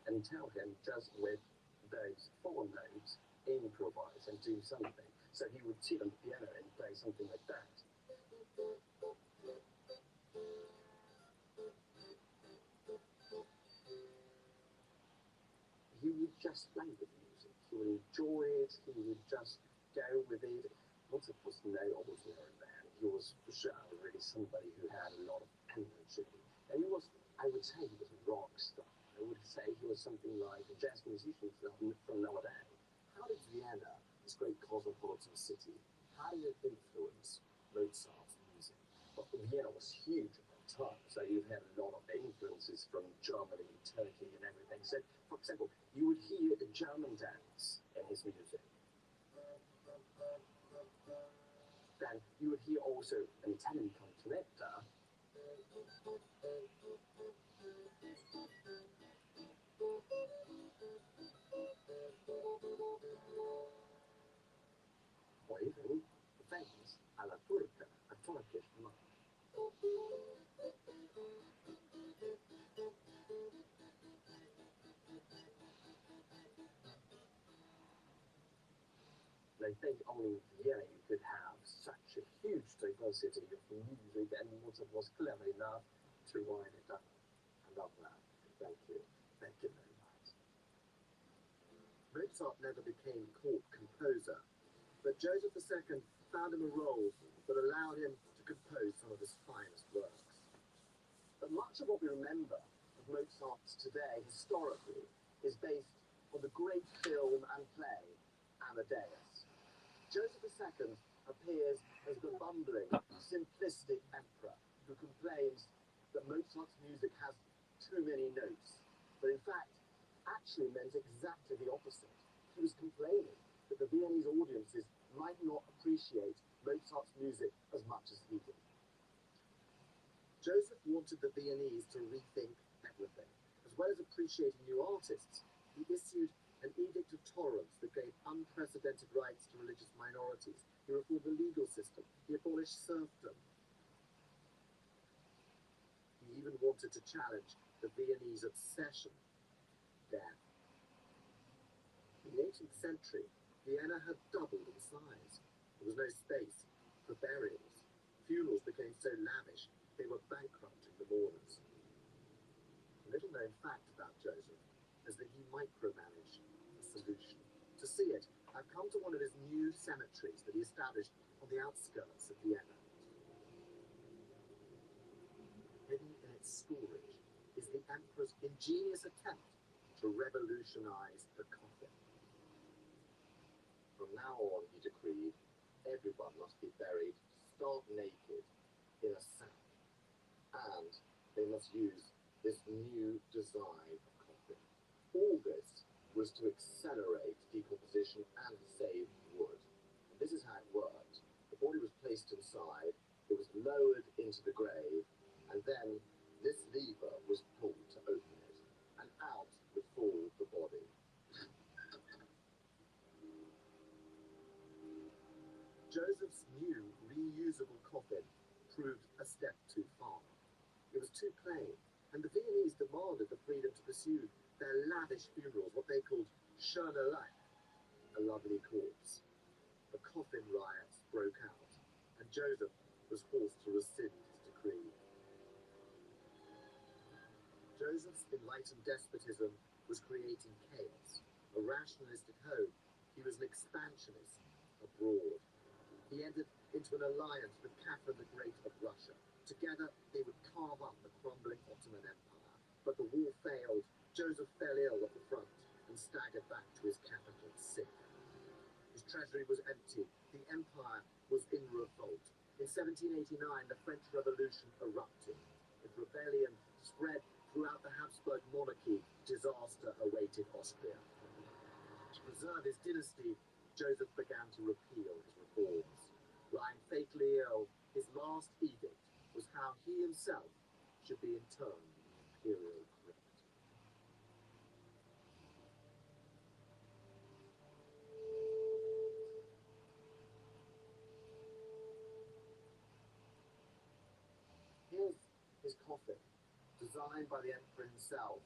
and tell him just with those 4 notes, improvise and do something. So he would sit on the piano and play something like that. He would just play with music. He would enjoy it. He would just go with it. Mozart was always known man. He was for sure really somebody who had a lot of energy. And he was, I would say, he was a rock star. I would say he was something like a jazz musician from nowadays. How did Vienna, this great cosmopolitan city, how did it influence Mozart's music? Well, Vienna was huge at that time, so you had a lot of influences from Germany, Turkey, and everything. So, for example, you would hear a German dance in his music. Then you would hear also an Italian canzonetta. Or even things a la turca, a Turkish march. I think only in Vienna you could have such a huge diversity of music, and Mozart was clever enough to write it down. I love that. Thank you. Thank you very much. Mozart never became court composer, but Joseph II found him a role that allowed him to compose some of his finest works. But much of what we remember of Mozart today, historically, is based on the great film and play, Amadeus. Joseph II appears as the bumbling, simplistic emperor who complains that Mozart's music has too many notes, but in fact, actually meant exactly the opposite. He was complaining that the Viennese audiences might not appreciate Mozart's music as much as he did. Joseph wanted the Viennese to rethink everything. As well as appreciating new artists, he issued an edict of tolerance that gave unprecedented rights to religious minorities. He reformed the legal system. He abolished serfdom. He even wanted to challenge the Viennese obsession with death. In the 18th century, Vienna had doubled in size. There was no space for burials. Funerals became so lavish, they were bankrupting the mourners. A little known fact about Joseph is that he micromanaged the solution. To see it, I've come to one of his new cemeteries that he established on the outskirts of Vienna. Hidden in its storage is the emperor's ingenious attempt to revolutionize the coffin. From now on, he decreed, everyone must be buried stark naked in a sack, and they must use this new design of coffin. All this was to accelerate decomposition and save wood. And this is how it worked. The body was placed inside, it was lowered into the grave, and then this lever was pulled to open it, and out would fall the body. Joseph's new reusable coffin proved a step too far. It was too plain, and the Viennese demanded the freedom to pursue their lavish funerals, what they called schöne Leich, a lovely corpse. The coffin riots broke out, and Joseph was forced to rescind his decree. Joseph's enlightened despotism was creating chaos. A rationalist at home, he was an expansionist abroad. He entered into an alliance with Catherine the Great of Russia. Together, they would carve up the crumbling Ottoman Empire. But the war failed. Joseph fell ill at the front and staggered back to his capital, sick. His treasury was empty. The empire was in revolt. In 1789, the French Revolution erupted. With rebellion spread throughout the Habsburg monarchy, disaster awaited Austria. To preserve his dynasty, Joseph began to repeal his reforms. Lying fatally ill, his last edict was how he himself should be interned in the imperial crypt. Here's his coffin, designed by the emperor himself,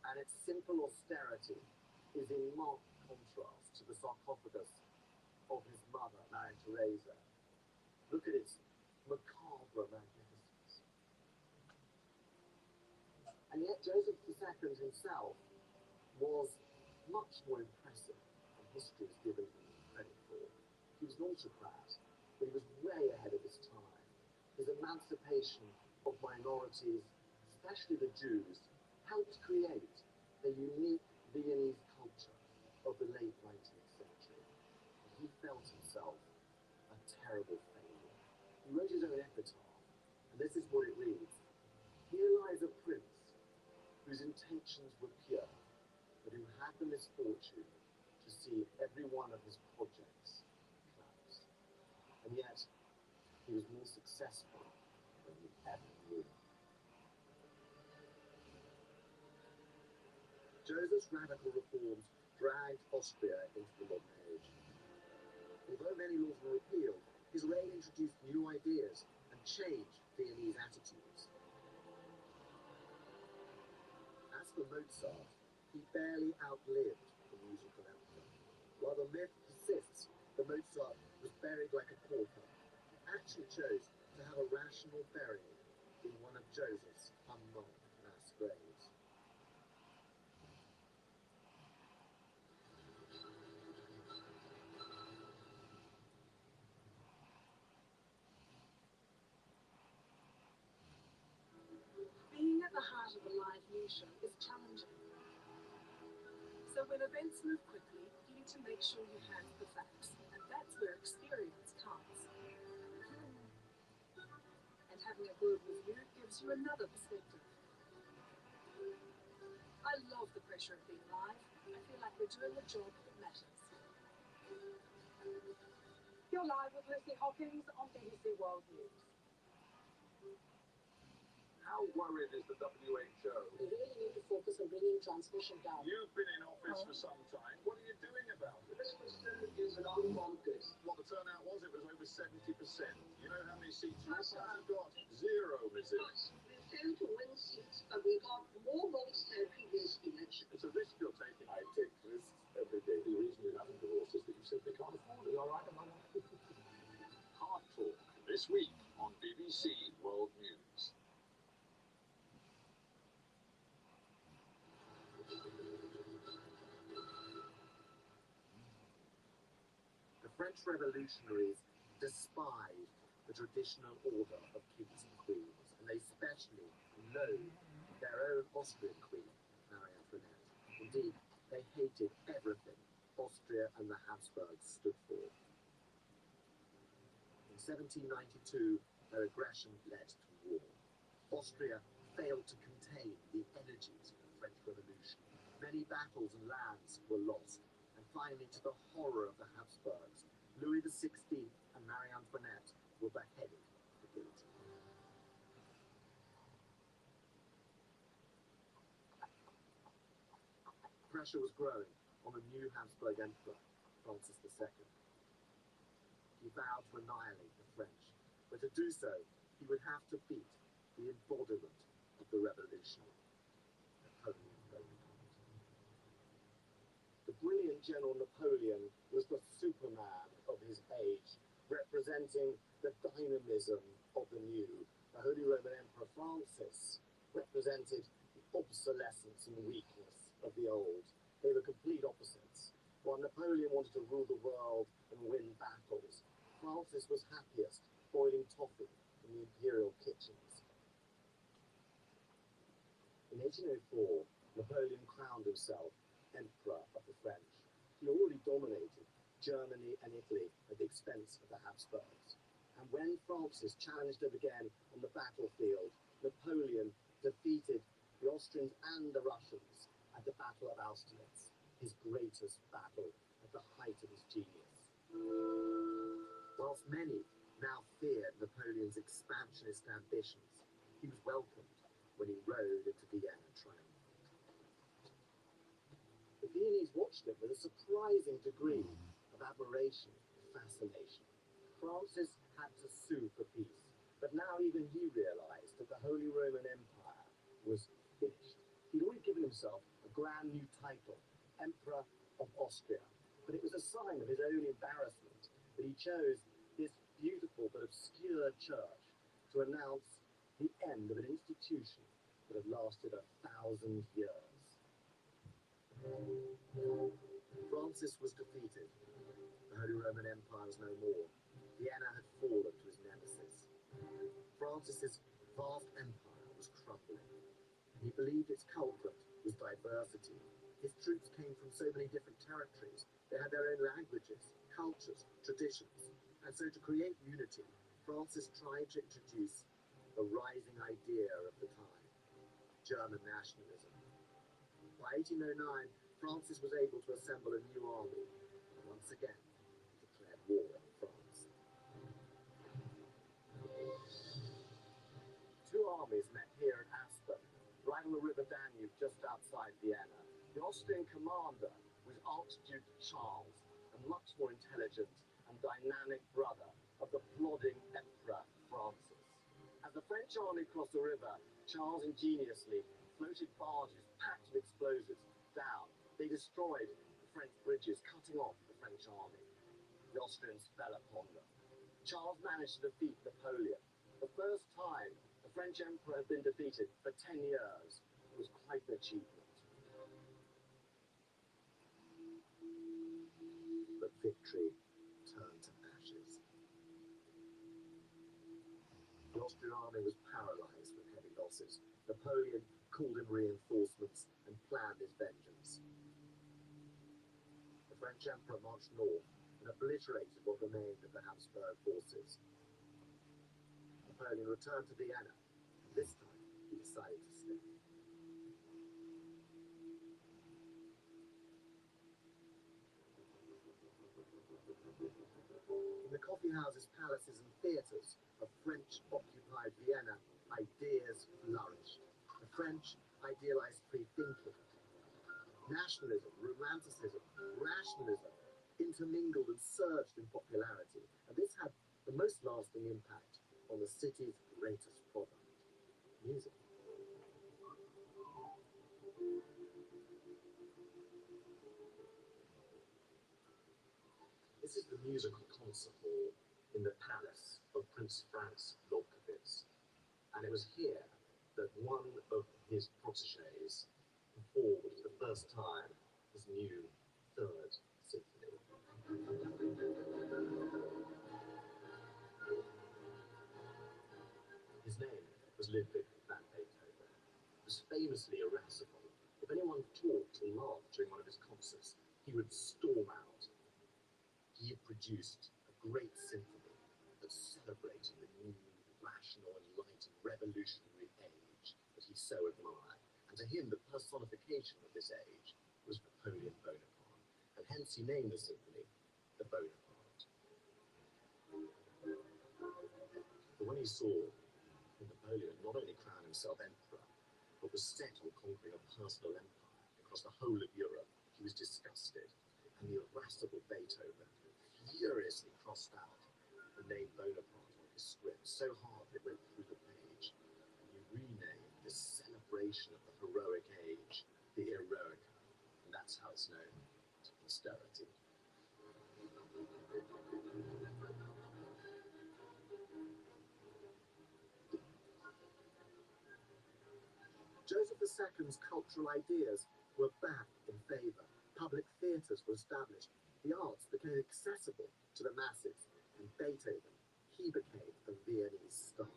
and its simple austerity is in marked contrast to the sarcophagus of his mother, Maria Theresa. Look at its macabre magnificence. And yet Joseph II himself was much more impressive than history has given him credit for. He was an autocrat, but he was way ahead of his time. His emancipation of minorities, especially the Jews, helped create the unique Viennese culture of the late 19th century. And he felt himself a terrible failure. He wrote his own epitaph, and this is what it reads: "Here lies a prince whose intentions were pure, but who had the misfortune to see every one of his projects collapse. And yet, he was more successful than he ever knew." Joseph's radical reforms dragged Austria into the modern age. Although many laws were repealed, his reign introduced new ideas and changed Viennese attitudes. As for Mozart, he barely outlived the musical emperor. While the myth persists that Mozart was buried like a pauper, he actually chose to have a rational burial in one of Joseph's unmarked mass graves. Being at the heart of a live news show is challenging. So when events move quickly, you need to make sure you have the facts, and that's where experience comes. And having a global view gives you another perspective. I love the pressure of being live. I feel like we're doing a job that matters. You're live with Lucy Hawkins on BBC World News. How worried is the WHO? We really need to focus on bringing transmission down. You've been in office for some time. What are you doing about it? This is an unwanted. What the turnout was, it was over 70%. You know how many seats Resistance got? Zero Resistance. We failed to win seats, but we got more votes than previous elections. It's a risk you're taking. I take risks every day. The reason you haven't divorced is that you simply can't afford it. All right, am I not? Hard Talk, this week on BBC World News. The French revolutionaries despised the traditional order of kings and queens, and they especially loathed their own Austrian queen, Marie Antoinette. Indeed, they hated everything Austria and the Habsburgs stood for. In 1792, their aggression led to war. Austria failed to contain the energies of the French Revolution. Many battles and lands were lost, and finally, to the horror of the Habsburgs, Louis XVI and Marie Antoinette were beheaded for guilt. Pressure was growing on the new Habsburg Emperor, Francis II. He vowed to annihilate the French, but to do so, he would have to beat the embodiment of the revolution, Napoleon Bonaparte. The brilliant General Napoleon was the Superman of his age, representing the dynamism of the new. The Holy Roman Emperor Francis represented the obsolescence and weakness of the old. They were complete opposites. While Napoleon wanted to rule the world and win battles, Francis was happiest boiling toffee in the imperial kitchens. In 1804, Napoleon crowned himself Emperor of the French. He already dominated Germany and Italy at the expense of the Habsburgs. And when Francis challenged him again on the battlefield, Napoleon defeated the Austrians and the Russians at the Battle of Austerlitz, his greatest battle at the height of his genius. Whilst many now feared Napoleon's expansionist ambitions, he was welcomed when he rode into Vienna triumphant. The Viennese watched him with a surprising degree of admiration and fascination. Francis had to sue for peace, but now even he realized that the Holy Roman Empire was finished. He'd already given himself a grand new title, Emperor of Austria, but it was a sign of his own embarrassment that he chose this beautiful but obscure church to announce the end of an institution that had lasted 1,000 years. Francis was defeated. The Holy Roman Empire was no more. Vienna had fallen to his nemesis. Francis's vast empire was crumbling, and he believed its culprit was diversity. His troops came from so many different territories. They had their own languages, cultures, traditions. And so to create unity, Francis tried to introduce the rising idea of the time, German nationalism. By 1809, Francis was able to assemble a new army, and once again declared war on France. Two armies met here at Aspen, right on the River Danube just outside Vienna. The Austrian commander was Archduke Charles, a much more intelligent and dynamic brother of the plodding Emperor Francis. As the French army crossed the river, Charles ingeniously floated barges packed with explosives down. They destroyed the French bridges, cutting off the French army. The Austrians fell upon them. Charles managed to defeat Napoleon. The first time the French emperor had been defeated for 10 years. It was quite an achievement. But victory turned to ashes. The Austrian army was paralyzed with heavy losses. Napoleon called in reinforcements and planned his vengeance. The French emperor marched north and obliterated what remained of the Habsburg forces. Napoleon returned to Vienna, and this time he decided to stay. In the coffee houses, palaces, and theatres of French-occupied Vienna, ideas flourished. The French idealized free thinking. Nationalism, romanticism, rationalism intermingled and surged in popularity, and this had the most lasting impact on the city's greatest product, music. This is the musical concert hall in the palace of Prince Franz Lobkowitz, and it was here that one of his protégés performed for the first time his new Third Symphony. His name was Ludwig van Beethoven. He was famously irascible. If anyone talked and laughed during one of his concerts, he would storm out. He had produced a great symphony that celebrated the new, rational, enlightened, revolutionary age that he so admired. And to him, the personification of this age was Napoleon Bonaparte, and hence he named the symphony the Bonaparte. But when he saw Napoleon not only crown himself emperor, but was set on conquering a personal empire across the whole of Europe, he was disgusted, and the irascible Beethoven furiously crossed out the name Bonaparte on his script so hard it went through the page, and he renamed this celebration of the heroic age the Eroica, and that's how it's known to posterity. Joseph II's cultural ideas were back in favour. Public theatres were established. The arts became accessible to the masses. And Beethoven, he became a Viennese star.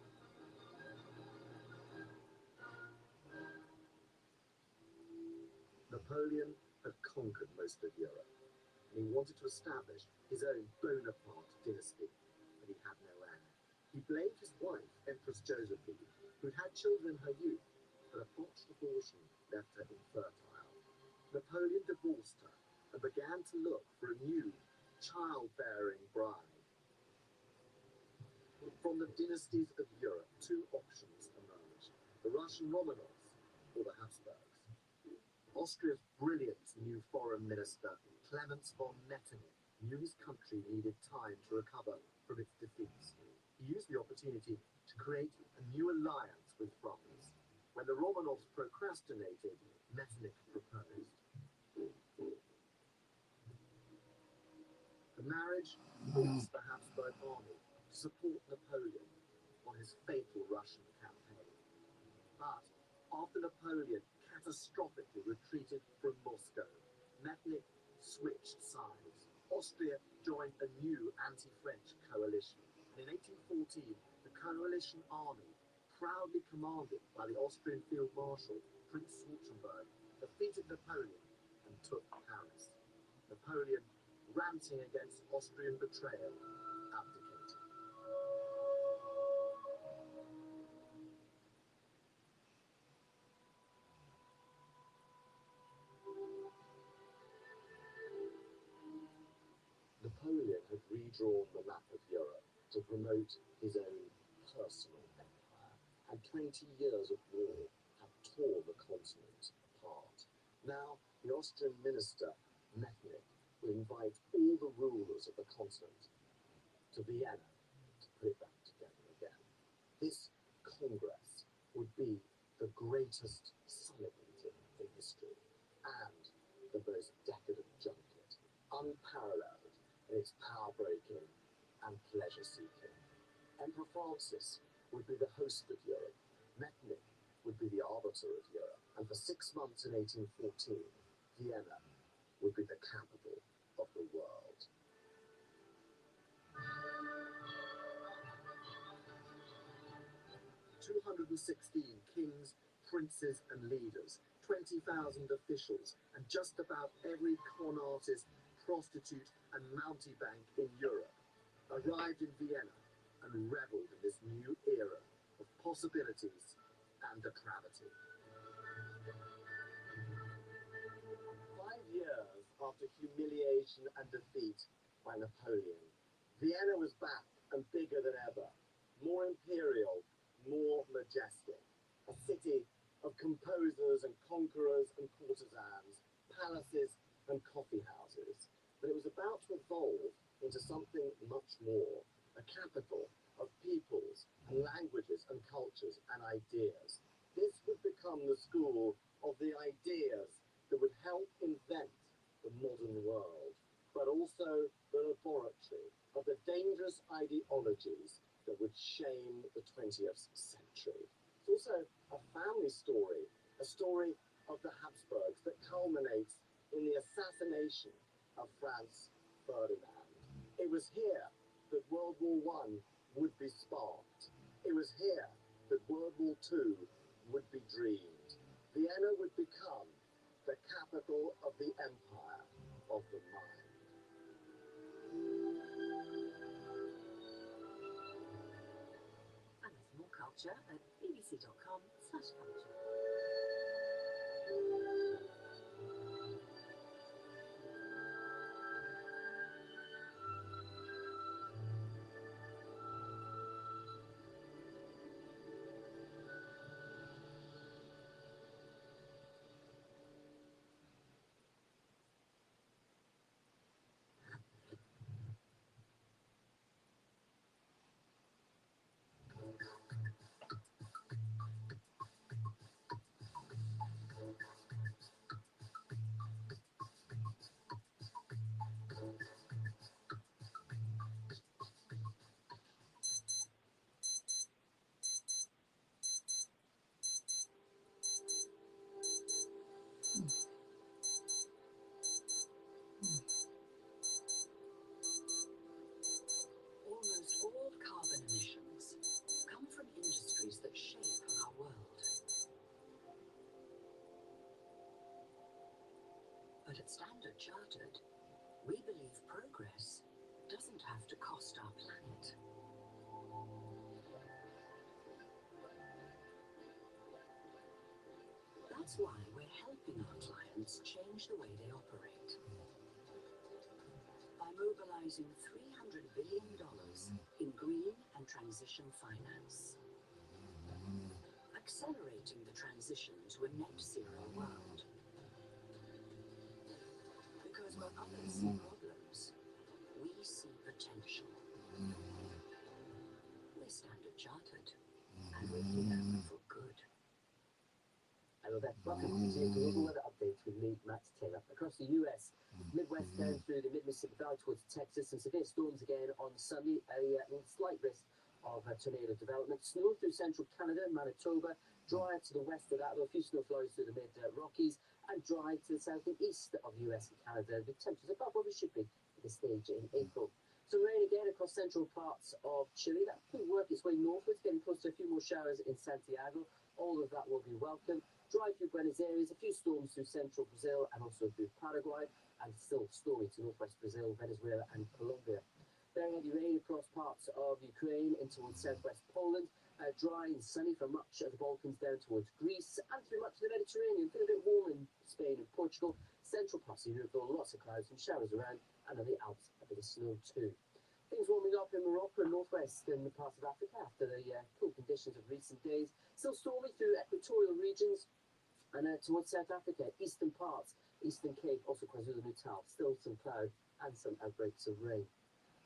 Napoleon had conquered most of Europe, and he wanted to establish his own Bonaparte dynasty, but he had no heir. He blamed his wife, Empress Josephine, who'd had children in her youth, but a botched abortion left her infertile. Napoleon divorced her and began to look for a new, childbearing bride. From the dynasties of Europe, two options emerged: the Russian Romanovs or the Habsburgs. Austria's brilliant new foreign minister, Clemens von Metternich, knew his country needed time to recover from its defeats. He used the opportunity to create a new alliance with France. When the Romanovs procrastinated, Metternich proposed. The marriage pleased the Habsburg army to support Napoleon on his fatal Russian campaign. But after Napoleon catastrophically retreated from Moscow, Metternich switched sides. Austria joined a new anti-French coalition, and in 1814, the coalition army, proudly commanded by the Austrian Field Marshal, Prince Schwarzenberg, defeated Napoleon and took Paris. Napoleon, ranting against Austrian betrayal, abdicated. Napoleon had redrawn the map of Europe to promote his own personal empire, and 20 years of war had torn the continent apart. Now, the Austrian minister, Metternich, would invite all the rulers of the continent to Vienna to put it back together again. This Congress would be the greatest summit meeting in history, and the most decadent junket, unparalleled in its power-breaking and pleasure-seeking. Emperor Francis would be the host of Europe. Metternich would be the arbiter of Europe, and for 6 months in 1814, Vienna would be the capital of the world. "216 kings, princes and leaders, 20,000 officials, and just about every con artist, prostitute and mountebank in Europe arrived in Vienna and revelled in this new era of possibilities and depravity." 5 years after humiliation and defeat by Napoleon, Vienna was back and bigger than ever, more imperial, more majestic, a city of composers and conquerors and courtesans, palaces and coffee houses. But it was about to evolve into something much more, a capital of peoples and languages and cultures and ideas. This would become the school of the ideas that would help invent the modern world, but also the laboratory of the dangerous ideologies that would shame the 20th century. It's also a family story, a story of the Habsburgs that culminates in the assassination of Franz Ferdinand. It was here that World War I would be sparked. It was here that World War II would be dreamed. Vienna would become the capital of the Empire of culture at bbc.com/culture. Almost all carbon emissions come from industries that shape our world. But at Standard Chartered, we believe progress doesn't have to cost our planet. That's why we're helping our clients change the way they operate. By mobilizing $300 billion in green and transition finance. Accelerating the transition to a net zero world. Because where others see problems, we see potential. We're Standard Chartered, and we're here for good. Hello there, welcome to your global weather updates with me, Matt Taylor. Across the US, Midwest down through the mid-Mississippi Valley towards Texas, and severe storms again on Sunday. A slight risk of tornado development. Snow through central Canada, Manitoba, drier to the west of that, though a few snow flurries through the mid-Rockies, and dry to the south and east of US and Canada, with temperatures above what we should be at this stage in April. Some rain again across central parts of Chile. That could work its way northwards, getting close to a few more showers in Santiago. All of that will be welcome. Dry through Buenos Aires, a few storms through central Brazil and also through Paraguay, and still stormy to northwest Brazil, Venezuela and Colombia. Very heavy rain across parts of Ukraine into towards southwest Poland. Dry and sunny from much of the Balkans down towards Greece and through much of the Mediterranean. Feeling a bit warm in Spain and Portugal. Central parts of Europe, though, lots of clouds and showers around, and on the Alps, a bit of snow too. Things warming up in Morocco and northwestern parts of Africa after the cool conditions of recent days. Still stormy through equatorial regions and towards South Africa, eastern parts, Eastern Cape, also KwaZulu-Natal. Still some cloud and some outbreaks of rain.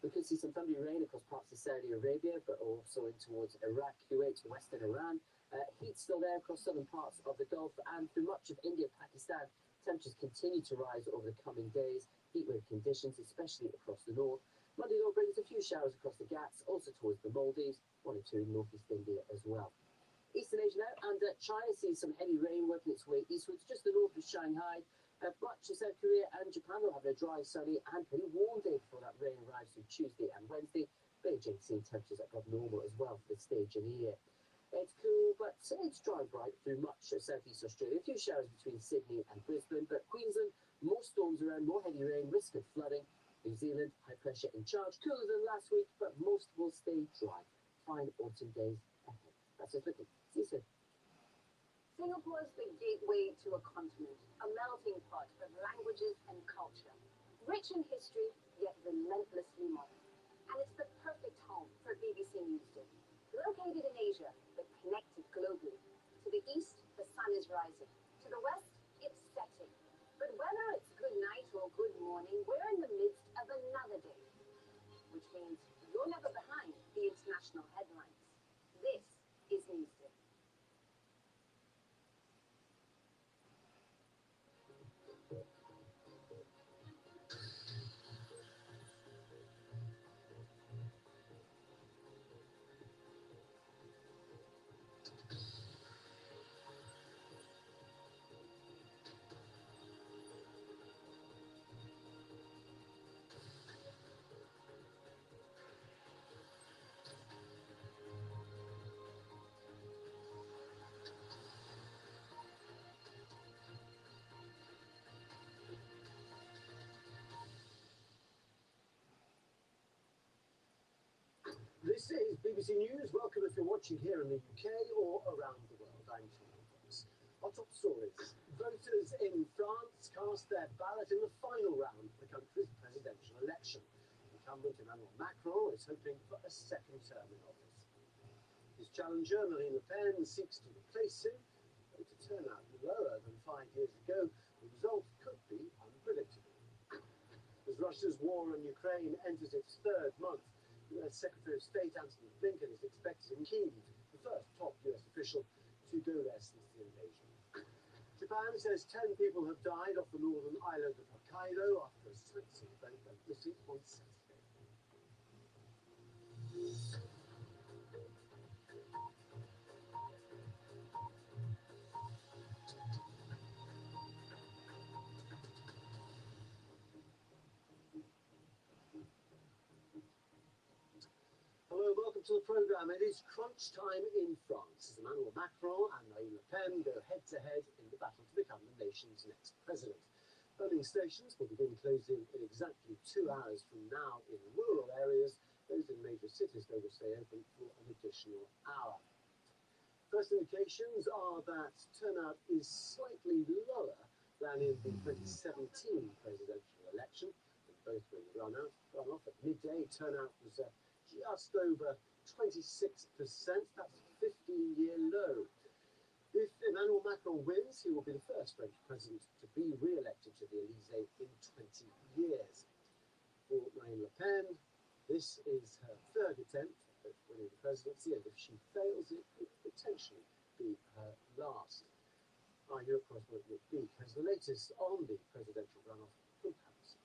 We could see some thundery rain across parts of Saudi Arabia, but also in towards Iraq, Kuwait, western Iran. Heat still there across southern parts of the Gulf and through much of India, Pakistan. Temperatures continue to rise over the coming days. Heatwave conditions, especially across the north. Monday, though, brings a few showers across the Ghats, also towards the Maldives, 1 or 2 in northeast India as well. Eastern Asia now, and China sees some heavy rain working its way eastwards, just the north of Shanghai. Much of South Korea and Japan will have a dry, sunny, and pretty warm day before that rain arrives through Tuesday and Wednesday. Beijing seeing temperatures above normal as well for this stage in the year. It's cool, but it's dry and bright through much of southeast Australia. A few showers between Sydney and Brisbane, but Queensland, more storms around, more heavy rain, risk of flooding. New Zealand, high pressure in charge, cooler than last week, but most will stay dry. Fine autumn days ahead. That's just looking. See you soon. Singapore is the gateway to a continent, a melting pot of languages and culture. Rich in history, yet relentlessly modern. And it's the perfect home for BBC Newsday. Located in Asia, but connected globally. To the east, the sun is rising. To the west, it's setting. But whether it's good night or good morning, we're in the midst of another day. Which means you're never behind the international headlines. This is Newsday. This is BBC News. Welcome if you're watching here in the UK or around the world. I'm Sean Fox. Our top stories. Voters in France cast their ballot in the final round of the country's presidential election. Incumbent Emmanuel Macron is hoping for a second term in office. His challenger, Marine Le Pen, seeks to replace him. Voter turnout lower than 5 years ago, the result could be unpredictable. As Russia's war on Ukraine enters its third month, US Secretary of State Antony Blinken is expected in Kyiv, the first top US official to go there since the invasion. Japan says 10 people have died off the northern island of Hokkaido after a sightseeing boat went missing on Saturday. Hello, welcome to the programme. It is crunch time in France as Emmanuel Macron and Marine Le Pen go head-to-head in the battle to become the nation's next president. Polling stations will begin closing in exactly 2 hours from now in rural areas. Those in major cities, they will stay open for an additional hour. First indications are that turnout is slightly lower than in the 2017 presidential election, when both were run-off at midday. Turnout was just over 26%. That's a 15-year low. If Emmanuel Macron wins, he will be the first French president to be re-elected to the Elysee in 20 years. For Marine Le Pen, this is her third attempt at winning the presidency, and if she fails, it could potentially be her last. Our Europe correspondent Nick Beak has the latest on the presidential runoff from Paris.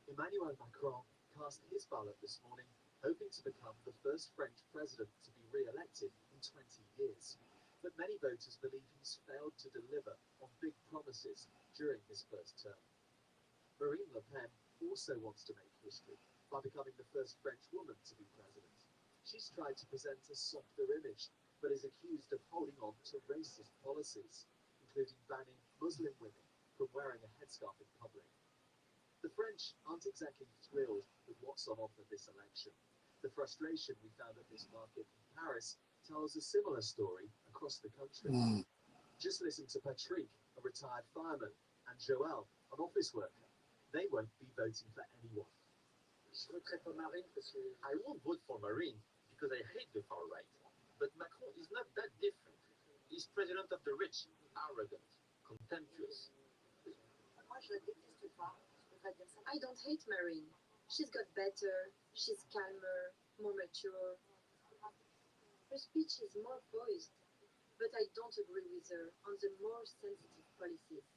Emmanuel Macron cast his ballot this morning, hoping to become the first French president to be re-elected in 20 years. But many voters believe he's failed to deliver on big promises during his first term. Marine Le Pen also wants to make history by becoming the first French woman to be president. She's tried to present a softer image, but is accused of holding on to racist policies, including banning Muslim women from wearing a headscarf in public. The French aren't exactly thrilled with what's on offer this election. The frustration we found at this market in Paris tells a similar story across the country. Just listen to Patrick, a retired fireman, and Joël, an office worker. They won't be voting for anyone. I won't vote for Marine because I hate the far right. But Macron is not that different. He's president of the rich, arrogant, contemptuous. I don't hate Marine. She's got better, she's calmer, more mature. Her speech is more poised, but I don't agree with her on the more sensitive policies.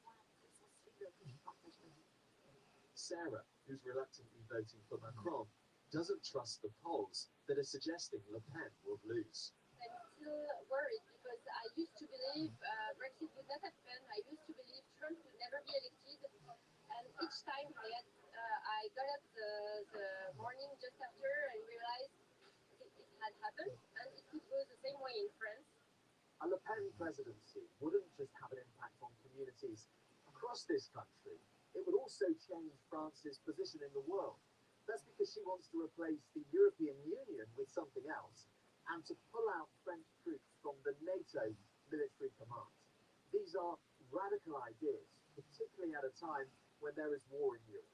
Sarah, who's reluctantly voting for Macron, doesn't trust the polls that are suggesting Le Pen will lose. I'm still worried because I used to believe Brexit would not happen. I used to believe Trump would never be elected. And each time I got up the morning just after and realized it had happened, and it could go the same way in France. A Le Pen presidency wouldn't just have an impact on communities across this country, it would also change France's position in the world. That's because she wants to replace the European Union with something else and to pull out French troops from the NATO military command. These are radical ideas, particularly at a time when there is war in Europe.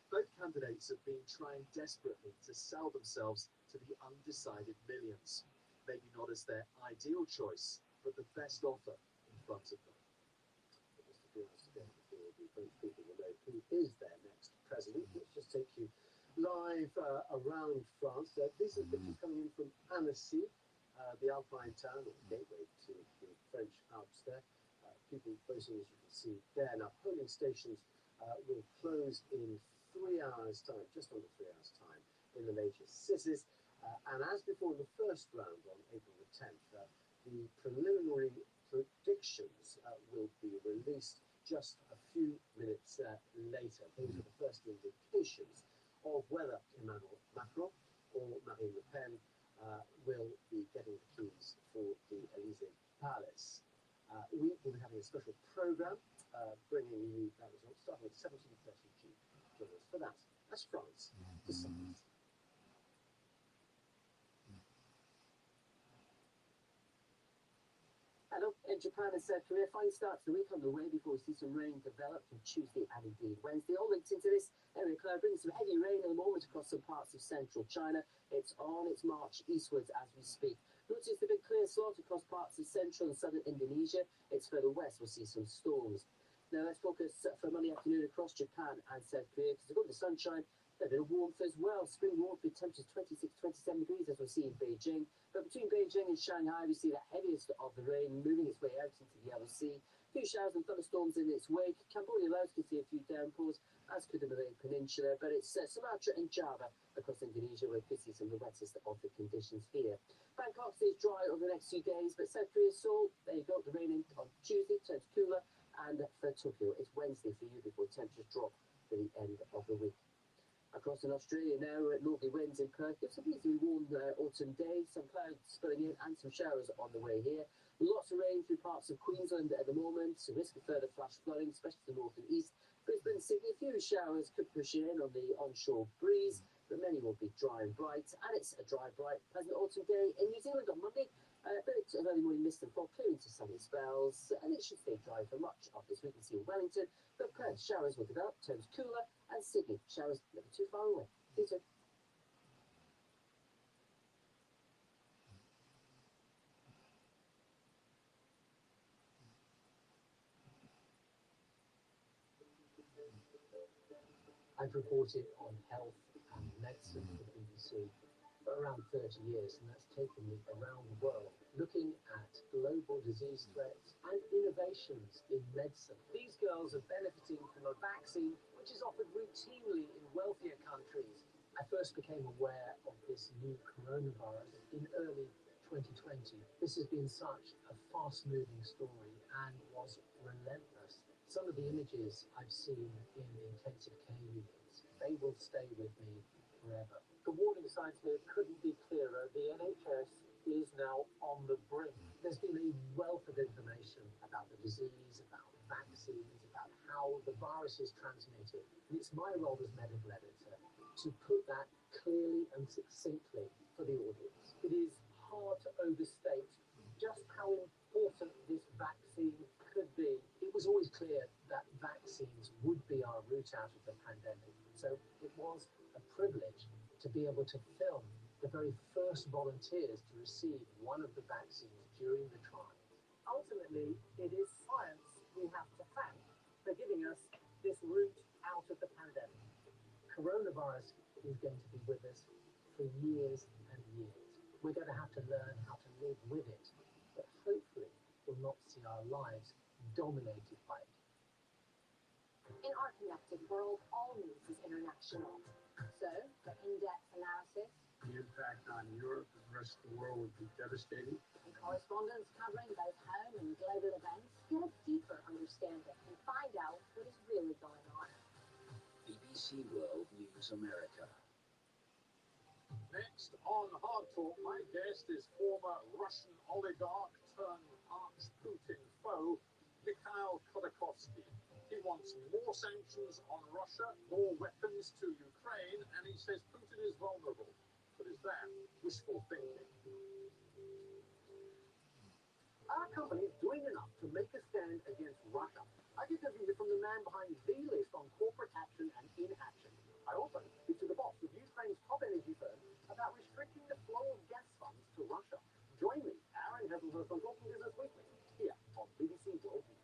Both candidates have been trying desperately to sell themselves to the undecided millions. Maybe not as their ideal choice, but the best offer in front of them. French people will know who is their next president. Let's just take you live around France. These are pictures coming in from Annecy, the Alpine town, or gateway to the French Alps there. People voting, as you can see there. Now, polling stations will close in 3 hours' time, just under 3 hours' time, in the major cities. And as before in the first round on April the 10th, the preliminary predictions will be released just a few minutes later. Those are the first indications of whether Emmanuel Macron or Marine Le Pen will be getting the keys for the Elysee Palace. We will be having a special programme bringing you that result starting at 17:30 G. Join us for that. That's France. Mm-hmm. Hello. In Japan and South Korea, fine start to the week on the way before we see some rain develop from Tuesday and indeed Wednesday. All linked into this area cloud brings some heavy rain at the moment across some parts of central China. It's on its march eastwards as we speak. Notice the big clear slot across parts of central and southern Indonesia. It's further west we'll see some storms. Now let's focus for Monday afternoon across Japan and South Korea because we've got the sunshine. A bit of warmth as well. Spring warmth with temperatures 26, 27 degrees as we see in Beijing. But between Beijing and Shanghai, we see the heaviest of the rain moving its way out into the Yellow Sea. A few showers and thunderstorms in its wake. Cambodia Laos can see a few downpours, as could the Malay Peninsula. But it's Sumatra and Java across Indonesia where we could see some of the wettest of the conditions here. Bangkok stays dry over the next few days, but South Korea, Seoul, there you go. The rain on Tuesday turns cooler. And for Tokyo, it's Wednesday for you before temperatures drop to the end of the week. Across in Australia now, northerly winds in Perth. It's a reasonably warm autumn day. Some clouds spilling in and some showers on the way here. Lots of rain through parts of Queensland at the moment. Some risk of further flash flooding, especially to the north and east. Brisbane, Sydney, a few showers could push in on the onshore breeze, but many will be dry and bright. And it's a dry, bright, pleasant autumn day in New Zealand on Monday. A bit of early morning mist and fog clearing to sunny spells, and it should stay dry for much of this week. We can see in Wellington, but Perth showers will develop, turns cooler, and Sydney showers never too far away. See you soon. I've reported on health and medicine for the BBC for around 30 years, and that's taken me around the world looking at global disease threats and innovations in medicine. These girls are benefiting from a vaccine which is offered routinely in wealthier countries. I first became aware of this new coronavirus in early 2020. This has been such a fast-moving story and was relentless. Some of the images I've seen in the intensive care units, they will stay with me forever. The warning signs here couldn't be clearer. The NHS is now on the brink. There's been a wealth of information about the disease, about vaccines, about how the virus is transmitted. And it's my role as medical editor to put that clearly and succinctly for the audience. It is hard to overstate just how important this vaccine could be. It was always clear that vaccines would be our route out of the pandemic. So it was a privilege to be able to film the very first volunteers to receive one of the vaccines during the trial. Ultimately, it is science we have to thank for giving us this route out of the pandemic. Coronavirus is going to be with us for years and years. We're going to have to learn how to live with it, but hopefully we'll not see our lives dominated by it. In our connected world, all news is international. So, for in-depth analysis, The impact on Europe and the rest of the world would be devastating. and correspondents covering both home and global events, get a deeper understanding and find out what is really going on. BBC World News America. Next on Hard Talk, my guest is former Russian oligarch turned arch-Putin foe, Mikhail Khodorkovsky. He wants more sanctions on Russia, more weapons to Ukraine, and he says Putin is vulnerable. But is that wishful thinking? Our company is doing enough to make a stand against Russia. I get the view from the man behind the list on corporate action and inaction. I also speak to the boss of Ukraine's top energy firm about restricting the flow of gas funds to Russia. Join me, Aaron Hesselhurst, on Talking Business Weekly, here on BBC World News.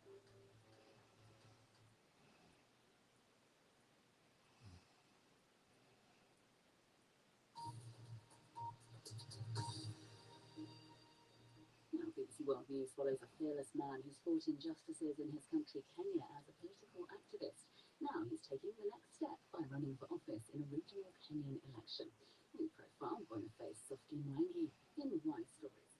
Now, BBC World News follows a fearless man who's fought injustices in his country, Kenya, as a political activist. Now he's taking the next step by running for office in a regional Kenyan election. We profile Boniface Softy Mwangi in Wise Stories.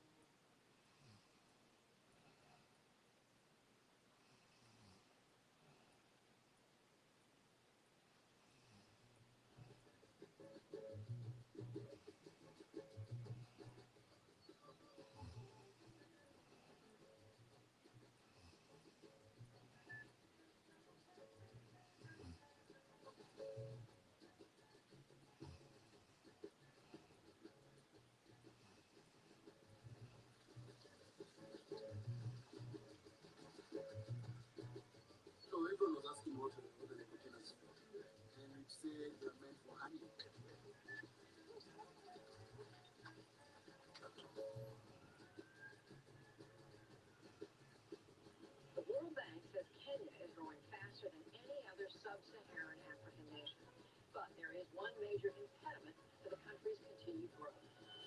one major impediment to the country's continued growth.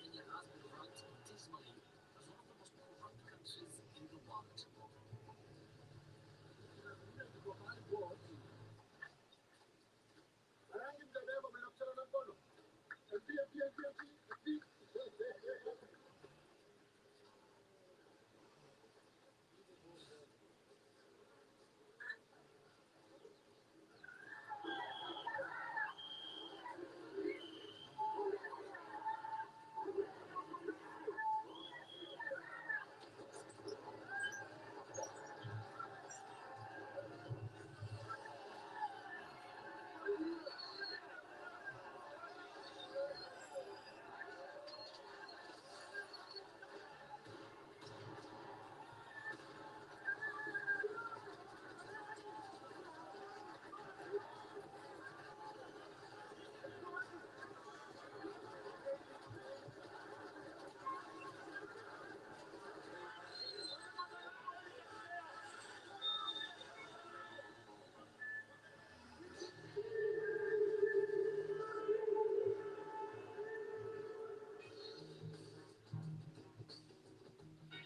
Kenya has been ranked dismally as one of the most corrupt countries in the world.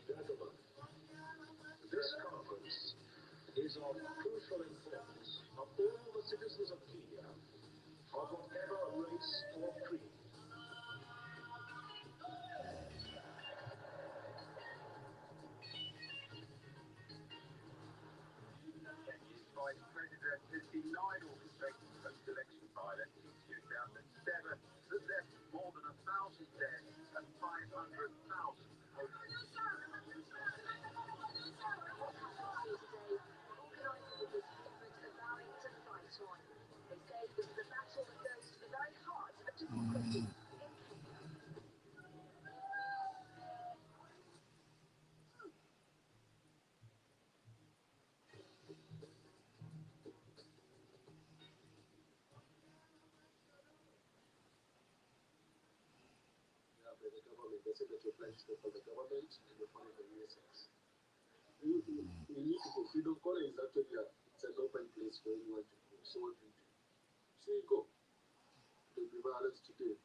Gentlemen, this conference is of crucial importance of all the citizens of Kenya, of whatever race or creed. Kenya's Vice President has denied orchestrating post-election violence in 2007 that left more than 1,000 dead and 500,000 homeless. The government, they said that you're planning to for the government and you're funding the USX. You need to go. Freedom Corner is actually it's an open place for anyone to go. So what do you do? So you go. There'll be violence today.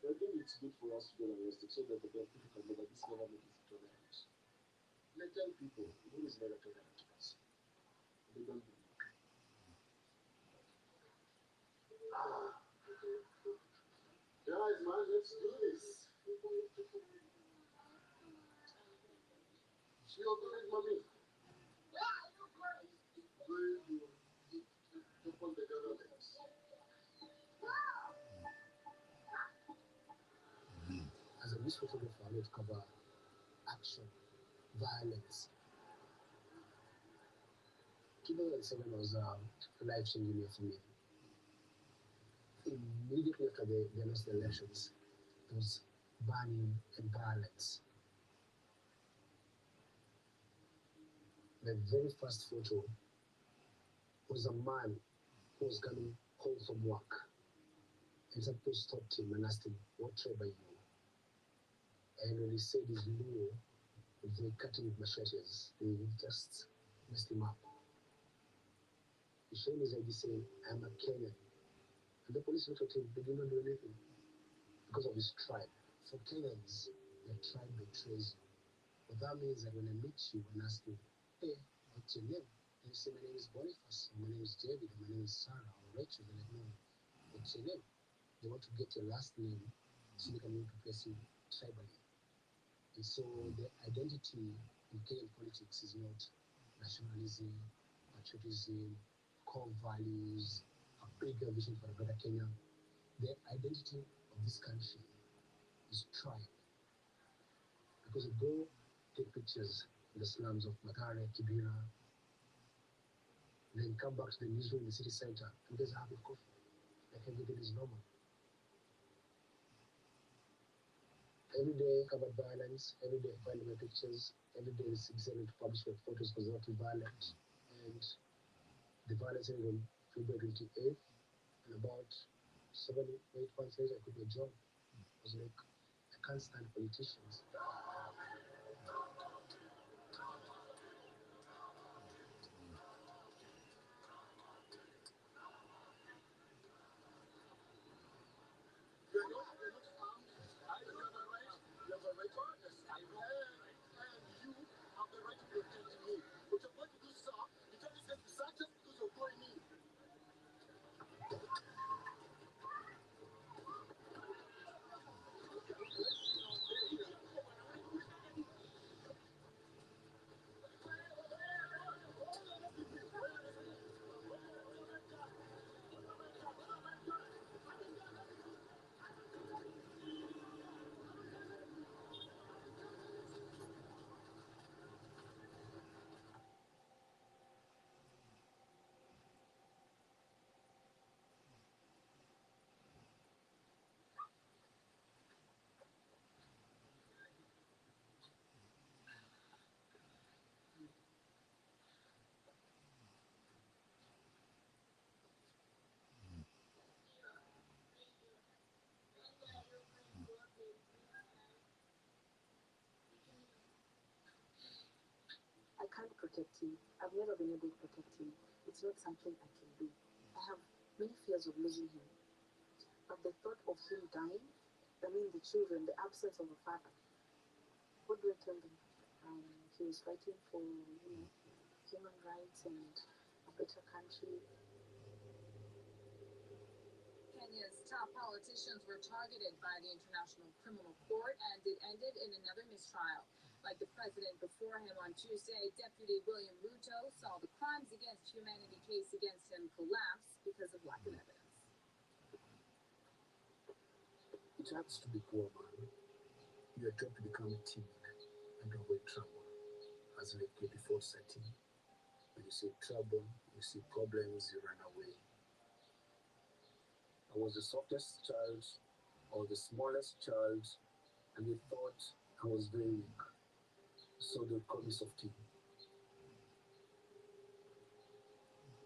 I think it's good for us to get arrested so that the people can know that this never makes it tolerant. Let tell people who is never tolerant to us. They don't believe. Guys, man, let's do this. She will do it, mommy. Open the government. As a news photographer, I would cover action, violence. 2007 was a life-changing year for me. Immediately after the next elections, there was burning and violence. The very first photo was a man who was coming home from work. And some people stopped him and asked him, "What tribe are you?" And when he said he's Luo, they cut him with machetes. They just messed him up. He showed his ID saying, "I'm a Kenyan." And the police looked at him, they did not do anything because of his tribe. For Kenyans, your tribe betrays you. What that means that when I meet you and ask you, "Hey, what's your name?" And you say, "My name is Boniface, or my name is David, or my name is Sarah, or Rachel." They're like, "No, what's your name?" They want to get your last name so they can be able to place you tribally. And so the identity in Kenyan politics is not nationalism, patriotism, core values, a bigger vision for a better Kenya. The identity of this country is tribe. Because you go take pictures in the slums of Mathare, Kibera, then come back to the newsroom in the city center and there's a cup of coffee. Like everything is normal. Every day covered violence, every day find my pictures, every day is decided to publish my photos because they're not too violent. And the violence ended on February 28th, and about 7-8 months later I quit my job. I was like, I can't stand politicians. to protect me. But you're going to do so. You tell this guy to search us because you're going in. I can't protect him. I've never been able to protect him. It's not something I can do. I have many fears of losing him. But the thought of him dying, the children, the absence of a father, what do I tell them? He was fighting for, human rights and a better country. Kenya's top politicians were targeted by the International Criminal Court, and it ended in another mistrial. Like the president before him on Tuesday, Deputy William Ruto saw the crimes against humanity case against him collapse because of lack of evidence. It happens to be poor man. You are taught to become timid and avoid trouble as like a default setting. When you see trouble, you see problems, you run away. I was the softest child or the smallest child, and they thought I was very weak. So they would call me softy.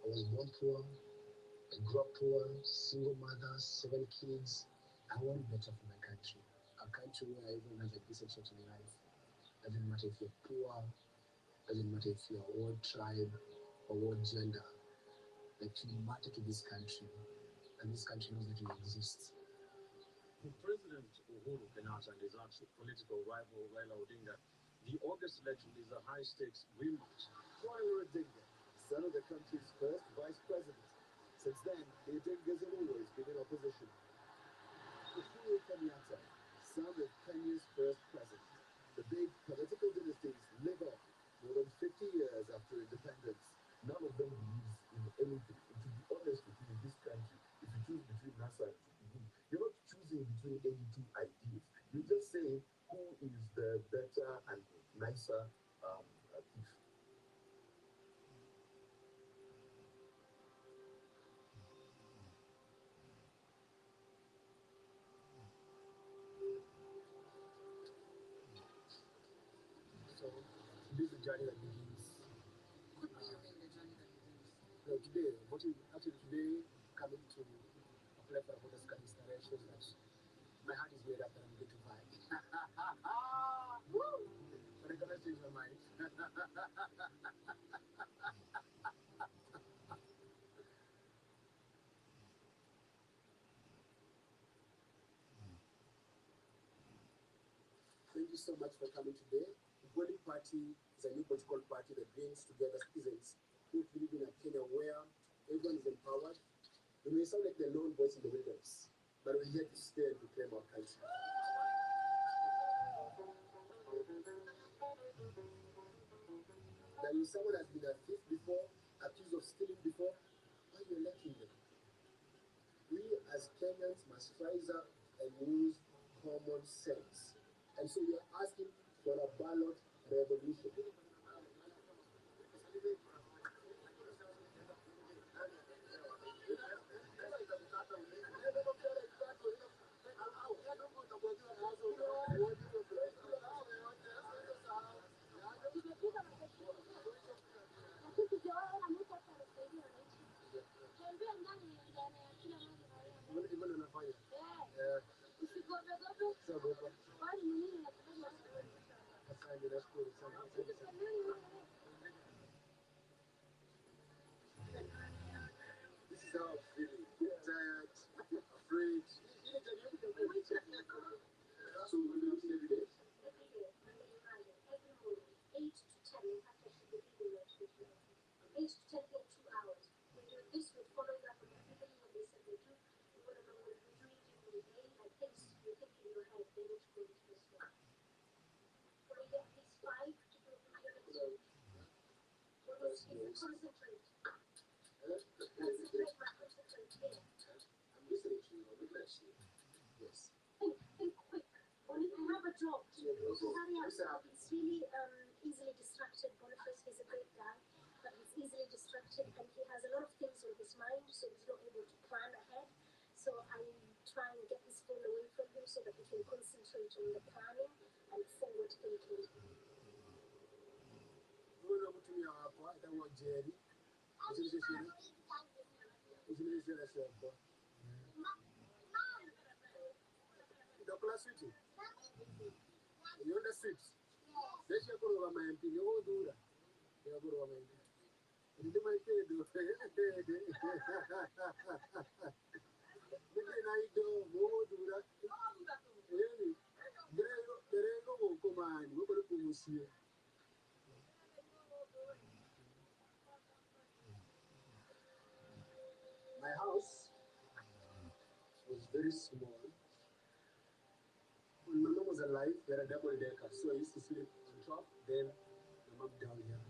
I was born poor, I grew up poor, single mother, 7 kids. I want better for my country. A country where everyone has a decent sort of life. Doesn't matter if you're poor, doesn't matter if you're what tribe or what gender. Like, you matter to this country, and this country knows that you exist. President Uhuru Kenyatta and his arch political rival Raila Odinga, the August election is a high-stakes rematch. Raila Odinga, son of the country's first vice president. Since then, the Odingas have always been in opposition. Uhuru Kenyatta, son of Kenya's first president. The big political dynasties live on more than 50 years after independence. None of them believes in anything. And to be honest with you, in this country, if you choose between NASA and Tinubu, you're not choosing between any two ideas. You're just saying who is the better and nicer thief. So, this is the journey that begins. What do you mean the journey that begins? No, today, today, coming to apply for a voters card installation, that my heart is made up that I'm going to vibe. Woo! But I cannot change my mind. Thank you so much for coming today. The Polling Party is a new political party that brings together citizens who live in a Kenya where everyone is empowered. We may sound like the lone voice in the wilderness, but we're here to stay and reclaim our country. Now, if someone has been a thief before, accused of stealing before, why are you electing them? We as Kenyans must rise up and use common sense. And so we are asking for a ballot revolution. This is how I'm feeling. Tired, afraid. So, we're going to every day. 8 to 10 Concentrate. Concentrate, Matt. Concentrate. Here. I'm listening to you. I'm looking at you. Yes. Think quick. Only you have a job to do. Hurry up. Listen up. He's really easily distracted. Boniface, he's a great guy, but he's easily distracted and he has a lot of things on his mind, so he's not able to plan ahead. So I'm trying to get his phone away from him so that he can concentrate on the planning and forward thinking. Mbona mtumia wako atakuwa Jerry? Usinilishele shepo. Ndakula sweet. You on the sweets? Let's go to my MP. You go do that. You go to my MP. Ndi my pay do. Ndi na ido mo do that. Really? Derego go komani, go ko kumusie. My house was very small. When my mom was alive, we had a double decker, so I used to sleep on top, then my mom down here,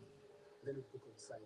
then we cook outside.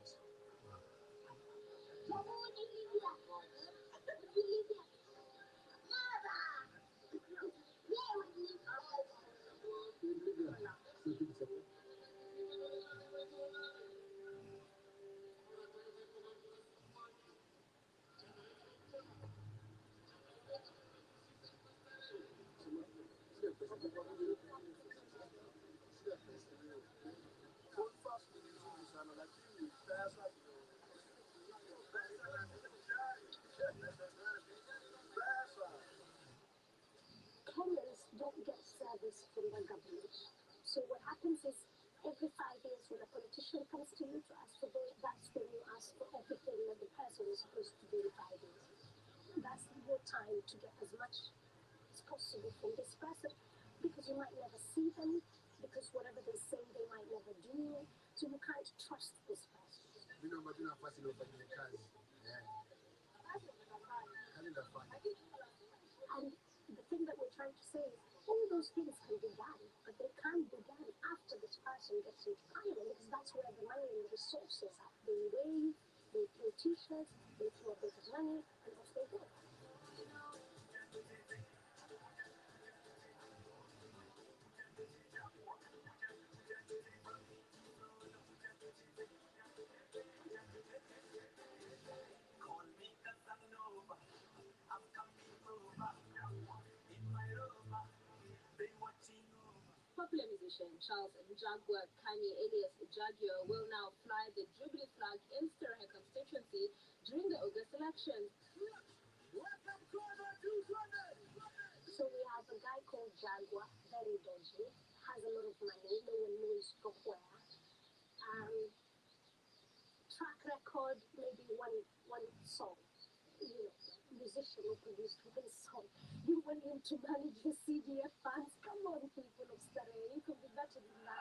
Kenyans don't get service from the government. So what happens is every 5 years when a politician comes to you to ask for vote, that's when you ask for everything that the person is supposed to do in 5 years. That's your time to get as much as possible from this person because you might never see them, because whatever they say they might never do. So you can't trust this person. You know, but you know, passing over the cars. Yeah. And the thing that we're trying to say is all those things can be done, but they can't be done after this person gets into parliament because that's where the money and the resources are. They wave, they play t-shirts, they throw a bit of money, and off they go. Popular musician Charles Njagua Kanye alias Jagio will now fly the Jubilee flag in Stirling constituency during the August elections. So we have a guy called Jaguar, very dodgy, has a lot of money, no one knows from where. Track record, maybe one song. You know, musician who produced one song. You want him to manage the CDF fans? Come on, people of Starehe, you can be better than that.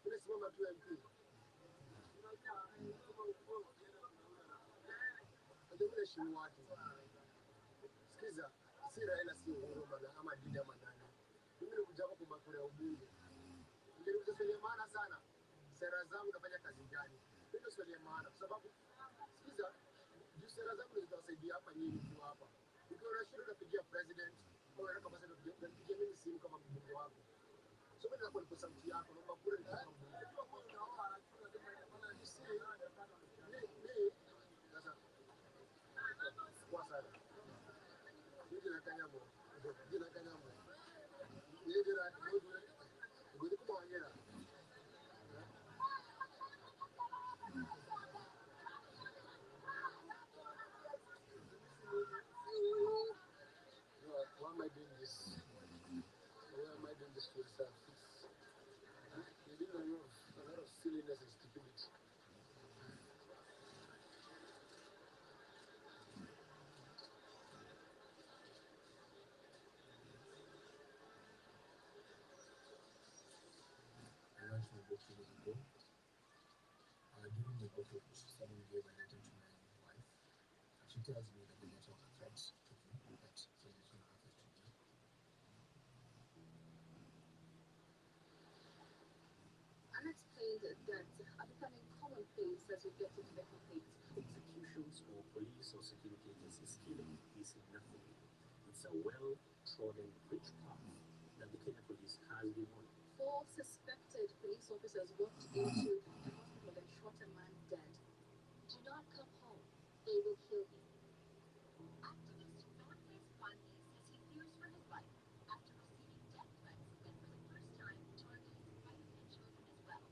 Tunasimama tu MP. Ndio shimu watu. Sikiza, si Raila si Uhuru bana ama Dida ama nani. Mimi nikuja hapa kwa kura ya ubunge. Ndio swali ya maana sana. Sera zangu nafanya kazi gani? Ndio swali ya maana kwa sababu sikiza, juu sera zangu zitawasaidia hapa nyinyi kwa hapa. Ukiwa na shida unapigia president, au unataka basi unapigia mimi simu kama mbunge wako. So mimi nakuwa niko sauti yako, naomba kura ni kama mbunge. Why am I doing this? Why am I doing this to yourself? You're doing a lot of silliness and stupidity. she suddenly gave her letter to my wife. She tells me that the letter of threats to me, that things is going to happen to me. Unexplained deaths are becoming commonplace as we get into the conflict. Executions or police or security agencies killing is nothing. It's a well-trodden rich path that the Kenya police has been on. 4 suspected police officers walked into a hospital and shot a man dead. Do not come home. They will kill you. Activist Boniface Mwangi says he fears for his life after receiving death threats and for the first time targeting wife and children as well.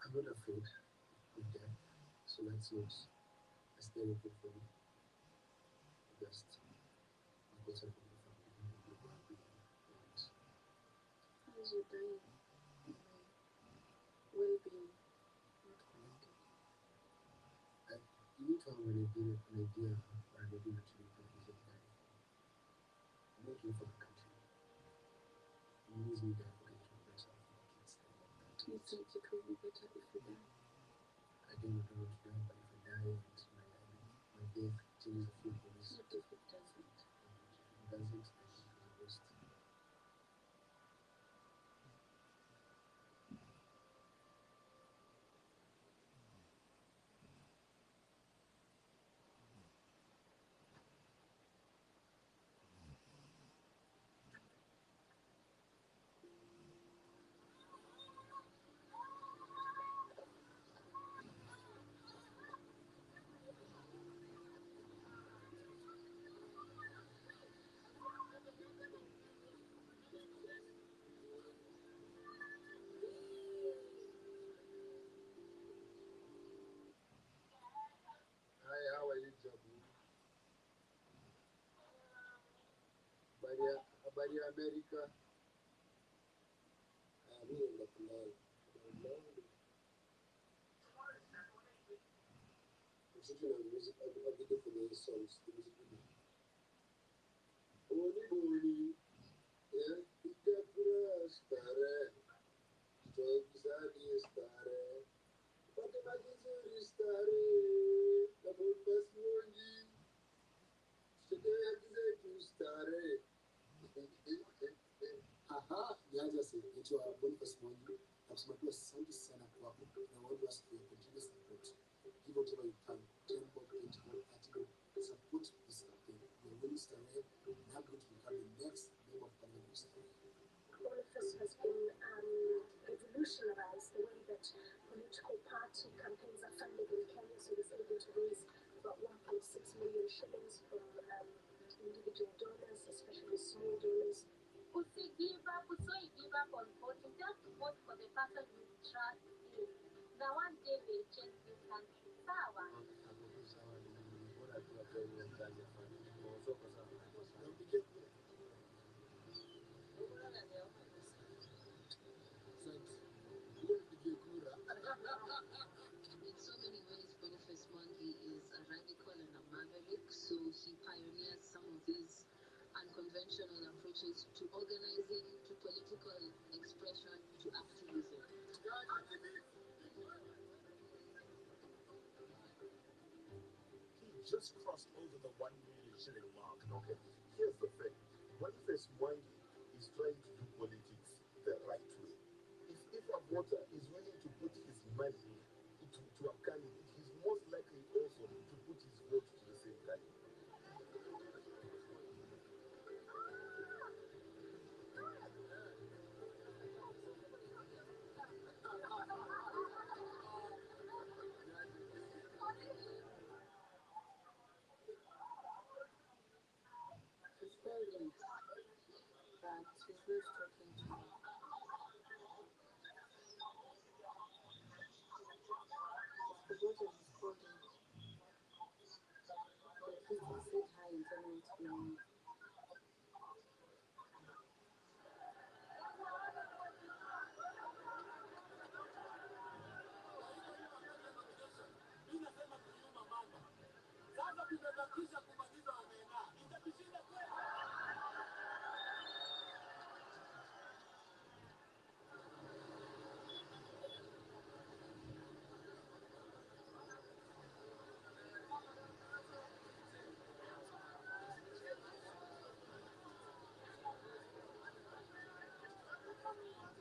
I'm not afraid of death, so that's not a scary thing for me. Just because I believe I'm living a good life and As you're dying, my well-being not connected. you need to have an idea or an ability to live a decent life. I'm not here for the country. You use me there for getting better for my kids and all that. You think it will be better if you die? I don't want to die, but if I die and my death changes a few things. What if it doesn't? If it doesn't, I think it's the worst. Hi, how are you, Jabu? Habari ya Amerika? Mimi ndo kulala. Mziki na music, I did it for the songs, the music video. Boni boni, yeah, ikapura stare, stroke zadi stare, pati magizuri stare, na mumbas mongi, shite akizetu stare. Aha, nianza sasa. Naitwa Boniface Mwangi. Nasema tu asante sana kwako na watu wasi for your continuous support. Give whatever you can. 10 bob, 20 bob, 30 bob. Support this campaign. We are winning Starehe. We are going to become the next member of Parliament of Starehe. Boniface has been revolutionized the way that political party campaigns are funded in Kenya, so he's able to raise about 1.6 million shillings from individual donors, especially small donors. Give up on voting. Just vote for the person you trust in. The one day will change this country. Sawa. In so many ways, Boniface Mwangi is a radical and a maverick, so he pioneers some of these unconventional approaches to organizing, to political expression, to activism. He just crossed over the 1 million shilling mark. Okay, here's the thing. Boniface Mwangi is trying to do politics the right way. If a voter is willing to put his money to a candidate, he's most likely also to put his vote to the same candidate. He's very late, but he's not talking to me. He's forgotten his calling. But he said hi and tell me to be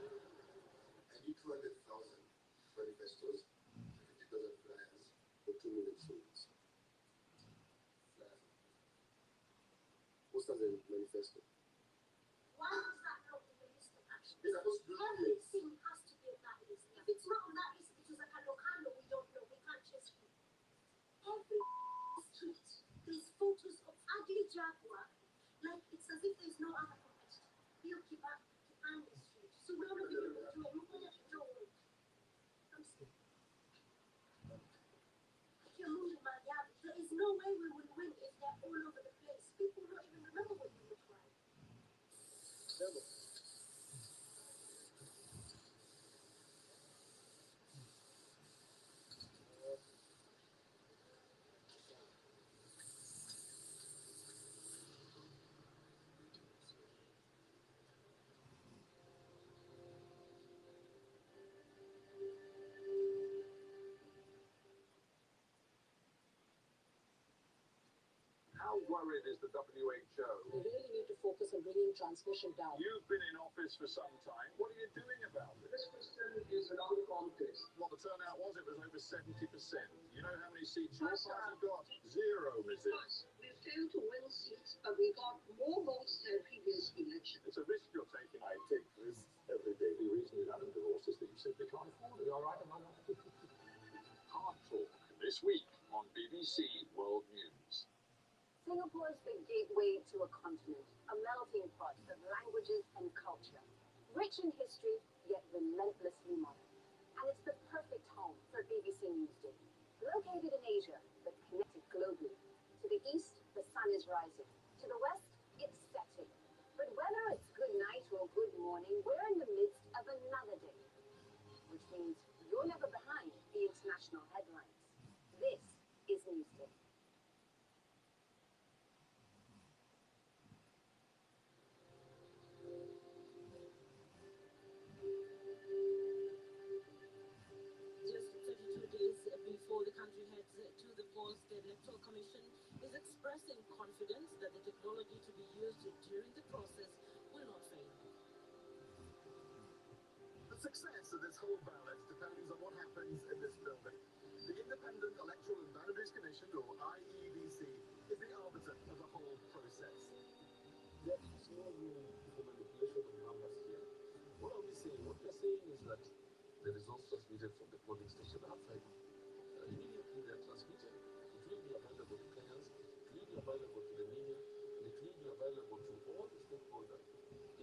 I did 200,000 manifestos, 50,000 flyers for 2 million students. Flyers. Posters and manifesto. Why is that not in the list of actions? It's supposed to do this. Everything has to be on that list. If it's not on that list, if it was a Kano, we don't know. We can't chase you. Every street, there's photos of ugly Jaguar, like it's as if there's no other competitor. You keep up to Andy Street. So we're not going to do it. I'm sorry. There is no way we will win if they're all over the place. People don't even remember what you look like. How worried is the WHO? We really need to focus on bringing transmission down. You've been in office for some time. What are you doing about it? This question is an contest. What the turnout was, it was over 70%. You know how many seats your party got? 0, Mrs. We failed to win seats, but we got more votes than previous elections. It's a risk you're taking. I take risks every day. The reason you have a divorce is that you simply can't afford it. All right, am I not? Hard Talk, this week on BBC World News. Singapore is the gateway to a continent, a melting pot of languages and culture. Rich in history, yet relentlessly modern. And it's the perfect home for BBC Newsday. Located in Asia, but connected globally. To the east, the sun is rising. To the west, it's setting. But whether it's good night or good morning, we're in the midst of another day. Which means you're never behind the international headlines. This is Newsday. Just 32 days before the country heads to the polls, the Electoral Commission is expressing confidence that the technology to be used during the process will not fail. The success of this whole ballot depends on what happens in this building. The Independent Electoral and Boundaries Commission, or IEBC, is the arbiter of the whole process. There is no room for manipulation of numbers here. What are we saying? What we are saying is that the results transmitted from the polling station outside, immediately they're transmitted. It will be available to Kenyans, it will be available to the media, and it will be available to all the stakeholders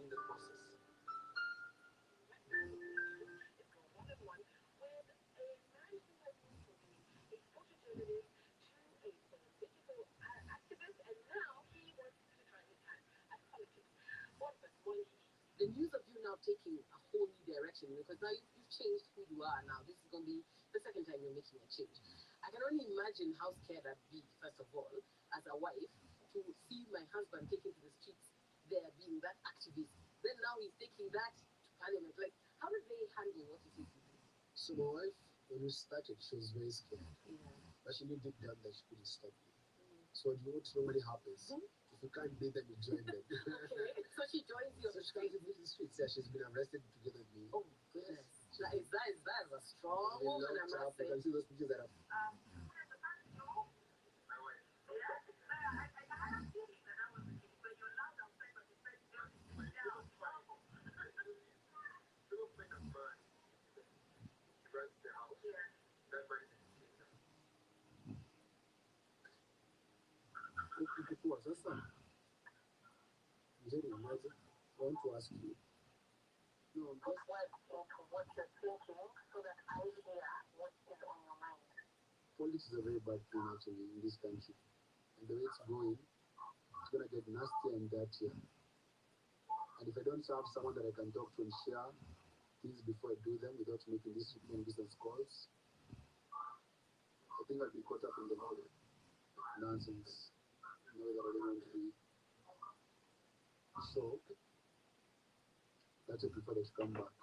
in the process. The news of you now taking a whole new direction, because now you've changed who you are now. This is going to be the second time you're making a change. I can only imagine how scared I'd be, first of all, as a wife, to see my husband taken to the streets there being that activist. Then now he's taking that to parliament. Like, how did they handle what it is? So my wife, when we started, she was very scared. But she knew deep down that she couldn't stop me. So what normally happens, if you can't beat them, you join them. Okay, so she joins you on So the she comes street. to the streets. Yeah, she's been arrested together with me. Oh, goodness. That is a strong Been woman, I locked up. must say. You can see those pictures that are ukikuwa sasa mzee mmoja I want to ask you no Put words into what you're thinking so that I hear what is on your mind. politics is a very bad thing actually in this country and the way it's going it's gonna get nastier and dirtier and if I don't have someone that I can talk to and share things before I do them without making these long distance calls I think I'll be caught up in the whole nonsense in a way that I don't want to be. So that's why I prefer that you come back.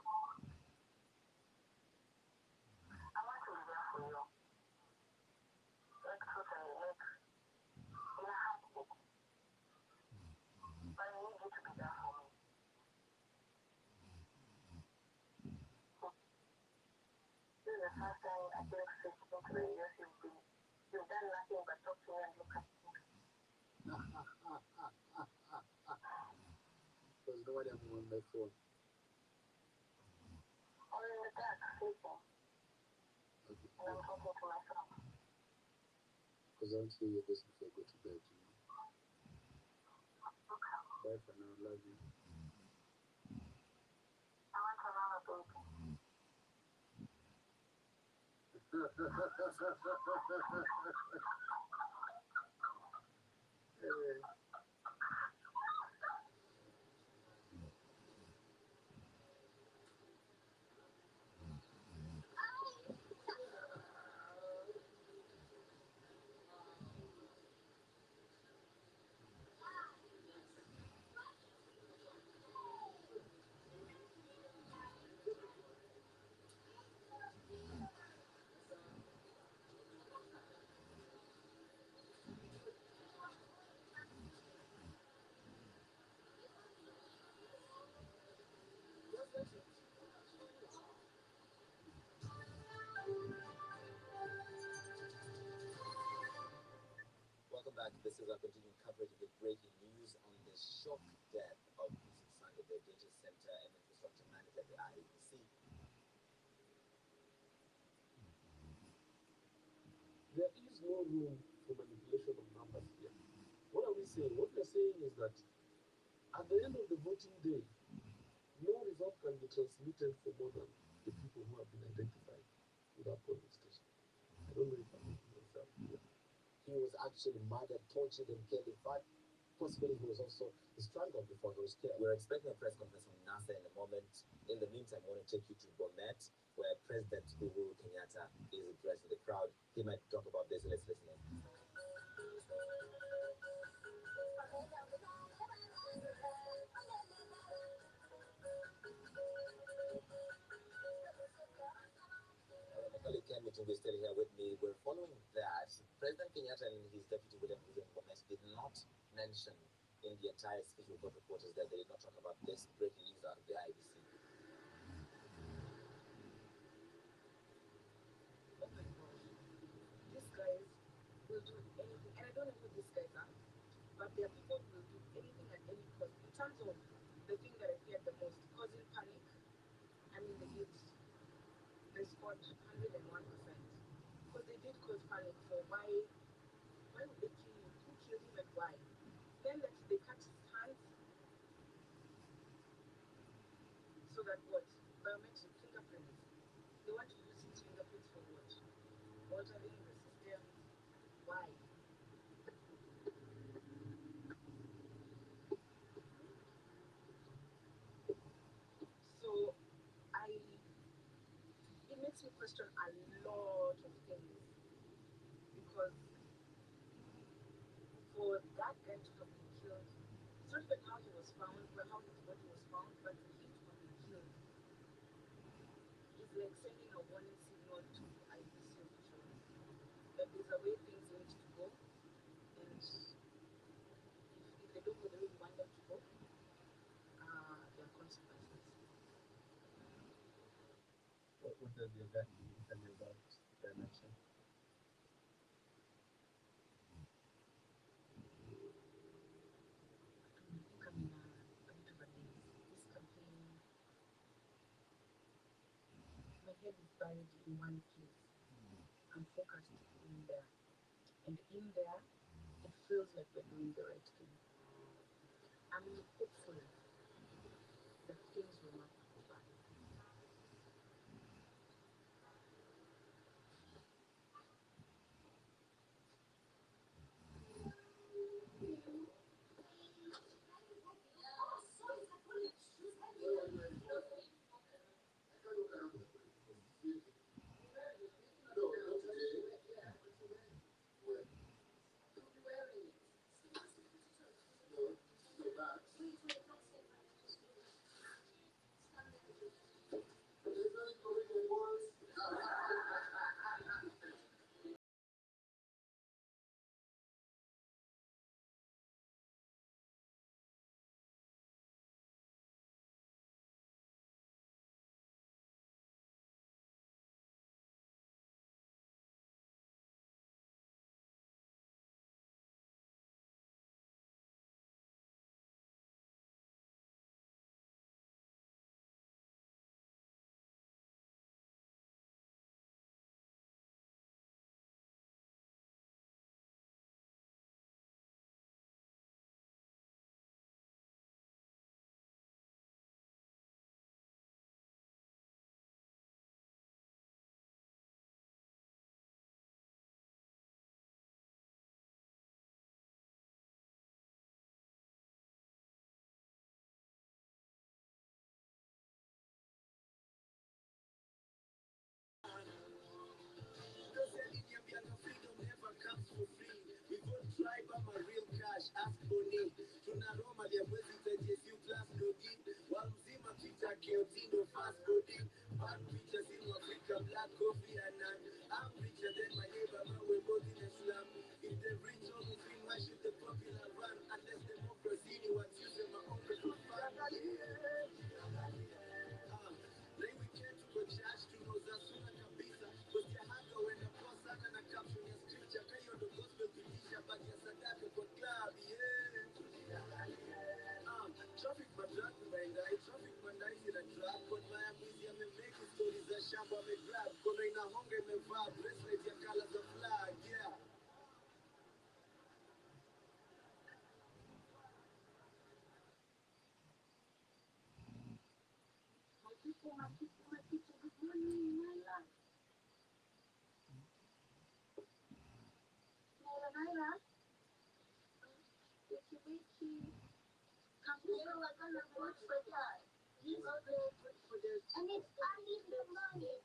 I want to be there for you. Like totally, like in a heartbeat. But I need you to be there for me. first time I came to Facebook for years, you've done nothing but talk to me and look at me. Because no one ever on my phone. Or in the dark, sleeping. Okay. And I'm talking to myself. Because I want to hear your voice before I go to bed. Okay. Bye for now. Love you. I want another baby. Hey. Welcome back. This is our continuing coverage of the breaking news on the shock death of Yusuf Sanga, the data center and infrastructure manager at the IEBC. There is no room for manipulation of numbers here. What are we saying? What we are saying is that at the end of the voting day, no result can be transmitted for more than the people who have been identified with our polling station. I don't know if I'm making myself clear. He was actually murdered, tortured, and killed. In fact, possibly he was also strangled before he was killed. We're expecting a press conference from NASA in a moment. In the meantime, I want to take you to Bomet, where President Uhuru Kenyatta is addressing the crowd. He might talk about this. Let's listen in. Ken Mutungu is still here with me. We're following that. President Kenyatta and his deputy William Ruto Gomez did not mention in the entire speech with reporters that they did not talk about this breaking news out of the IBC. Oh my gosh. These guys will do anything. And I don't know who these guys are, but there are people who will do anything at any cost. In terms of the thing that I feared the most, causing panic, I mean, the youth, they scored 101%. Because they did cause panic. So why would they kill him? Who killed him and why? Then they cut his hands so that what? Biometric fingerprints. They want to use his fingerprints for what? Altering the system. Why? So it makes me question a lot of things because for that guy to have been killed, it's not even how he was found, but how his body was found, but for him to have been killed is like sending a warning signal to IBC officials that there's a way things need to go, and if they don't go the way we want them to go, there are consequences. What does your gut tell you about the election? I think I'm in a bit of a daze. This campaign, my head is buried in one place. I'm focused in there. And in there, it feels like we're doing the right thing. I'm hopeful that things will not go bad. boni tuna Roma ya mwezi zenye few class dogi wa mzima Twitter keotindo fast body bad pictures in Africa black coffee and I'm richer than my neighbor man we're both in Islam if the rich always been why should the popular run unless democracy ni what use my own for fun leo weekend tuko church tunauza sura kabisa kwa haga wenda kwa sana na caption ya scripture kayo ndo gospel kutisha baki ya sadaka kwa club traffic madrag unaendai traffic mandai zina drag kwa maya mwizi amemeki stories za shamba amegrab kono inahonga imevaa bracelet ya colors of flag yeah my people, good morning, my love. Naira, wiki come here, we're gonna vote for that. You go there, vote for this. And it's only the money.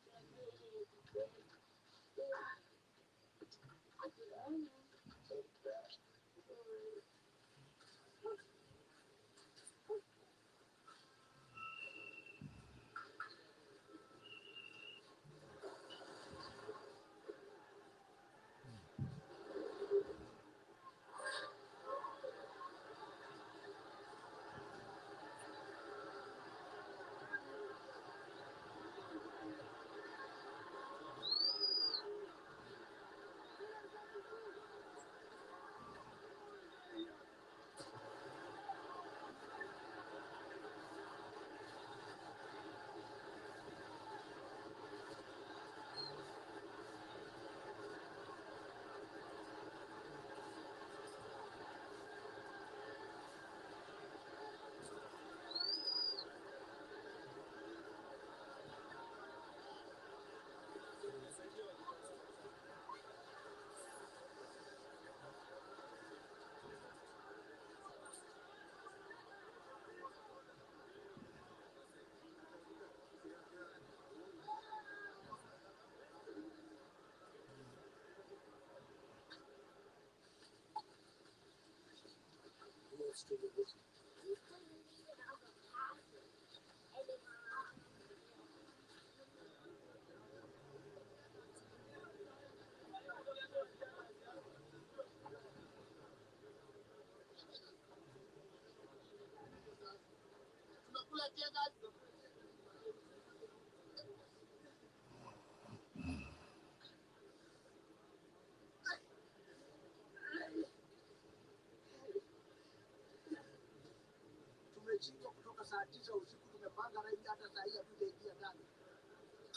Tumechindwa kutoka saa 9 usiku, tumepanga raidi hata saa hii hatutaingia ndani,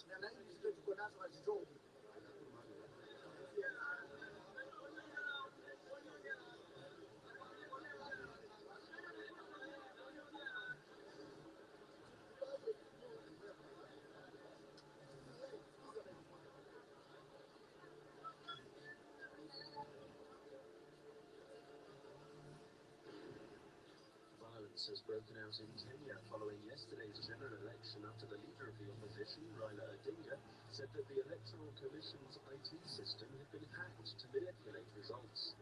na laini zile tuko nazo hazitoki. Violence has broken out in Kenya following yesterday's general election after the leader of the opposition, Raila Odinga, said that the Electoral Commission's IT system had been hacked to manipulate results.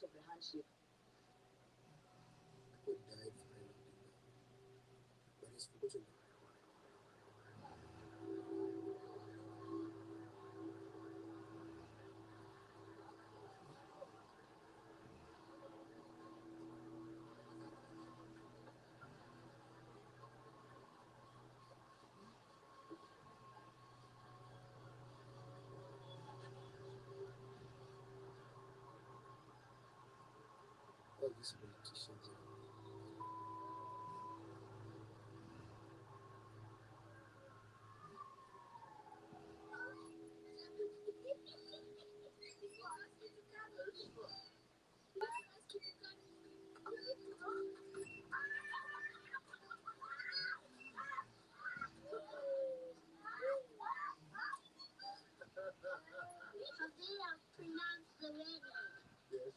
part of the handshake. People died for Raila Odinga, but he's forgotten. All these politicians are Pronounced the letter. yes,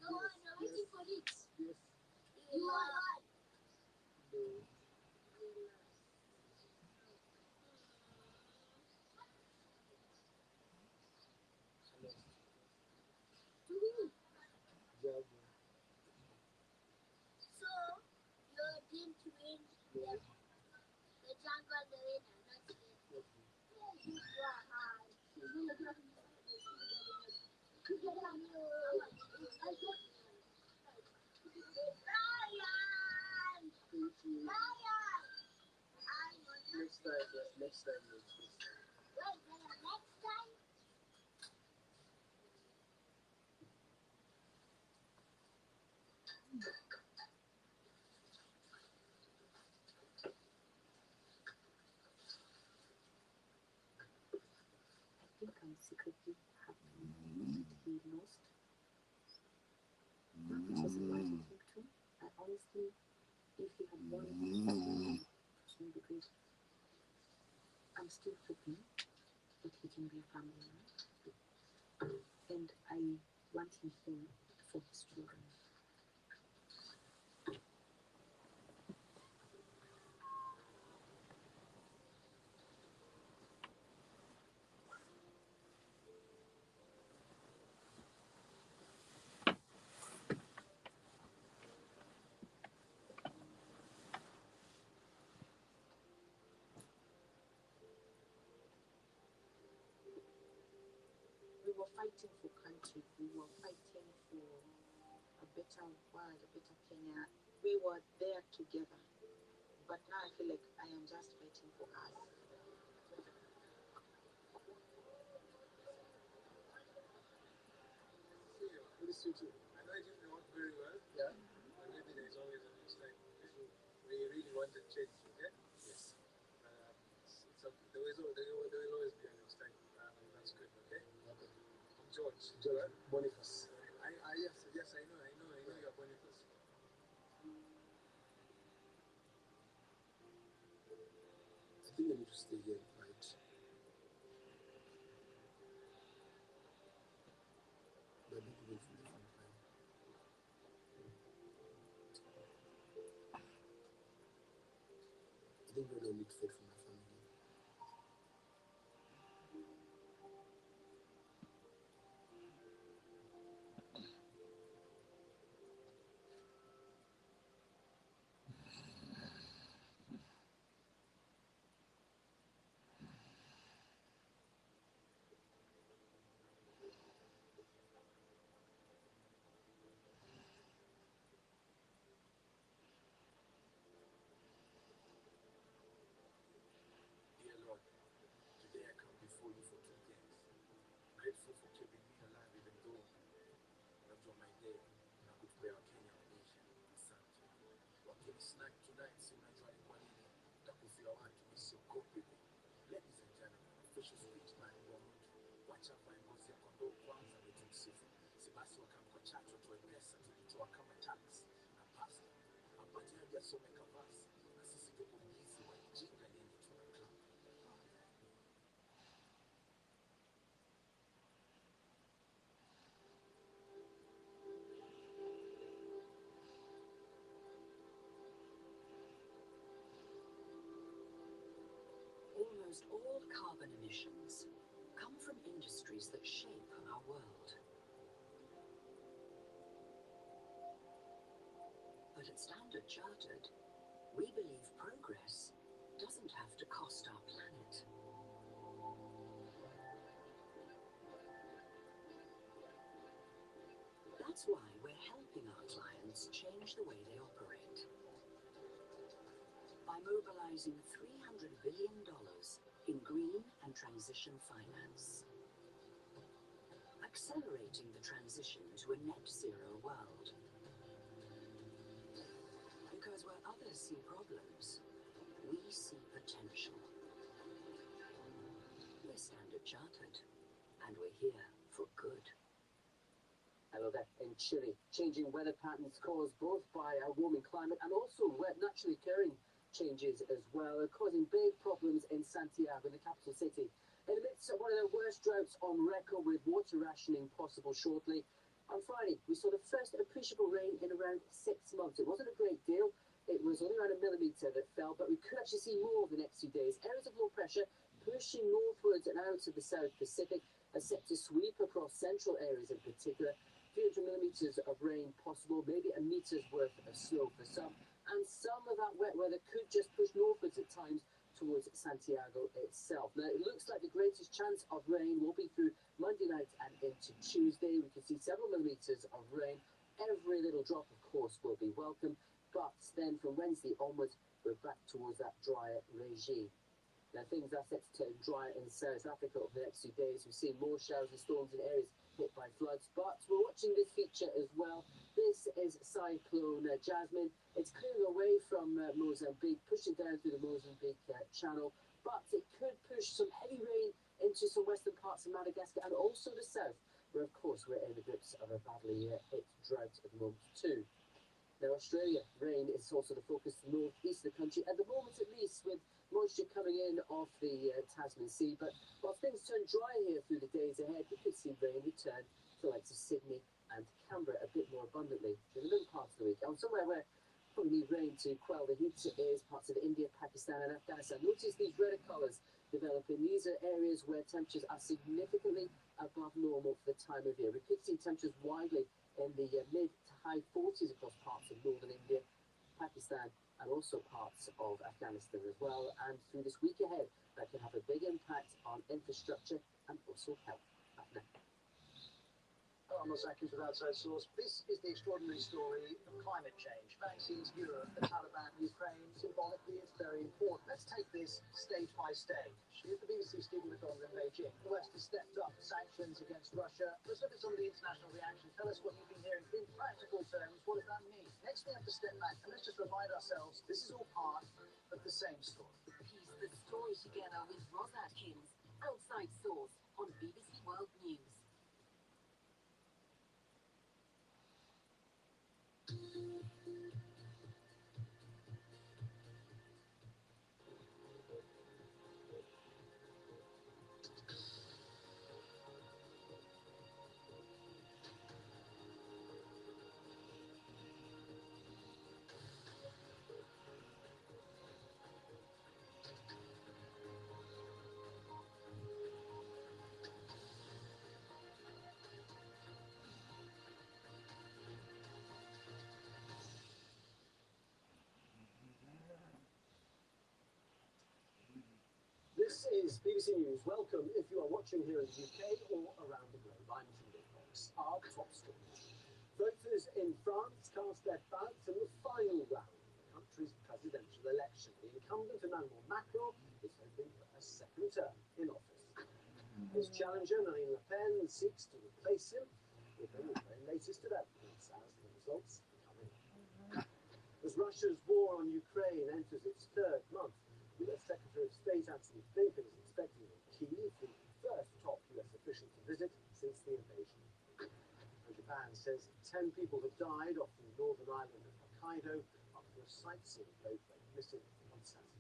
No, I'm waiting for it. yes, You are. no. Jaguar. So, your team to win the jungle, the winner, not the you are high. Ryan! Thank you. Ryan! Next time, yes, next time, next time. Wait, next time? I think I'm secretly happy that he lost. Not because I wanted him to. I honestly, if he had won, it would be great. I'm still hoping that he can be a family man. And I want him home for his children. We were fighting for country. We were fighting for a better world, a better Kenya. We were there together. But now I feel like I am just fighting for us. What is it? I know it didn't work very well, Yeah. but maybe there's always a next time. We really wanted change, okay? Yes. It's okay. There will always be a next time. That's good, okay? Okay. George. George Boniface. Yes, I know you're Boniface. I think I need to stay here and fight. But not even from the front line. I think really I need to fight for my family. Dear Lord, today I come before you for two things. Grateful for keeping me alive even though unajua my day nakutupea Wakenya wa Asia. Asante. Wakinisnack tonight si unajua ni kwa nini takufia watu nisiogope. Ladies and gentlemen, official speech by Ngomut. Wacha vae ngozi ya kondoo kwanza ndio tumsifu. Si basi wakamko chacho tuwe pesa tulitoa kama tax na pasta. Apaje hajasomeka basi na sisi tuko busy wajinga nini tunakaa. Almost Almost all carbon emissions come from industries that shape our world. But at Standard Chartered, we believe progress doesn't have to cost our planet. That's why we're helping our clients change the way they operate. By mobilizing $300 billion in green and transition finance. Accelerating the transition to a net zero world. Because where others see problems, we see potential. We're Standard Chartered, and we're here for good. Hello there. In Chile, changing weather patterns caused both by a warming climate and also naturally occurring changes as well are causing big problems in Santiago, the capital city. In the midst of one of the worst droughts on record, with water rationing possible shortly, on Friday we saw the first appreciable rain in around 6 months. It wasn't a great deal, it was only around 1 millimetre that fell, but we could actually see more over the next few days. Areas of low pressure pushing northwards and out of the South Pacific are set to sweep across central areas in particular. 300 millimetres of rain possible, maybe a metre's worth of snow for some, and some of that wet weather could just push northwards at times towards Santiago itself. Now, it looks like the greatest chance of rain will be through Monday night and into Tuesday. We can see several millimetres of rain. Every little drop, of course, will be welcome, but then from Wednesday onwards, we're back towards that drier regime. Now, things are set to turn dry in South Africa over the next few days. We've seen more showers and storms in areas hit by floods, but we're watching this feature as well. This is Cyclone Jasmine. It's clearing away from Mozambique, pushing down through the Mozambique Channel, but it could push some heavy rain into some western parts of Madagascar and also the south, where of course we're in the grips of a badly hit drought at the moment too. Now, Australia, rain is also the focus to the northeast of the country, at the moment at least, with moisture coming in off the Tasman Sea. But while things turn dry here through the days ahead, we could see rain return to the likes of Sydney and Canberra a bit more abundantly in the middle part of the week. And somewhere where probably need rain to quell the heat is parts of India, Pakistan and Afghanistan. Notice these redder colours developing. These are areas where temperatures are significantly above normal for the time of year. We could see temperatures widely in the mid to high 40s across parts of northern India, Pakistan and also parts of Afghanistan as well. And through this week ahead, that can have a big impact on infrastructure and also health. I'm Mosakis with Outside Source. This is the extraordinary story of climate change. Vaccines, Europe, the Taliban, Ukraine. Symbolically, it's very important. Let's take this stage by stage. Here's the BBC Stephen McDonald in Beijing. The West has stepped up sanctions against Russia. Let's look at some of the international reaction. Tell us what you've been hearing in practical terms. What does that mean? Next, we have to step back and let's just remind ourselves this is all part of the same story. Piece the story together with Roz Atkins. Outside Source on BBC World News. This is BBC News. Welcome if you are watching here in the UK or around the globe. I'm Tim Wilcox. Our top stories. Voters in France cast their ballots in the final round of the country's presidential election. The incumbent Emmanuel Macron is hoping for a second term in office. His challenger Marine Le Pen seeks to replace him with the very latest developments as the results come in. As Russia's war on Ukraine enters its third month, US Secretary of State Antony Blinken is expecting in Kyiv, the first top US official to visit since the invasion. And Japan says 10 people have died off the northern island of Hokkaido after a sightseeing boat went missing on Saturday.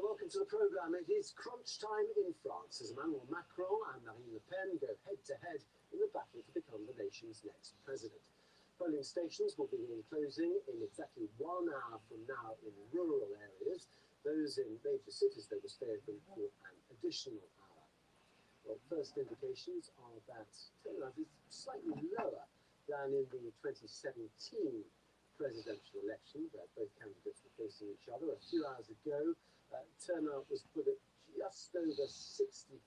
welcome to the programme. It is crunch time in France as Emmanuel Macron and Marine Le Pen go head-to-head in the battle to become the nation's next president. Polling stations will begin closing in exactly 1 hour from now in rural areas. Those in major cities, they will stay open for an additional hour. Well, first indications are that turnout is slightly lower than in the 2017 presidential election, where both candidates were facing each other. A few hours ago, turnout was put at just over 63%.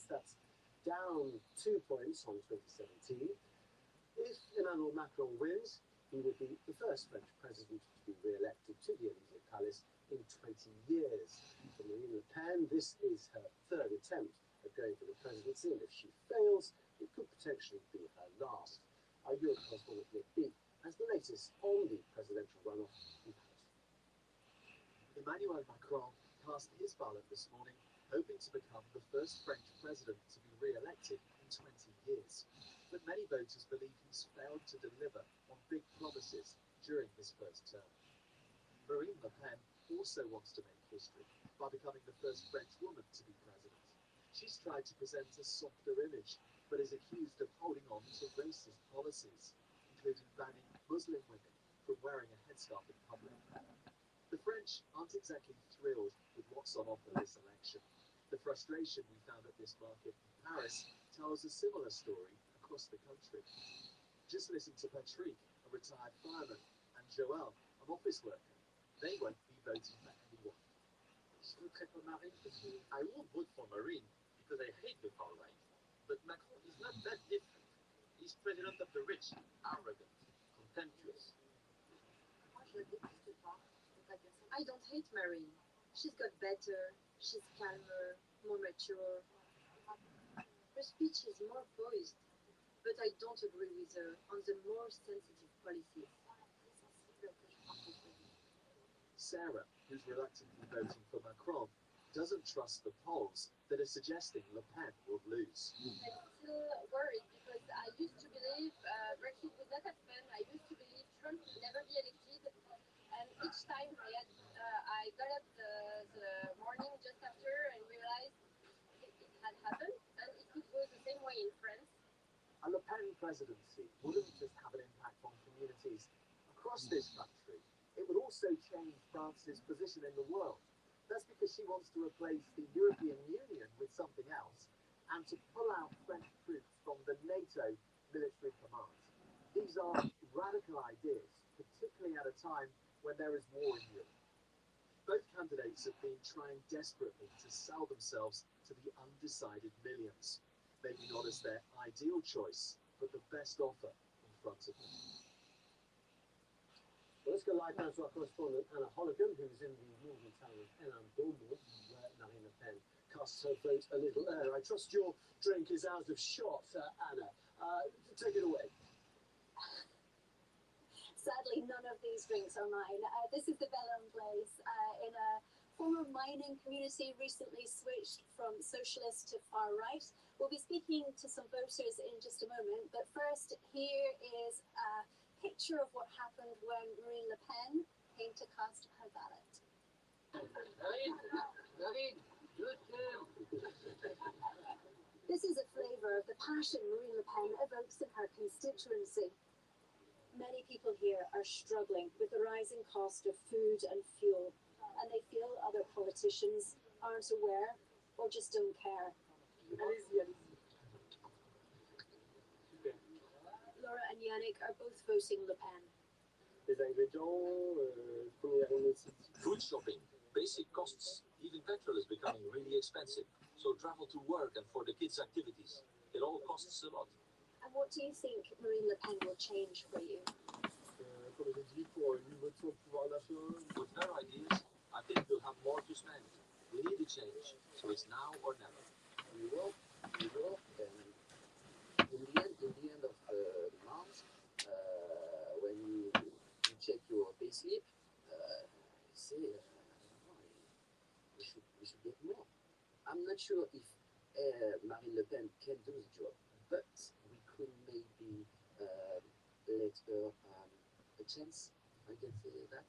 That's down 2 points on 2017. If Emmanuel Macron wins, he will be the first French president to be re-elected to the Élysée Palace in 20 years. For Marine Le Pen, this is her third attempt at going for the presidency, and if she fails, it could potentially be her last. Our Europe correspondent Nick Beat has the latest on the presidential runoff in Paris. Emmanuel Macron cast his ballot this morning, hoping to become the first French president to be re-elected in 20 years. But many voters believe he's failed to deliver on big promises during his first term. Marine Le Pen also wants to make history by becoming the first French woman to be president. She's tried to present a softer image, but is accused of holding on to racist policies, including banning Muslim women from wearing a headscarf in public. The French aren't exactly thrilled with what's on offer this election. The frustration we found at this market in Paris tells a similar story across the country. Just listen to Patrick, a retired fireman, and Joël, an office worker. They won't be voting for anyone. I won't vote for Marine because I hate the far right. But Macron is not that different. He's president of the rich, arrogant, contemptuous. I don't hate Marine. She's got better, she's calmer, more mature. Her speech is more poised, but I don't agree with her on the more sensitive policies. Sarah, who's reluctantly voting for Macron, doesn't trust the polls that are suggesting Le Pen will lose. I'm still worried because I used to believe Brexit would not happen. I used to believe Trump would never be elected. And each time I got up the morning just after and realized it had happened, and it could go the same way in France. A Le Pen presidency wouldn't just have an impact on communities across this country, it would also change France's position in the world. That's because she wants to replace the European Union with something else and to pull out French troops from the NATO military command. These are radical ideas, particularly at a time when there is war in Europe. Both candidates have been trying desperately to sell themselves to the undecided millions. Maybe not as their ideal choice, but the best offer in front of them. Well, let's go live now to our correspondent Anna Holligan, who's in the northern town of Hénin-Beaumont, where Marine Le Pen casts her vote a little earlier. I trust your drink is out of shot, Anna. Take it away. Sadly, none of these drinks are mine. This is the Bellon Place in a former mining community recently switched from socialist to far right. We'll be speaking to some voters in just a moment, but first, here is a picture of what happened when Marine Le Pen came to cast her ballot. This is a flavour of the passion Marine Le Pen evokes in her constituency. Many people here are struggling with the rising cost of food and fuel, and they feel other politicians aren't aware or just don't care. Laura and Yannick are both voting Le Pen. Food shopping, basic costs, even petrol is becoming really expensive. So travel to work and for the kids' activities, it all costs a lot. And what do you think Marine Le Pen will change for you? With her ideas, I think we'll have more to spend. We need a change, so it's now or never. You work, and in the end of the month, when you check your payslip, you say, we should get more. I'm not sure if Marine Le Pen can do the job, but we could maybe let her a chance, if I can say that.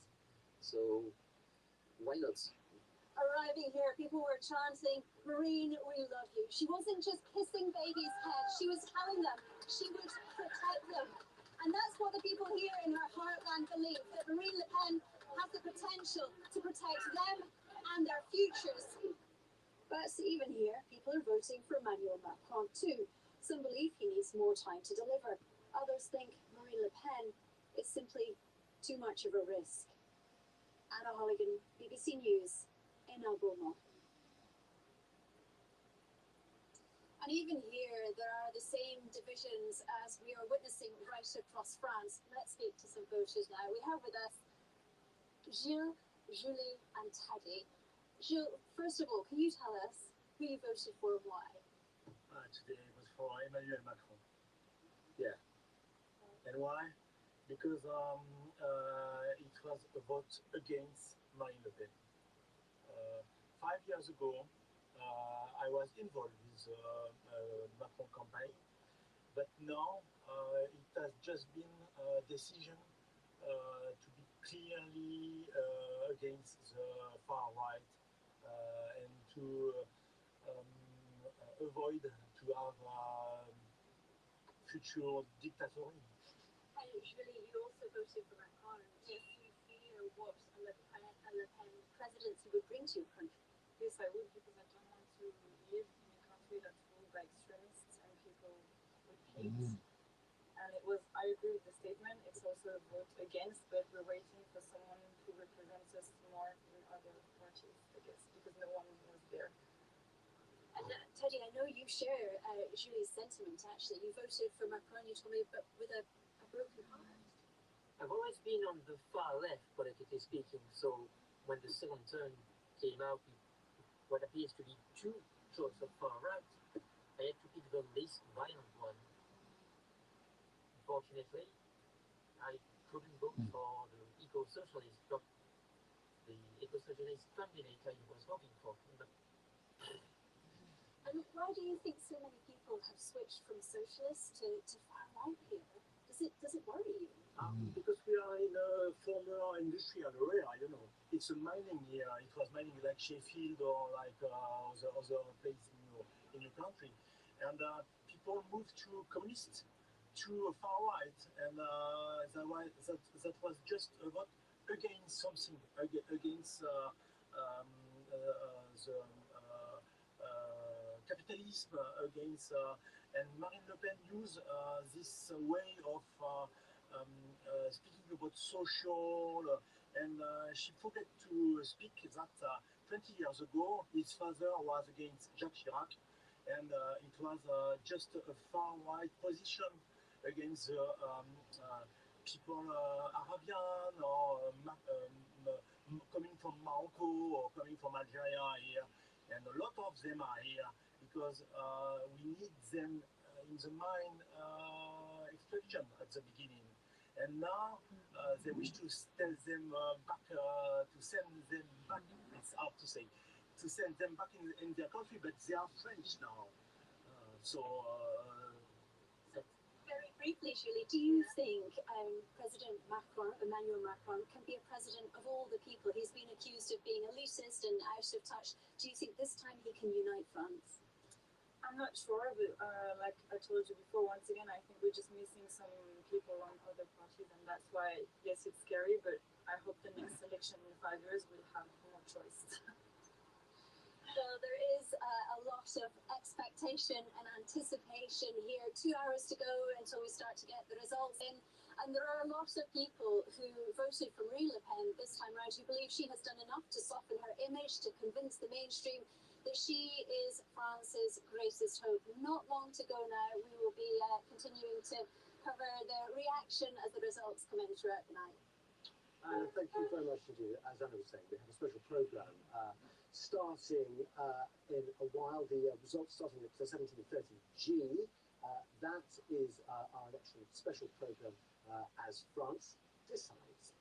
So why not? Arriving here, people were chanting, "Marine, we love you." She wasn't just kissing babies' heads, she was telling them she would protect them. And that's what the people here in her heartland believe, that Marine Le Pen has the potential to protect them and their futures. But even here, people are voting for Emmanuel Macron too. Some believe he needs more time to deliver. Others think Marine Le Pen is simply too much of a risk. Anna Holligan, BBC News, in Albourne. And even here, there are the same divisions as we are witnessing right across France. Let's speak to some voters now. We have with us Gilles, Julie, and Teddy. Gilles, first of all, can you tell us who you voted for and why? Today it was for Emmanuel Macron. Yeah. And why? Because it was a vote against Marine Le Pen. 5 years ago, I was involved with Macron campaign, but now it has just been a decision to be clearly against the far right and to avoid to have future dictatorial. And Julie, you also voted for Macron. Yes, you fear what a Le Pen presidency would bring to your country? Yes, I would, because I don't want to live in a country that's ruled by extremists and people with hate. And I agree with the statement. It's also a vote against, but we're waiting for someone who represents us more than other parties, I guess, because no one was there. And Teddy, I know you share Julie's sentiment, actually. You voted for Macron, you told me, but with a broken heart. I've always been on the far left, politically speaking, so when the second turn came out with what appears to be two choices of far right, I had to pick the least violent one. Unfortunately, I couldn't vote for the eco-socialist, but the eco-socialist candidate I was hoping for. But and why do you think so many people have switched from socialist to far right here? Does it worry you? Because we are in a former industrial area, you know. It's a mining here. It was mining like Sheffield or like other places in your country. And people moved to communist, to far right. And that was just a vote against something, against the capitalism, against and Marine Le Pen used this way of speaking about social, and she forgot to speak that 20 years ago his father was against Jacques Chirac, and it was just a far right position against people Arabian or coming from Morocco or coming from Algeria here, and a lot of them are here because we need them in the mine extraction at the beginning. And now they wish to tell them back, to send them back, it's hard to say, to send them back in their country, but they are French now. Very briefly, Julie, do you think President Macron, Emmanuel Macron, can be a president of all the people? He's been accused of being elitist and out of touch. Do you think this time he can unite France? I'm not sure, but like I told you before, once again, I think we're just missing some people on other parties, and that's why, yes, it's scary, but I hope the next election in 5 years we'll have more choice. So there is a lot of expectation and anticipation here. 2 hours to go until we start to get the results in. And there are a lot of people who voted for Marine Le Pen this time round who believe she has done enough to soften her image, to convince the mainstream that she is France's greatest hope. Not long to go now. We will be continuing to cover the reaction as the results come in throughout the night. Thank you very much indeed. As Anna was saying, we have a special programme starting in a while. The results starting at 17:30 G. That is our election special programme as France decides.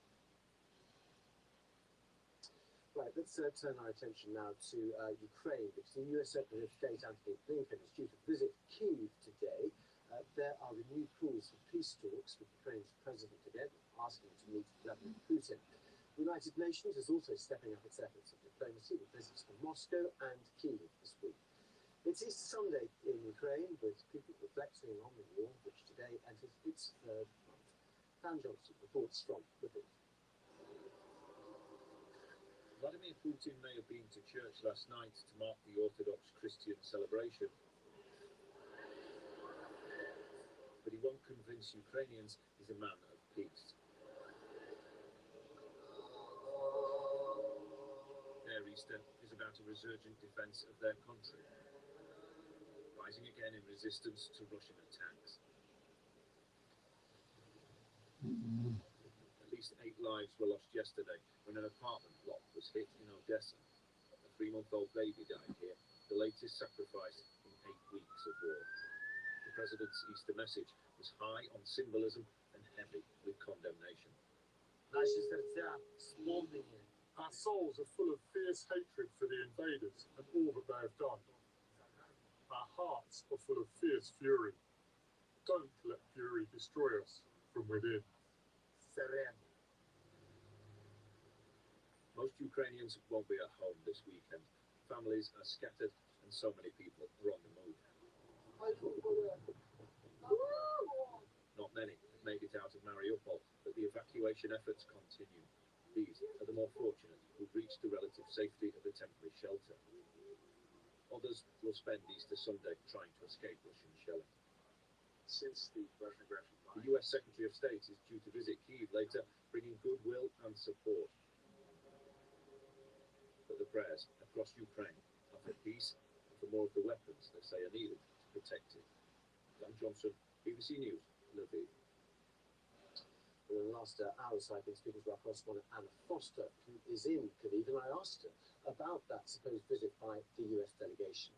Right, let's turn our attention now to Ukraine, because the US Secretary of State Antony Blinken is due to visit Kyiv today. There are renewed calls for peace talks with Ukraine's president again, asking to meet Vladimir Putin. The United Nations is also stepping up its efforts of diplomacy with visits from Moscow and Kyiv this week. It's Easter Sunday in Ukraine, with people reflecting on the war, which today enters its third month. Dan Johnson reports from Lviv. Vladimir Putin may have been to church last night to mark the Orthodox Christian celebration, but he won't convince Ukrainians he's a man of peace. Their Easter is about a resurgent defence of their country, rising again in resistance to Russian attacks. At least 8 lives were lost yesterday when an apartment block was hit in Odessa. A 3-month-old baby died here, the latest sacrifice in 8 weeks of war. The president's Easter message was high on symbolism and heavy with condemnation. Our souls are full of fierce hatred for the invaders and all that they have done. Our hearts are full of fierce fury. Don't let fury destroy us from within. Most Ukrainians won't be at home this weekend. Families are scattered and so many people are on the move. Not many have made it out of Mariupol, but the evacuation efforts continue. These are the more fortunate who've reached the relative safety of the temporary shelter. Others will spend Easter Sunday trying to escape Russian shelling. Since the Russian aggression, The US Secretary of State is due to visit Kyiv later, bringing goodwill and support. But the prayers across Ukraine are for peace and for more of the weapons they say are needed to protect it. Dan Johnson, BBC News, Lviv. In the last hour or so, I've been speaking to our correspondent Anna Foster, who is in Kyiv, and I asked her about that supposed visit by the US delegation.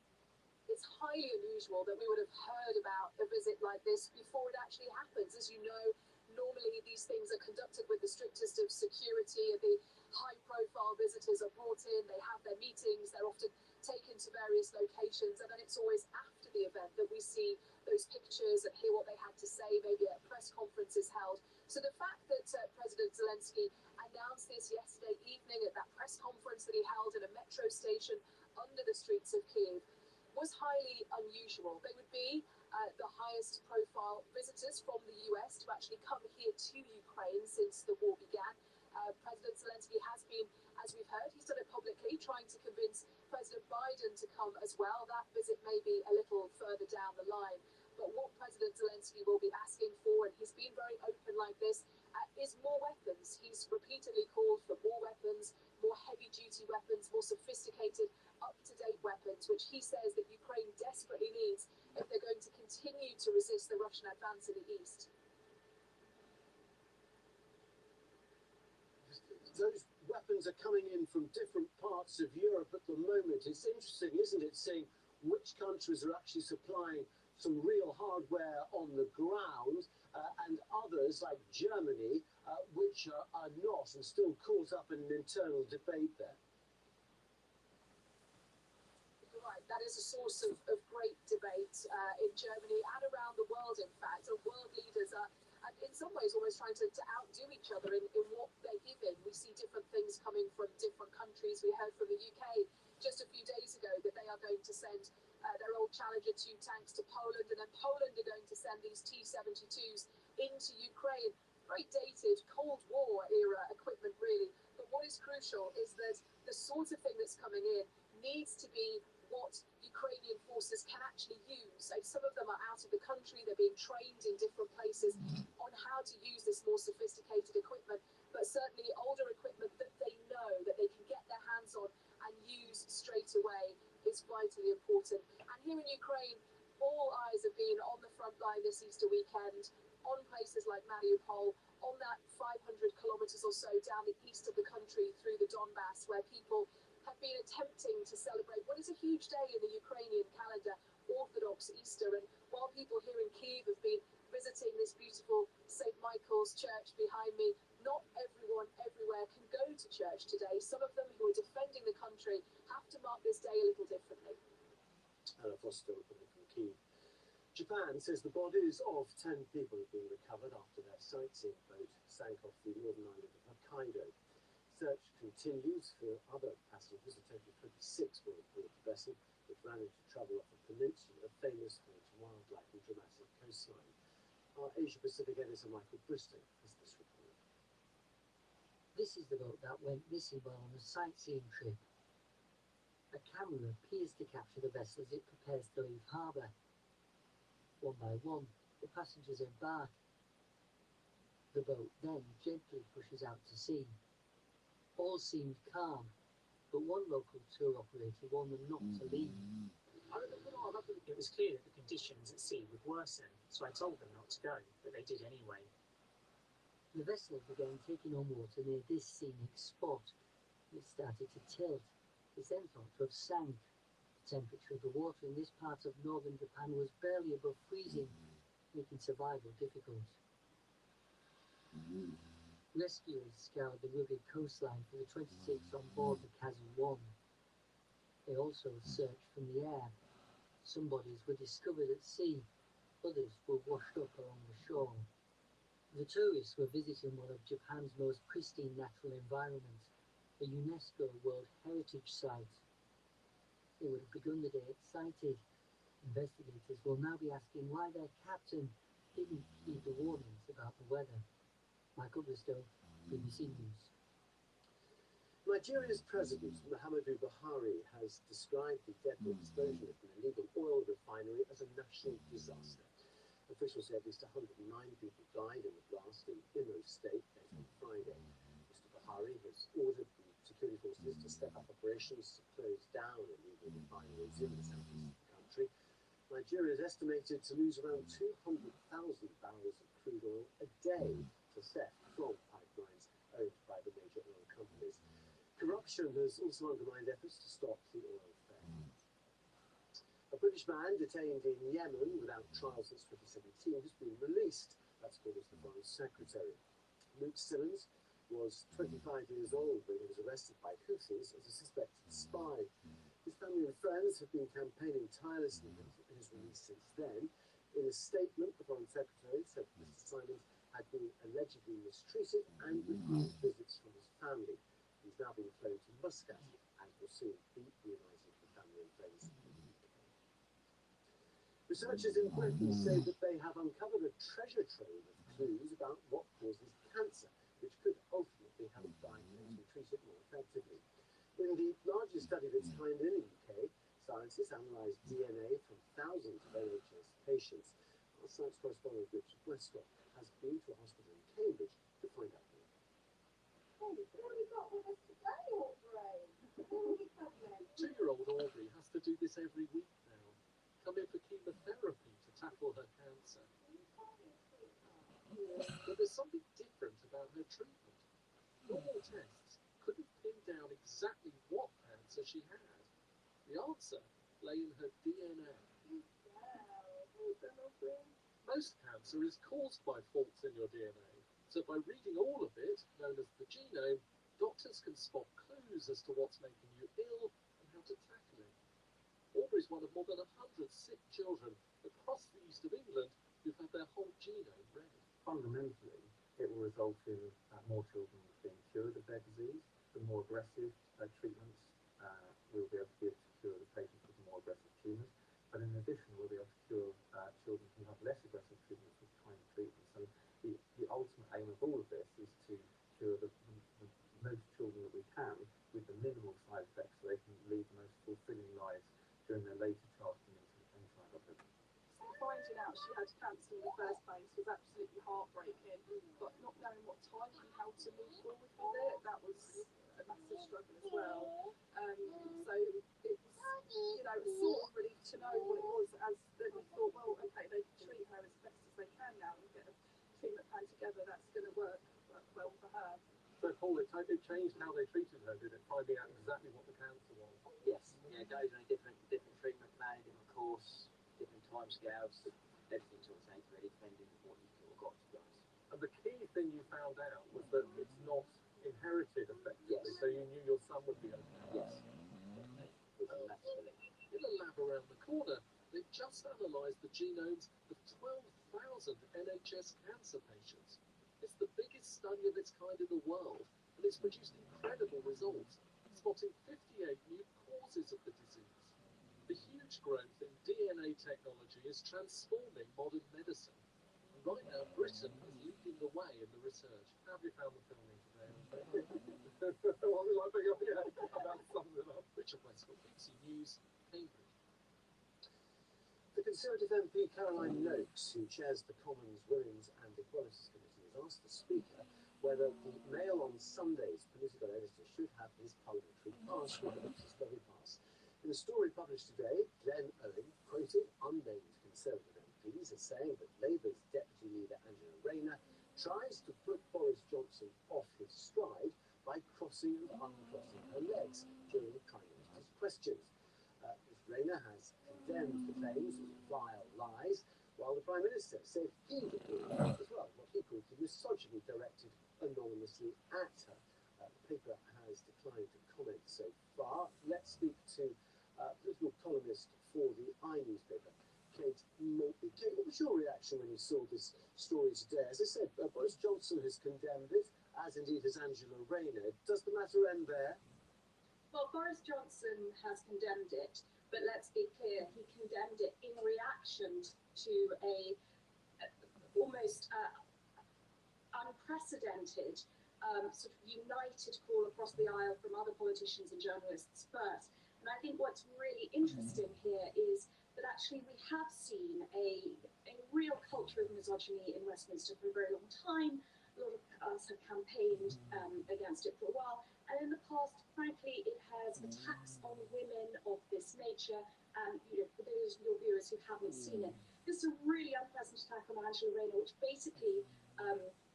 It's highly unusual that we would have heard about a visit like this before it actually happens. As you know, normally these things are conducted with the strictest of security, and the high-profile visitors are brought in, they have their meetings, they're often taken to various locations, and then it's always after the event that we see those pictures and hear what they had to say, maybe a press conference is held. So the fact that President Zelensky announced this yesterday evening at that press conference that he held in a metro station under the streets of Kyiv was highly unusual. They would be the highest profile visitors from the US to actually come here to Ukraine since the war began. President Zelensky has been, as we've heard, he's done it publicly, trying to convince President Biden to come as well. That visit may be a little further down the line. But what President Zelensky will be asking for, and he's been very open like this, is more weapons. He's repeatedly called for more weapons, more heavy-duty weapons, more sophisticated, up-to-date weapons, which he says that Ukraine desperately needs if they're going to continue to resist the Russian advance in the east. Those weapons are coming in from different parts of Europe at the moment. It's interesting, isn't it, seeing which countries are actually supplying some real hardware on the ground, and others, like Germany, which are not and still caught up in an internal debate there. You're right, that is a source of great debate in Germany and around the world, in fact. And world leaders are, in some ways, almost trying to outdo each other in what they're giving. We see different things coming from different countries. We heard from the UK just a few days ago that they are going to send their old Challenger 2 tanks to Poland, and then Poland are going to send these T-72s into Ukraine. Very dated Cold War era equipment, really. But what is crucial is that the sort of thing that's coming in needs to be what Ukrainian forces can actually use. And some of them are out of the country, they're being trained in different places on how to use this more sophisticated equipment, but certainly older equipment that they know that they can get their hands on and use straight away is vitally important. And here in Ukraine, all eyes have been on the front line this Easter weekend, on places like Mariupol, on that 500 kilometers or so down the east of the country through the Donbass, where people have been attempting to celebrate what is a huge day in the Ukrainian calendar, Orthodox Easter. And while people here in Kyiv have been visiting this beautiful St. Michael's church behind me, not everyone everywhere can go to church today. Some of them who are defending the country have to mark this day a little differently. Anna Foster reporting from Kyiv. Japan says the bodies of 10 people have been recovered after their sightseeing boat sank off the northern island of Hokkaido. Search continues for other passengers. A total of 26 were aboard the vessel, which managed to travel off a peninsula famous for its wildlife and dramatic coastline. Our Asia Pacific editor Michael Bristol has this report. This is the boat that went missing while on a sightseeing trip. A camera appears to capture the vessel as it prepares to leave harbour. One by one, the passengers embark. The boat then gently pushes out to sea. All seemed calm, but one local tour operator warned them not to leave. It was clear that the conditions at sea would worsen, so I told them not to go, but they did anyway. The vessel began taking on water near this scenic spot. It started to tilt. It's then thought to have sank. The temperature of the water in this part of northern Japan was barely above freezing, making survival difficult. Rescuers scoured the rugged coastline for the 26 on board the Kazu-1. They also searched from the air. Some bodies were discovered at sea, others were washed up along the shore. The tourists were visiting one of Japan's most pristine natural environments, a UNESCO World Heritage Site. They would have begun the day excited. Investigators will now be asking why their captain didn't heed the warnings about the weather. Michael Bristow, BBC News. Nigeria's president, Muhammadu Buhari, has described the deadly explosion at an illegal oil refinery as a national disaster. Officials say at least 109 people died in the blast in Imo State late on Friday. Mr. Buhari has ordered the security forces to step up operations to close down illegal refineries in the southeast of the country. Nigeria is estimated to lose around 200,000 barrels of crude oil a day to theft from pipelines owned by the major oil companies. Corruption has also undermined efforts to stop the oil theft. A British man detained in Yemen without trial since 2017 has been released. That's according to the Foreign Secretary. Luke Simmons was 25 years old when he was arrested by Houthis as a suspected spy. His family and friends have been campaigning tirelessly for his release since then. In a statement, the Foreign Secretary said that Mr. Simons had been allegedly mistreated and refused visits from his family. He's now been flown to Muscat and will soon be reunited with family and friends in the UK. Researchers in Britain say that they have uncovered a treasure trove of clues about what causes cancer, which could ultimately help diagnose and treat it more effectively. In the largest study of its kind in the UK, scientists analysed DNA from thousands of NHS patients. Our science correspondent Richard Westcott has been to a hospital in Cambridge to find out more. Hey, what have we got with us today, Aubrey? What are we covering? 2-year-old Aubrey has to do this every week now. Come in for chemotherapy to tackle her cancer. But there's something different about her treatment. Normal tests couldn't pin down exactly what cancer she had. The answer lay in her DNA. Most cancer is caused by faults in your DNA. So by reading all of it, known as the genome, doctors can spot clues as to what's making you ill and how to tackle it. Aubrey's one of more than 100 sick children across the east of England who've had their whole genome read. Fundamentally, it will result in more children being cured of their disease. The more aggressive treatments, we'll be able to cure the patients with more aggressive tumours. But in addition, we'll be able to cure children who have less aggressive treatments with tiny treatments. And the ultimate aim of all of this is to cure the most children that we can with the minimal side effects so they can lead the most fulfilling lives during their later childhood and childhood. Finding out she had cancer in the first place was absolutely heartbreaking, but not knowing what time and how to move forward with it, that was a massive struggle as well. So it was, it was sort of relief to know what it was, as that we thought, well, okay, they can treat her as best as they can now and get a treatment plan together that's going to work well for her. So Paul, it changed how they treated her, did it? Finding out exactly what the cancer was. Yes, goes on a different treatment plan, different course, different timescales, everything sort of changed really, depending on what you sort of got to be honest. And the key thing you found out was that it's not inherited effectively, so you knew your son would be okay. Yes. In a lab around the corner, they've just analysed the genomes of 12,000 NHS cancer patients. It's the biggest study of its kind in the world, and it's produced incredible results, spotting 58 new causes of the disease. The huge growth in DNA technology is transforming modern medicine, and right now Britain is leading the way in the research. How have you found the filming today? What was I thinking? Yeah, about something up. Richard Westcott, BBC News, Cambridge. The Conservative MP Caroline Noakes, who chairs the Commons Women's and Equalities Committee, has asked the Speaker whether the Mail on Sunday's political editor should have his parliamentary pass, his lovely pass. In a story published today, Glenn Owen, quoting unnamed Conservative MPs, as saying that Labour's deputy leader Angela Rayner tries to put Boris Johnson off his stride by crossing and uncrossing her legs during the Prime Minister's questions. Ms Rayner has condemned the claims as vile lies, while the Prime Minister said he would do as well, what he called the misogyny directed anonymously at her. The paper has declined to comment so far. Let's speak to political columnist for the newspaper, Kate Maltby. Kate, what was your reaction when you saw this story today? As I said, Boris Johnson has condemned it, as indeed has Angela Rayner. Does the matter end there? Well, Boris Johnson has condemned it, but let's be clear, he condemned it in reaction to a almost unprecedented sort of united call across the aisle from other politicians and journalists first. And I think what's really interesting here is that actually we have seen a real culture of misogyny in Westminster for a very long time. A lot of us have campaigned against it for a while. And in the past, frankly, it has attacks on women of this nature. And, you know, for those of your viewers who haven't seen it, this is a really unpleasant attack on Angela Rayner, which basically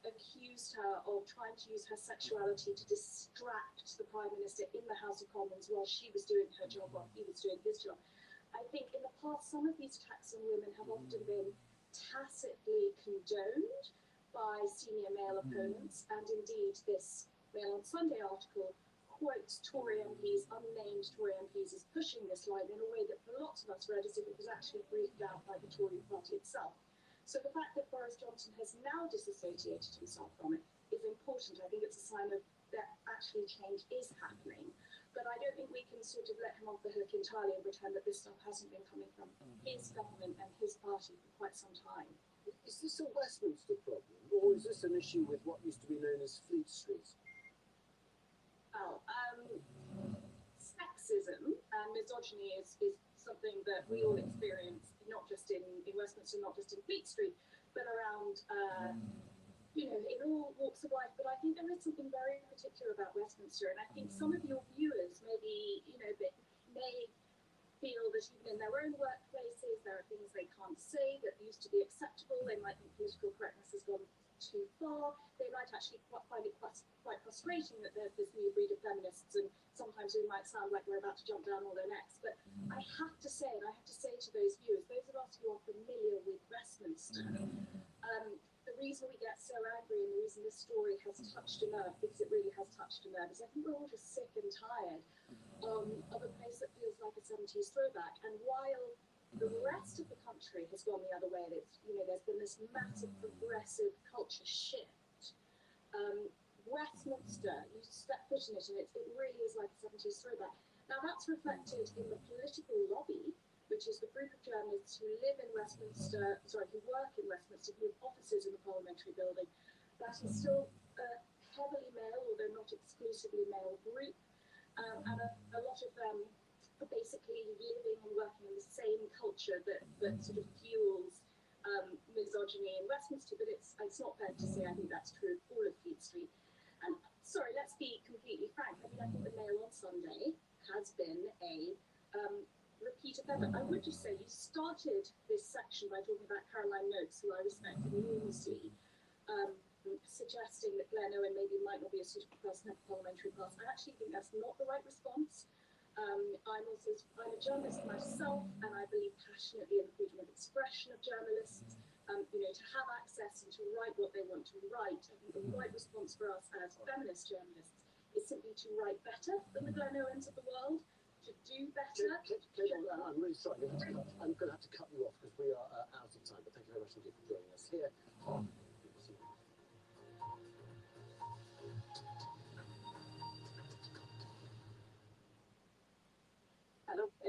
accused her of trying to use her sexuality to distract the Prime Minister in the House of Commons while she was doing her job, while he was doing his job. I think in the past, some of these attacks on women have often been tacitly condoned by senior male opponents, and indeed this Mail on Sunday article quotes Tory MPs, unnamed Tory MPs, as pushing this line in a way that for lots of us read as if it was actually breathed out by the Tory party itself. So the fact that Boris Johnson has now disassociated himself from it is important. I think it's a sign of that actually change is happening. But I don't think we can sort of let him off the hook entirely and pretend that this stuff hasn't been coming from his government and his party for quite some time. Is this a Westminster problem, or is this an issue with what used to be known as Fleet Street? Oh, sexism and misogyny is something that we all experience, not just in Westminster, not just in Fleet Street, but around, you know, in all walks of life. But I think there is something very particular about Westminster, and I think some of your viewers maybe, you know, may feel that even in their own workplaces, there are things they can't say that used to be acceptable. They might think political correctness has gone too far. They might actually find it quite frustrating that there's this new breed of feminists, and sometimes we might sound like we're about to jump down all their necks. But I have to say, and I have to say to those viewers, those of us who are familiar with Westminster, the reason we get so angry and the reason this story has touched a nerve, because it really has touched a nerve, is I think we're all just sick and tired of a place that feels like a 70s throwback. And while the rest of the country has gone the other way, and it's, you know, there's been this massive progressive culture shift, Westminster, you step foot in it, and it really is like a 70s throwback. Now that's reflected in the political lobby, which is the group of journalists who live in Westminster, who work in Westminster, who have offices in the parliamentary building. That is still a heavily male, although not exclusively male group, and a lot of them are basically living and working in the same culture that sort of fuels misogyny in Westminster. But it's not fair to say I think that's true of all of Fleet Street. And sorry, let's be completely frank. I mean, I think the Mail on Sunday has been a repeat offender. I would just say you started this section by talking about Caroline Noakes, who I respect enormously, suggesting that Glenn Owen maybe might not be a suitable person at the parliamentary pass. I actually think that's not the right response. I'm a journalist myself, and I believe passionately in the freedom of expression of journalists. You know, to have access and to write what they want to write. I think the right response for us as feminist journalists is simply to write better than the Glenn Owens of the world, to do better. I'm really sorry. I'm going to have to cut you off because we are out of time. But thank you very much indeed for joining us here on BBC.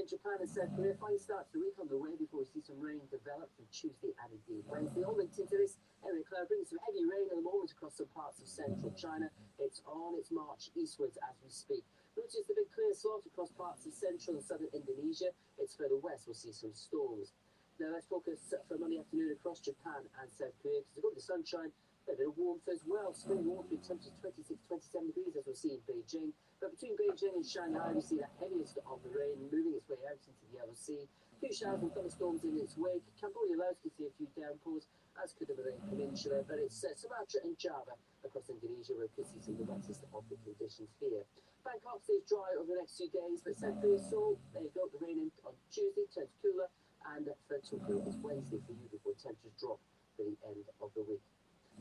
in Japan and South Korea, fine start to the week on the way before we see some rain develop from Tuesday and indeed Wednesday. All linked into this area cloud brings some heavy rain at the moment across some parts of central China. It's on its march eastwards as we speak. Notice the big clear slot across parts of central and southern Indonesia. It's further west we'll see some storms. Now let's focus for Monday afternoon across Japan and South Korea because we've got the sunshine, a bit of warmth as well. Spring warmth with temperatures 26, 27 degrees as we'll see in Beijing. But between Beijing and Shanghai, we see the heaviest of the rain moving its way out into the Yellow Sea. A few showers and thunderstorms in its wake. Cambodia Laos can see a few downpours, as could the Malay Peninsula. But it's Sumatra and Java across Indonesia where we could see some of the wettest of the conditions here. Bangkok stays dry over the next few days, but South Korea, Seoul, there you go, the rain in on Tuesday turns cooler, and for Tokyo it's Wednesday for you before temperatures drop for the end of the week.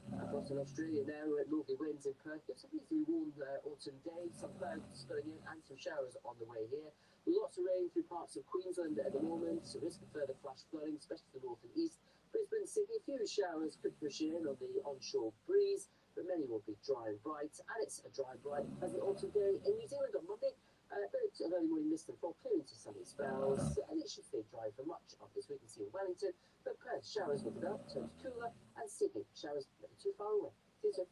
Across in Australia now, northerly winds in Perth. It's a reasonably warm autumn day, some clouds spilling in and some showers on the way here. Lots of rain through parts of Queensland at the moment, so risk of further flash flooding, especially to the north and east. Brisbane, Sydney, a few showers could push in on the onshore breeze, but many will be dry and bright. And it's a dry, bright, pleasant autumn day in New Zealand on Monday. A bit of early morning mist and fog clearing to sunny spells, and it should stay dry for much of this week. We can see in Wellington, but Perth showers will develop, turns cooler, and Sydney showers never too far away. See you soon.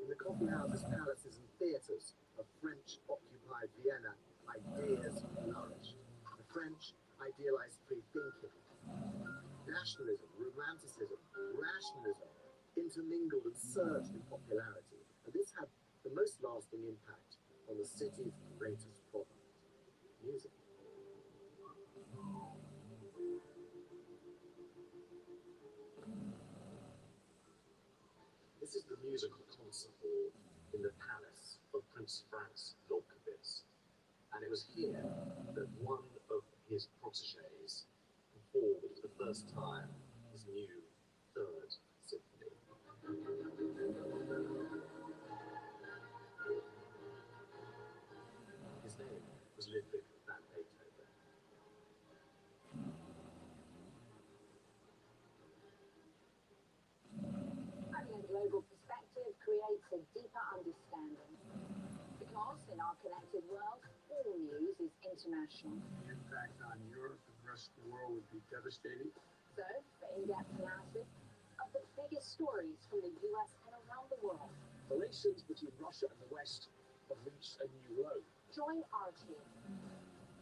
In the coffee houses, palaces, and theatres of French-occupied Vienna, ideas flourished. The French idealized free thinking. Nationalism, romanticism, rationalism intermingled and surged in popularity, and this had the most lasting impact on the city's greatest product, music. This is the musical concert hall in the palace of Prince Franz Lobkowitz, and it was here that one of his protégés performed for the first time his new third symphony. His name was Ludwig van Beethoven. Having a global perspective creates a deeper understanding. Because in our connected world, all news is international. The impact on Europe and the rest of the world would be devastating. So, for in-depth analysis of the biggest stories from the US and around the world, Relations between Russia and the West have reached a new low. join our team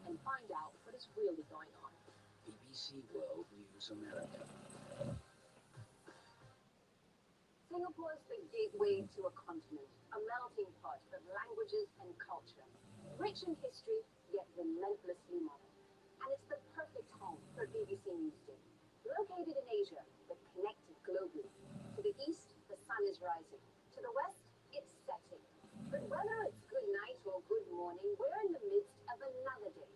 and find out what is really going on. BBC World News America. Singapore is the gateway to a continent, a melting pot of languages and culture. Rich in history, yet relentlessly modern. And it's the perfect home for BBC Newsday. Located in Asia, but connected globally. To the east, the sun is rising. To the west, it's setting. But whether it's good night or good morning, we're in the midst of another day.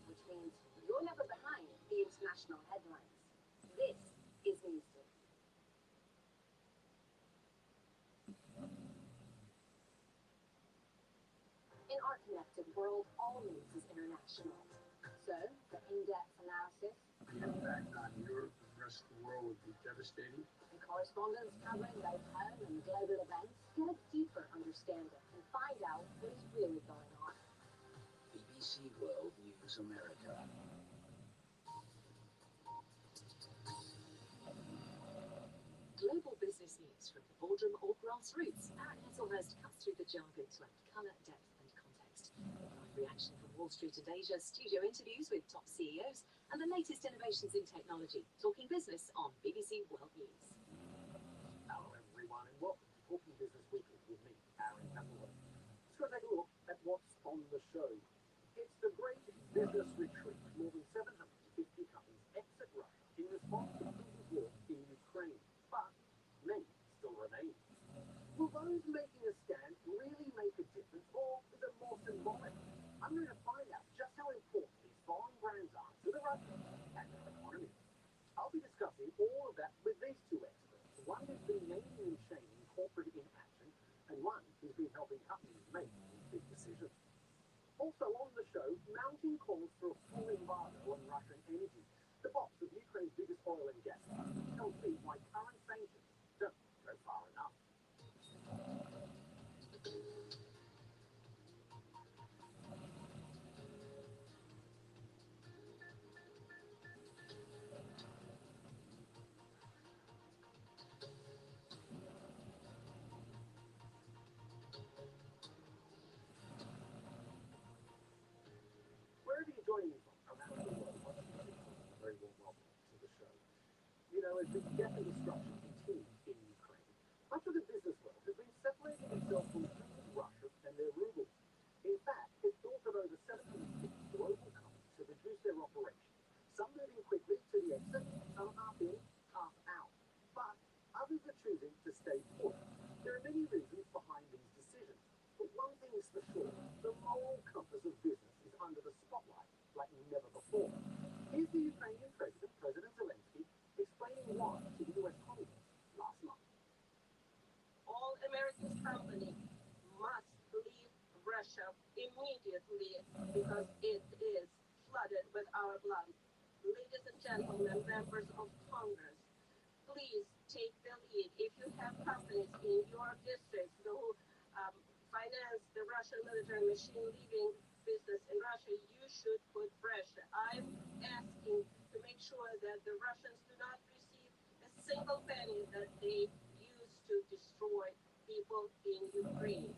Which means you're never behind the international headlines. This is Newsday. In our connected world, all news is international. So, for in-depth analysis The impact on Europe and the rest of the world would be devastating. and correspondents covering both home and global events, get a deeper understanding and find out what is really going on. BBC World News America. Global business news from the boardroom or grassroots. Aaron Hazelhurst cuts through the jargon to add colour, depth and context. Live reaction from Wall Street and Asia, studio interviews with top CEOs and the latest innovations in technology. Talking business on BBC World News. Hello everyone and welcome to Talking Business Weekly with me, Aaron Hazelhurst. Let's go take a look at what's on the show. It's the Great Business Retreat. More than 750 companies exit Russia in response to Putin's war in Ukraine. But many still remain. Will those making a stand really make a difference, or is it more symbolic? I'm going to find out just how important these foreign brands are to the Russians and their economy. I'll be discussing all of that with these two experts. One who's been naming and shaming corporate inaction, and one who's been helping companies make these big decisions. Also on the show, mounting calls for a full embargo on Russian energy. The boss of Ukraine's as the death and destruction continues in Ukraine, much of the business world has been separating itself from Russia and their rubles. In fact, it's thought that over 750 global companies have reduced their operations, some moving quickly to the exit, some half in, half out. But others are choosing to stay put. There are many reasons behind these decisions, but one thing is for sure, the moral compass of business is under the spotlight like never before. Here's the Ukrainian president, President Zelensky, explaining why to the US Congress last month. All American companies must leave Russia immediately because it is flooded with our blood. Ladies and gentlemen, members of Congress, please take the lead. If you have companies in your districts who finance the Russian military machine leaving business in Russia, you should put pressure. I'm asking to make sure that the Russians do not receive a single penny that they used to destroy people in Ukraine.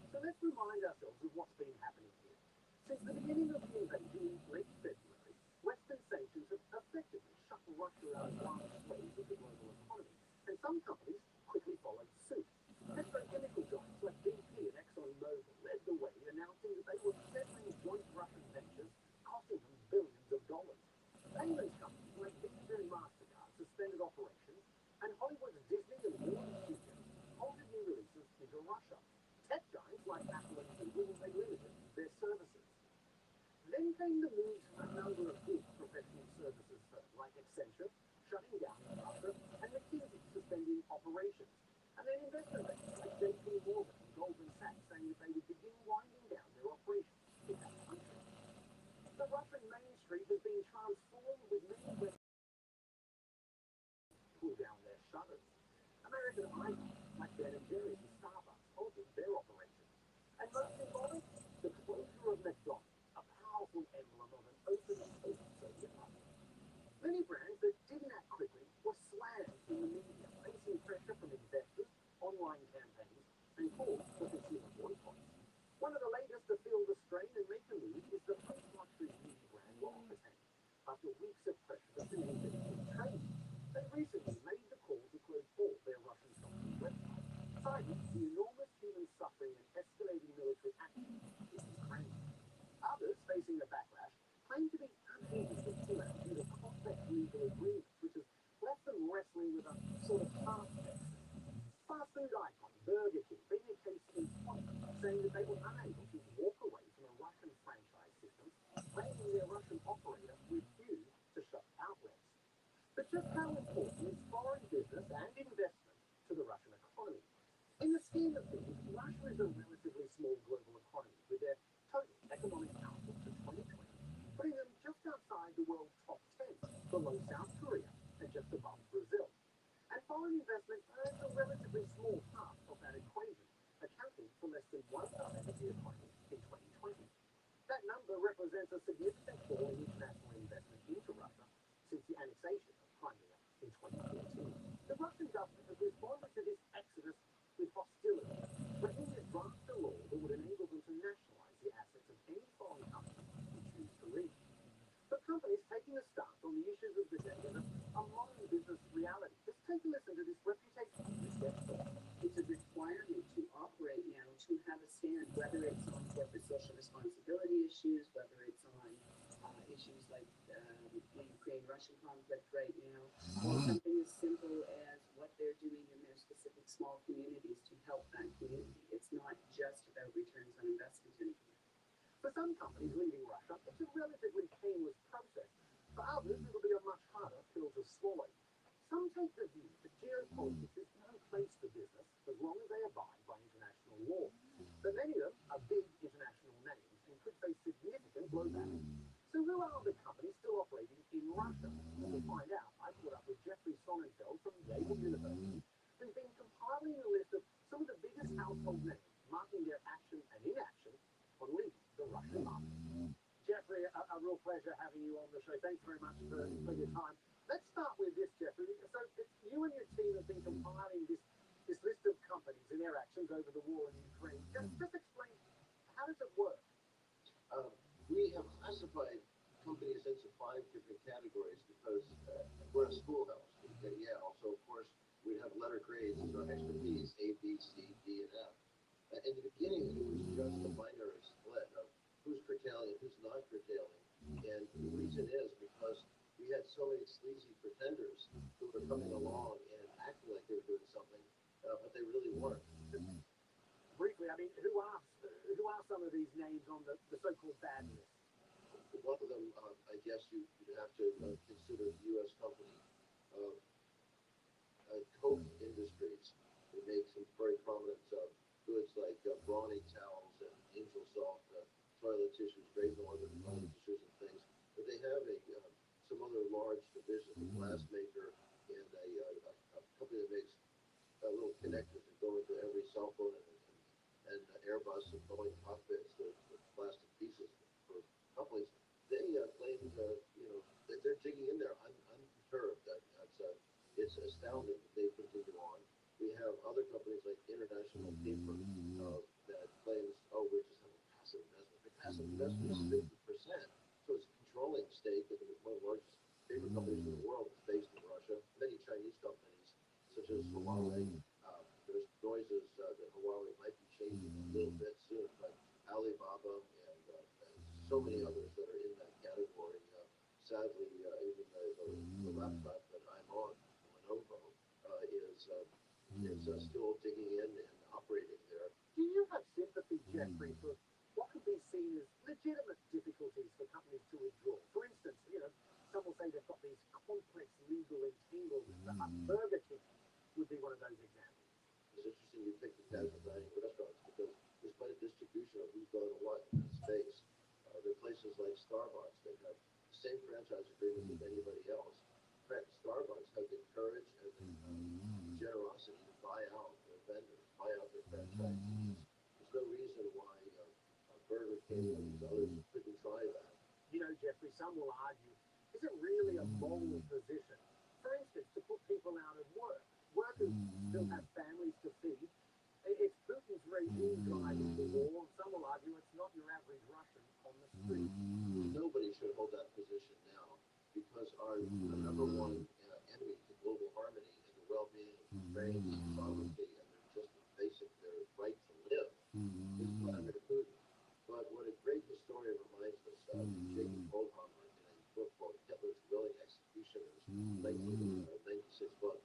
So let's remind ourselves of what's been happening here. Since the beginning of the invasion in late February, Western sanctions have effectively shut Russia out of one swathe of the global economy, and some companies quickly followed suit. Petrochemical giants like BP and ExxonMobil led the way, announcing that they were settling joint Russian ventures, costing them billions of dollars. Payments companies like Visa and MasterCard suspended operations, and Hollywood's Disney and Warner Studios halted new releases into Russia. Tech giants like Apple and Google limited their services. Then came the moves from a number of big professional services firms like Accenture shutting down in Russia and McKinsey suspending operations. And then investment banks like JP Morgan and Goldman Sachs saying that they would begin winding down their operations in that country. The Russian Main Street has been transformed with many West pull down their shutters. American icons like Ben & Jerry's and Starbucks halted their operations. And most symbolic, the closure of McDonald's, a powerful emblem of an open and post-Soviet life. Many brands that didn't act quickly were slammed in the media, facing pressure from investors, online campaigns, and calls for consumer boycotts. One of the latest to feel the strain and make a move is the post-luxury beauty brand L'Occitane. After weeks of pressure to see them trade, they recently made the call to close all their Russian company websites, citing the enormous human suffering and escalating military action in Ukraine. Others, facing the backlash, claim to be unable to pull out due to complex legal agreements, which has left them wrestling with a sort of fast exit. Fast food icon Burger King being a case in point, saying that they were unable to walk away from a Russian franchise system, claiming their Russian operator refused to shut outlets. But just how important is foreign business and investment to the Russian economy? In the scheme of things, Russia is a relatively small global economy with their total economic output for 2020, putting them just outside the world's top 10, below South Korea and just above Brazil. And foreign investment earns a relatively small part of that equation, accounting for less than 1% of the economy in 2020. That number represents a significant fall in international investment into Russia since the annexation of Crimea in 2014. The Russian government has responded to this exodus with hostility, threatening to draft a law that would enable them to nationalize the assets of any foreign company who choose to leave. But companies taking a stance on the issues of the day as a modern business reality. Just take a listen to this reputation. It's a requirement to operate now to have a stand, whether it's on corporate social responsibility issues, whether it's on issues like the Ukraine-Russian conflict right now, or something as simple as what they're doing in their specific small communities to help that community. It's not just about returns on investment anymore. For some companies leaving Russia, it's a relatively painless process. For others, it'll be a much harder pill to swallow. Some take the view that geopolitics is no place for business as long as they abide by international law. But many of them are big international names and could face significant blowback. So who are the companies still operating in Russia? To find out, I caught up with Jeffrey Sonnenfeld from Yale University, who's been compiling a list of some of the biggest household names, marking their action and inaction on leaving the Russian market. Jeffrey, a real pleasure having you on the show. Thanks very much for your time. Let's start with this, Jeffrey. So you and your team have been compiling this list of companies and their actions over the war in Ukraine. Just explain, how does it work? We have classified companies into 5 different categories because we're a schoolhouse. We sleazy pretenders who are coming along and acting like they're doing something, but they really weren't. Briefly, I mean, who are some of these names on the so-called bad list? One of them, I guess you'd have to consider the U.S. company, Coke Industries. They make some very prominent goods like Brawny towels and Angel Soft toilet tissues, Drayton Northern toilet tissues and things. But they have some other large divisions, a glass maker and a company that makes little connectors that go into every cell phone and Airbus and Boeing cockpits, the plastic pieces for companies. They claim, they're digging in there unperturbed. It's astounding that they continue on. We have other companies like International Paper that claims, we just have a passive investment. The passive investment is 50%, so it's a controlling stake in one of the largest paper companies in the world. It's based in Russia. Many Chinese companies, such as Huawei, there's noises that Huawei might be changing a little bit soon, but Alibaba and so many others that are in that category. Sadly, even the laptop that I'm on, Lenovo, is still digging in and operating there. Do you have sympathy, Jeffrey, for what could be seen as legitimate difficulties for companies to withdraw? For instance, some will say they've got these complex legal entanglements. Perhaps Burger King would be one of those examples. It's interesting you pick the casual dining restaurants because there's quite a distribution of who's going to what in that space. There are places like Starbucks that have the same franchise agreements as anybody else. Starbucks has the courage and the generosity to buy out their vendors, buy out their franchisees. There's no reason why Burger King and these others couldn't try that. Jeffrey, some will argue, is it really a moral position? For instance, to put people out of work. Workers still have families to feed. It's Putin's regime driving the war. Some will argue it's not your average Russian on the street. Nobody should hold that position now because our number one enemy to global harmony and the well-being of Ukraine and sovereignty and their right to live is Vladimir Putin. But what a great historian reminds us of, Jacob Goldhammer, in a book called Hitler's Willing Executioners, 1996 book,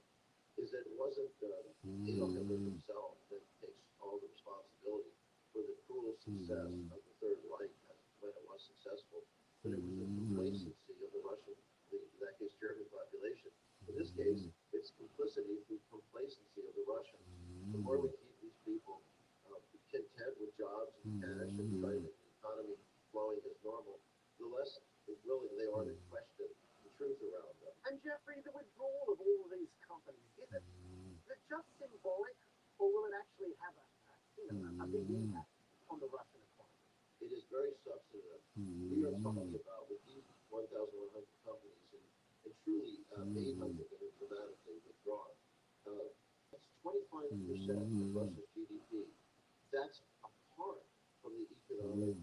is that it wasn't Adolf Hitler himself that takes all the responsibility for the cruel success of the Third Reich when it was successful, but it was the complacency of the Russian, in that case, German population. In this case, it's complicity through complacency of the Russians. The more we keep these people content with jobs and cash and trying to get the economy flowing as normal, the less willing they are to question the truth around them. And Jeffrey, the withdrawal of all of these companies, is it just symbolic, or will it actually have a big impact on the Russian economy? It is very substantive. We are talking about with these 1,100 companies and truly 800 that are dramatically withdrawn. That's 25% of Russia's GDP. That's apart from the economic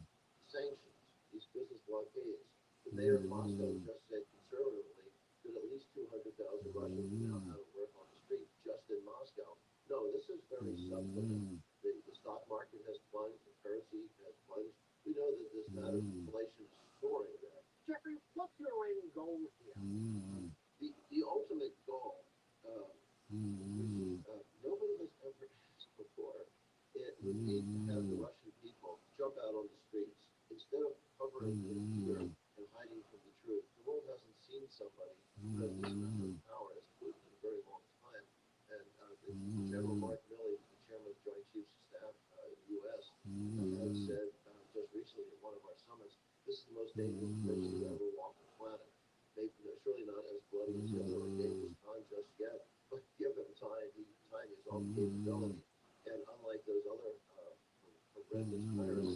sanctions, these business blockades. The mayor of Moscow just said conservatively that at least 200,000 Russians are now out of work on the street just in Moscow. No, this is very substantive. The stock market has plunged, the currency has plunged. We know that this matter of inflation is soaring there. Jeffrey, what's your end goal here? The ultimate goal, which nobody has ever asked before, it would be to have the Russian people jump out on the streets instead of covering their fear and hiding from the truth. The world hasn't seen somebody who has this amount of power as Putin in a very long time. And General Mark Milley, the chairman of the Joint Chiefs of Staff in the U.S., has said just recently at one of our summits, this is the most dangerous place to ever walk the planet. Maybe surely not as bloody as Hitler or Genghis Khan just yet, but give him time. Time is all capability. And unlike those other horrendous players,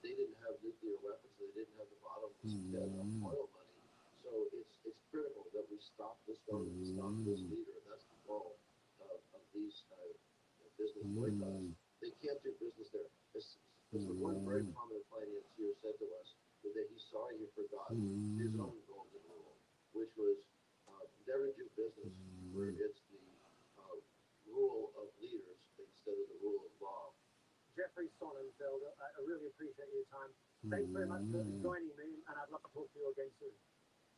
they didn't have nuclear weapons. They didn't have the bottomless pit of oil money. So it's critical that we stop this government, stop this leader. That's the goal of these business boycotts. They can't do business there. This is one very prominent financier said to us that he saw he forgot his own golden rule, which was never do business where it's the rule of leaders instead of the rule of law. Jeffrey Sonnenfeld, I really appreciate your time. Thanks very much for joining me, and I'd love to talk to you again soon.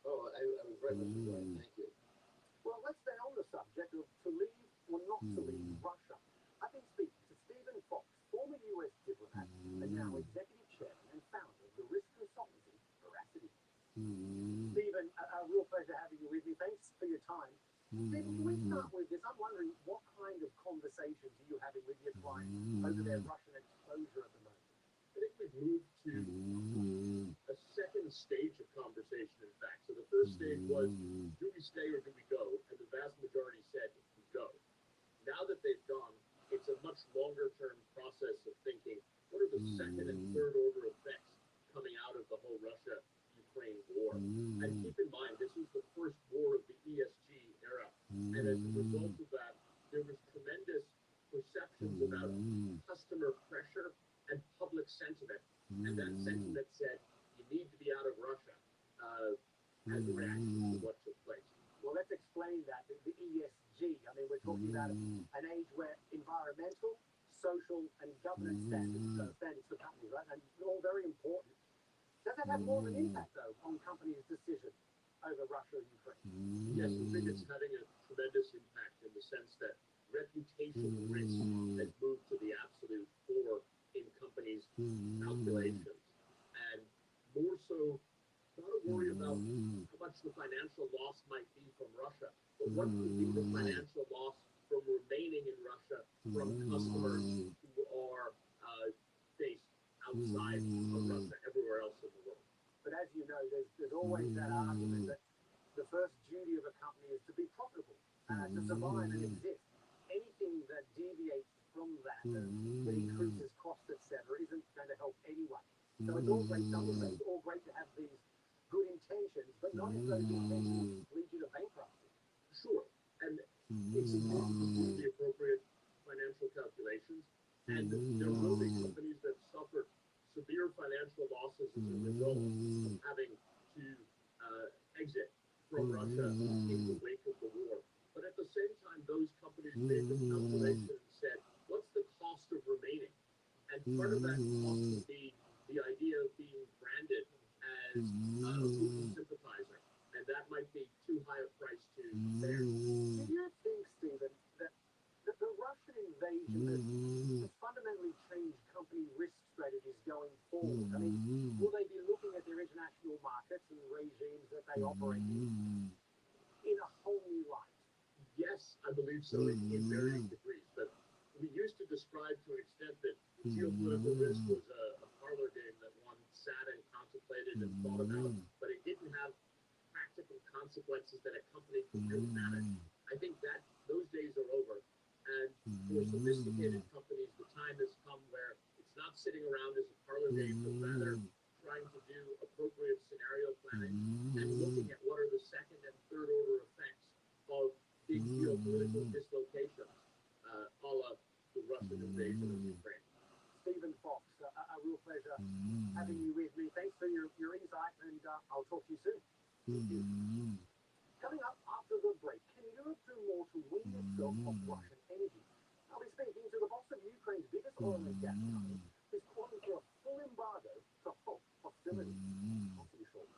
Oh, I was very much enjoying it. Thank you. Well, let's stay on the subject of to leave or not to leave Russia. I've been speaking to Stephen Fox, former US diplomat and now executive chairman and founder of the risk consultancy Veracity. Stephen, a real pleasure having you with me. Thanks for your time. Stephen, can we start with this? I'm wondering what kind of conversations are you having with your clients over their Russian exposure at the moment? I think we've moved to a second stage of conversation, in fact. So the first stage was, do we stay or do we go? And the vast majority said, we go. Now that they've gone, it's a much longer term process of thinking, what are the second and third order effects coming out of the whole Russia-Ukraine war? And keep in mind, this was the first war of the ESG era. And as a result of that, there was tremendous perceptions about customer pressure and public sentiment. And that sentiment said, you need to be out of Russia as a reaction to what took place. Well, let's explain that, the ESG. I mean, we're talking about an age where environmental, social, and governance standards for companies, right? And they're all very important. Does that have more of an impact, though, on companies' decisions over Russia and Ukraine? Yes, I think it's having a tremendous impact in the sense that reputation risk has moved to the absolute fore in companies' calculations. And more so, not a worry about how much the financial loss might be from Russia, but what would be the financial loss from remaining in Russia from customers who are based outside of Russia, everywhere else in the world. But as you know, there's always that argument that the first duty of a company is to be profitable, to survive and exist. Anything that deviates from that, that increases costs, etc., isn't going to help anyone. So it's all great, it's all great to have these good intentions, but not if those intentions lead you to bankruptcy. Sure, and it's important to do the appropriate financial calculations, and there will be companies that suffer severe financial losses as a result of having to exit from Russia in the wake of the war. But at the same time, those companies made the calculation and said, what's the cost of remaining? And part of that cost would be the idea of being branded as a Putin sympathizer. And that might be too high a price to bear. Do you think, Stephen, that the Russian invasion has fundamentally changed company risk strategies going forward? I mean, will they be looking at their international markets and regimes that they operate in a whole new light? Yes, I believe so in varying degrees. But we used to describe to an extent that geopolitical risk was a parlor game that one sat and contemplated and thought about, but it didn't have practical consequences that a company could really manage. I think that those days are over. And for sophisticated companies, the time has come where it's not sitting around as a parlor game, but rather trying to do appropriate scenario planning and looking at what are the second and third order effects of big geopolitical dislocations, a la the Russian invasion of Ukraine. Stephen Fox, a real pleasure having you with me. Thanks for your insight, and I'll talk to you soon. Coming up after the break, can Europe do more to wean itself off Russian energy? I'll be speaking to the boss of Ukraine's biggest oil and gas company, who's calling for a full embargo to halt hostilities. I'll see you shortly.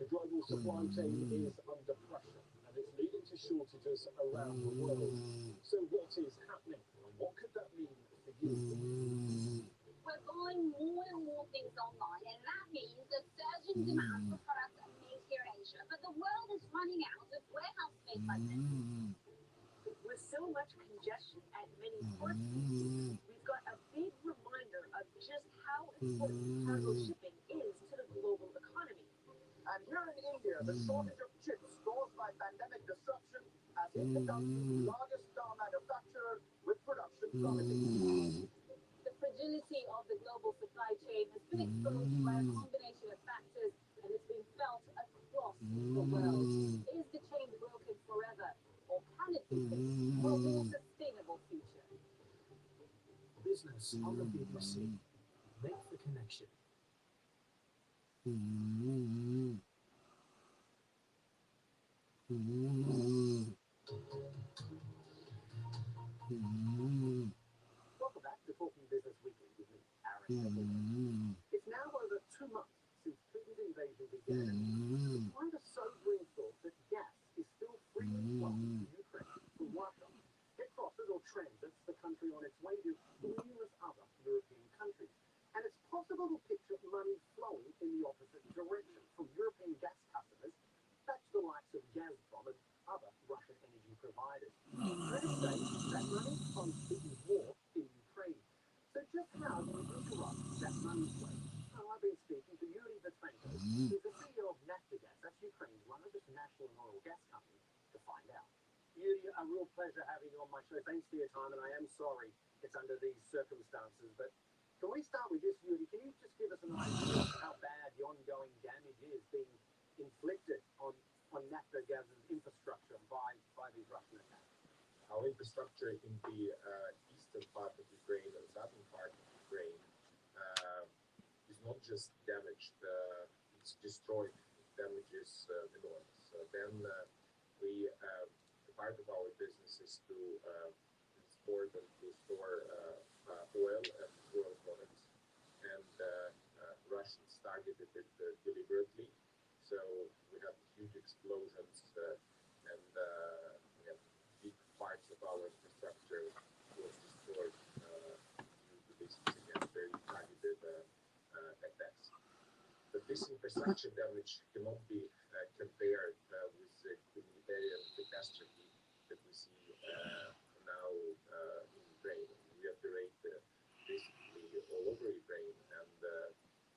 The global supply chain is under pressure, and it's leading to shortages around the world. So what is happening, and what could that mean for you? We're buying more and more things online, and that means a surging demand for products made here in Asia. But the world is running out of warehouse space like this. With so much congestion at many ports, we've got a big reminder of just how important cargo shipping is to the global economy. And here in India, the shortage of chips caused by pandemic disruption has hit the country's largest car manufacturer with production plummeting. The fragility of the global supply chain has been exposed by a combination of factors, and it's been felt across the world. Is the chain broken forever, or can it be fixed for a more sustainable future? Business on the BBC. Make the connection. Welcome back to Talking Business Weekly with me, Aaron Eccleston. It's now over 2 months since Putin's invasion began. It's quite a sobering thought that gas is still freely flowing to Ukraine from Russia. It crosses or transits the country on its way to numerous other European countries. And it's possible to picture money flowing in the opposite direction from European gas customers back to the likes of Gazprom and other Russian energy providers. Let's say that money funds Putin's war in Ukraine. So just how do we interrupt that money flow? Well, I've been speaking to Yuri Vitvenko, who's the CEO of Naftogaz, that's Ukraine's largest national oil gas company, to find out. Yuri, a real pleasure having you on my show. Thanks for your time, and I am sorry it's under these circumstances, but can we start with this, Yuri? Can you just give us an idea of how bad the ongoing damage is being inflicted on Naftogaz's infrastructure by these Russian attacks? Our infrastructure in the eastern part of Ukraine and southern part of Ukraine is not just damaged, it's destroyed. Damages enormous. Then part of our business is to export and to store oil and oil products. And Russians targeted it deliberately. So we have huge explosions and we have big parts of our infrastructure was destroyed due to this, again, very targeted attacks. But this infrastructure damage cannot be compared with the humanitarian catastrophe that we see now in Ukraine. We operate basically all over Ukraine, and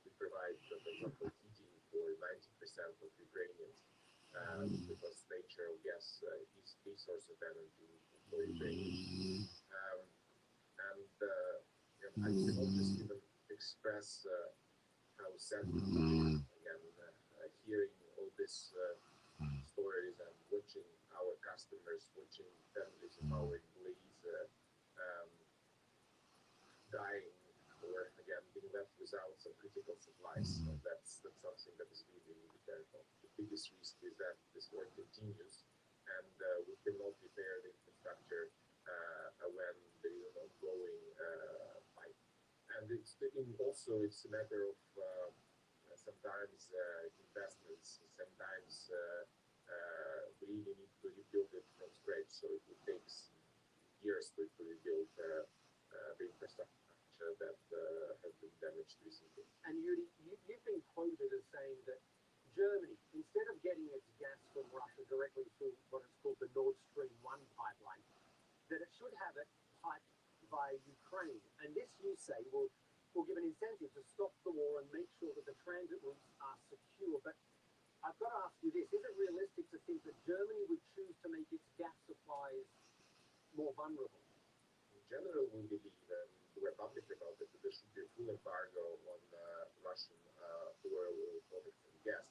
we provide, for example, heating for 90% of Ukrainians because natural gas is the source of energy for Ukrainians. I cannot just even express how sad it is again hearing all these stories and watching our customers, watching families of our employees dying or again being left without some critical supplies. That's something that is really, really terrible. The biggest risk is that this war continues and we cannot repair the infrastructure when there is an ongoing fight. And it's a matter of sometimes investments, sometimes we really need to rebuild it from scratch. So it takes years to rebuild the infrastructure that has been damaged recently. And Yuri, you've been quoted as saying that Germany, instead of getting its gas from Russia directly through what is called the Nord Stream 1 pipeline, that it should have it piped via Ukraine. And this, you say, will give an incentive to stop the war and make sure that the transit routes are secure. But I've got to ask you this, is it realistic to think that Germany would choose to make its gas supplies more vulnerable? In general, we believe, and we're public about it, that there should be a full embargo on Russian oil products and gas.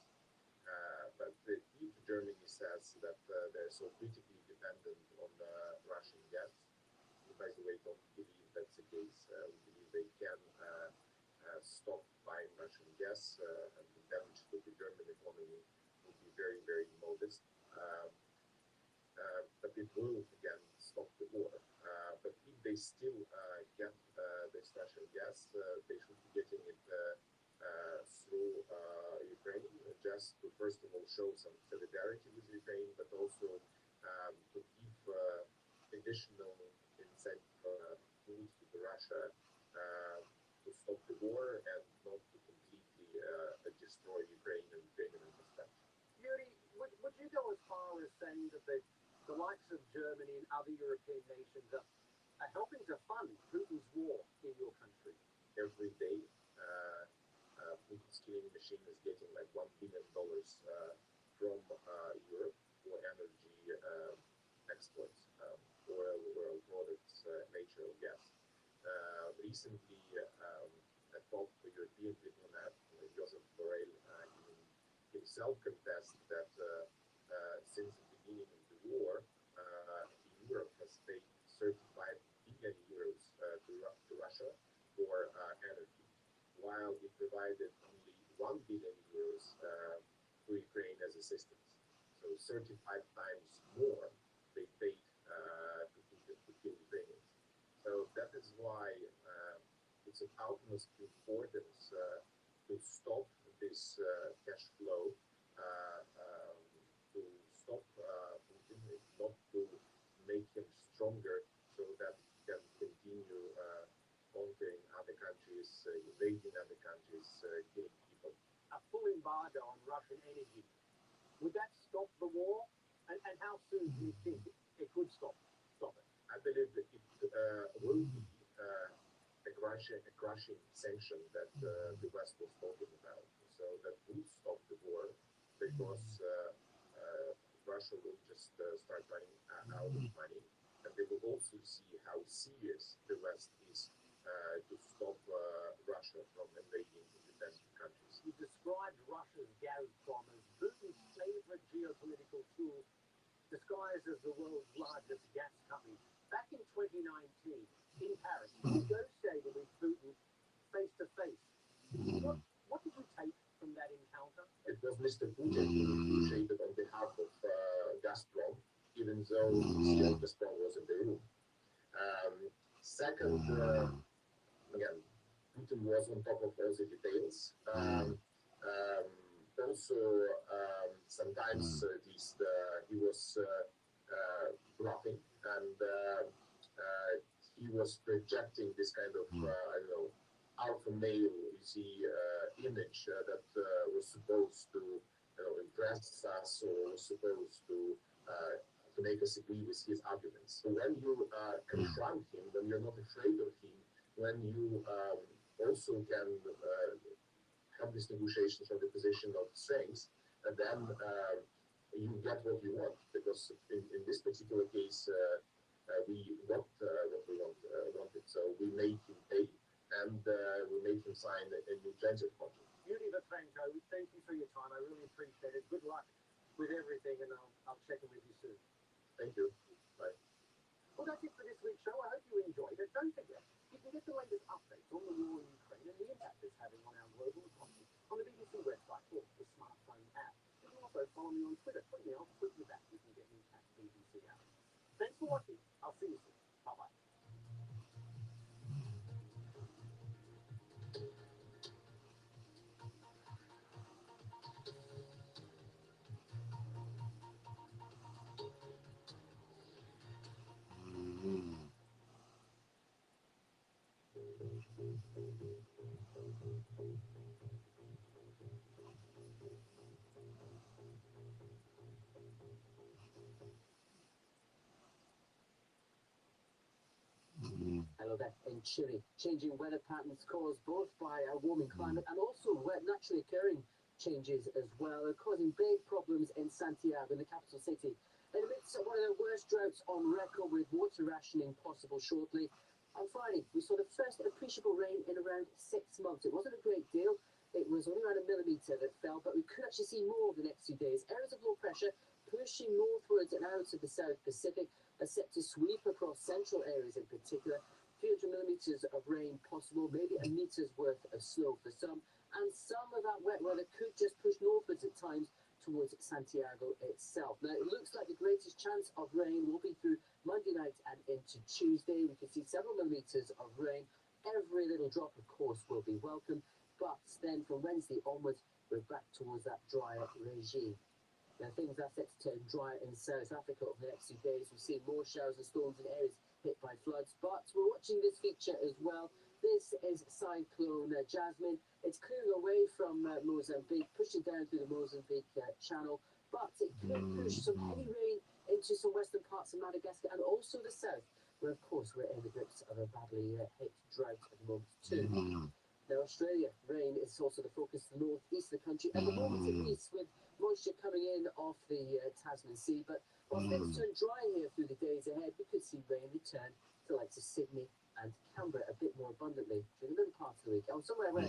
But if Germany says that they're so critically dependent on Russian gas, we, by the way, don't believe that's the case. We believe they can stop buying Russian gas, and the damage to the German economy will be very, very modest. But it will, again, stop the war. But if they still get this Russian gas, they should be getting it through Ukraine, just to first of all show some solidarity with Ukraine, but also to give additional incentive to Russia to stop the war and not to completely destroy Ukraine and Ukrainian infrastructure. Yuri, would you go as far as saying that the likes of Germany and other European nations are helping to fund Putin's war in your country? Every day, Putin's killing machine is getting like $1 billion from Europe for energy exports, oil products, natural gas. Recently, a top European diplomat, Joseph Borrell, himself confessed that since the beginning of the war, Europe has paid 35 billion euros to Russia for energy, while it provided only 1 billion euros to Ukraine as assistance. So 35 times more they paid to kill Ukrainians. why it's of utmost importance to stop this cash flow, to stop Putin, not to make him stronger so that he can continue conquering other countries, invading other countries, killing people. A full embargo on Russian energy, would that stop the war? And how soon do you think it could stop it? I believe that it will be a crushing sanction that the West was talking about. So that would stop the war because Russia will just start running out of money. And they will also see how serious the West is to stop Russia from invading independent countries. You described Russia's Gazprom as Putin's favorite geopolitical tool, disguised as the world's largest gas company. Back in 2019, in Paris, you negotiated with Putin face to face. What did you take from that encounter? It was Mr. Putin who negotiated on behalf of Gazprom, even though CEO Gazprom was in the room. Second, again, Putin was on top of all the details. Also, sometimes he was bluffing, and he was projecting this kind of, I don't know, alpha male, image that was supposed to, impress us, or was supposed to make us agree with his arguments. So when you confront him, when you're not afraid of him, when you also can have these negotiations from the position of strength, and then you get what you want. Because in this particular case, we got what we wanted. So we made him pay, and we made him sign a new transit contract. Yuri Petrenko, thank you for your time. I really appreciate it. Good luck with everything, and I'll check in with you soon. Thank you. Bye. Well, that's it for this week's show. I hope you enjoyed it. Don't forget, you can get the latest updates on the war in Ukraine and the impact it's having on our global economy on the BBC website or the smartphone app. You can also follow me on Twitter. Tweet me, I'll tweet you back. You can get me at BBC Hours. Thanks for watching. I'll see you soon. Bye-bye. Hello there. In Chile, changing weather patterns caused both by a warming climate and also naturally occurring changes as well are causing big problems in Santiago, in the capital city. In the midst of one of the worst droughts on record, with water rationing possible shortly. On Friday, we saw the first appreciable rain in around 6 months. It wasn't a great deal. It was only around 1 millimetre that fell, but we could actually see more over the next few days. Areas of low pressure pushing northwards and out of the South Pacific are set to sweep across central areas in particular. 300 millimetres of rain possible, maybe a metre's worth of snow for some, and some of that wet weather could just push northwards at times towards Santiago itself. Now, it looks like the greatest chance of rain will be through Monday night and into Tuesday. We could see several millimetres of rain. Every little drop, of course, will be welcome, but then from Wednesday onwards, we're back towards that drier regime. Now, things are set to turn dry in South Africa over the next few days. We've seen more showers and storms in areas hit by floods, but we're watching this feature as well. This is Cyclone Jasmine. It's clearing away from Mozambique, pushing down through the Mozambique Channel, but it could push some heavy rain into some western parts of Madagascar and also the south, where, of course, we're in the grips of a badly hit drought at the moment too. Now, Australia, rain is also the focus of the northeast of the country, at the moment at least, with moisture coming in off the Tasman Sea. But while things turn dry here through the days ahead, we could see rain return to the likes of Sydney and Canberra a bit more abundantly during the middle part of the week. Somewhere where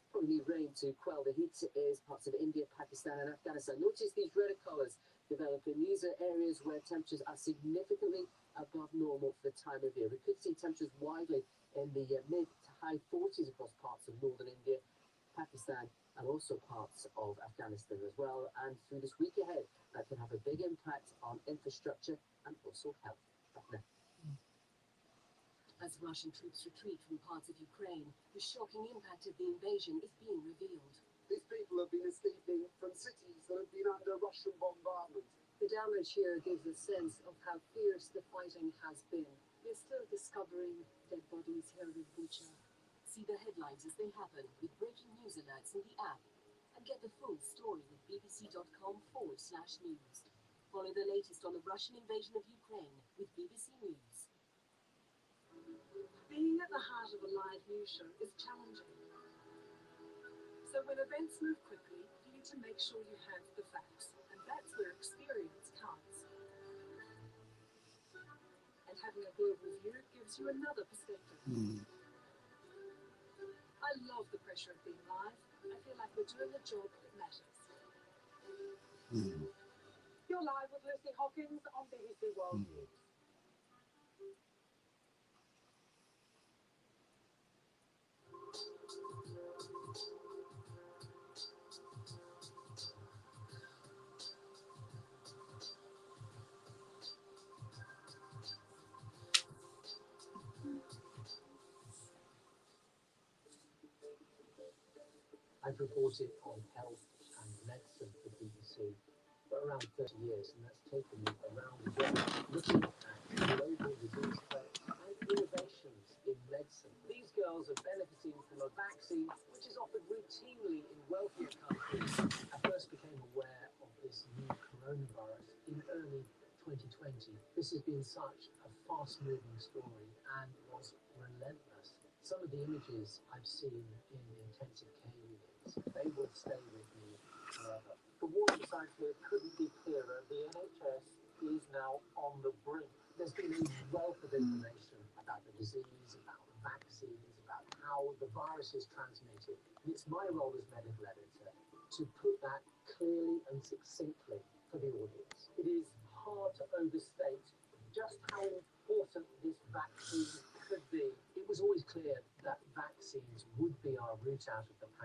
probably need rain to quell the heat is parts of India, Pakistan and Afghanistan. Notice these red colours developing. These are areas where temperatures are significantly above normal for the time of year. We could see temperatures widely in the mid to high 40s across parts of northern India, Pakistan and also parts of Afghanistan as well. And through this week ahead, that can have a big impact on infrastructure and also health. Back now. As Russian troops retreat from parts of Ukraine, the shocking impact of the invasion is being revealed. These people have been escaping from cities that have been under Russian bombardment. The damage here gives a sense of how fierce the fighting has been. We're still discovering dead bodies here in Bucha. See the headlines as they happen with breaking news alerts in the app. And get the full story with bbc.com/news. Follow the latest on the Russian invasion of Ukraine with BBC News. Being at the heart of a live news show is challenging. So when events move quickly, you need to make sure you have the facts, and that's where experience counts. And having a global view gives you another perspective. I love the pressure of being live. I feel like we're doing a job that matters. You're live with Lucy Hawkins on BBC World News. I've reported on health and medicine for BBC for around 30 years, and that's taken me around the world looking at global disease threats and innovations in medicine. These girls are benefiting from a vaccine which is offered routinely in wealthier countries. I first became aware of this new coronavirus in early 2020. This has been such a fast-moving story and was relentless. Some of the images I've seen in intensive care units, they will stay with me forever. The warning signs here couldn't be clearer. The NHS is now on the brink. There's been a wealth of information about the disease, about vaccines, about how the virus is transmitted. And it's my role as medical editor to put that clearly and succinctly for the audience. It is hard to overstate just how important this vaccine could be. It was always clear that vaccines would be our route out of the pandemic.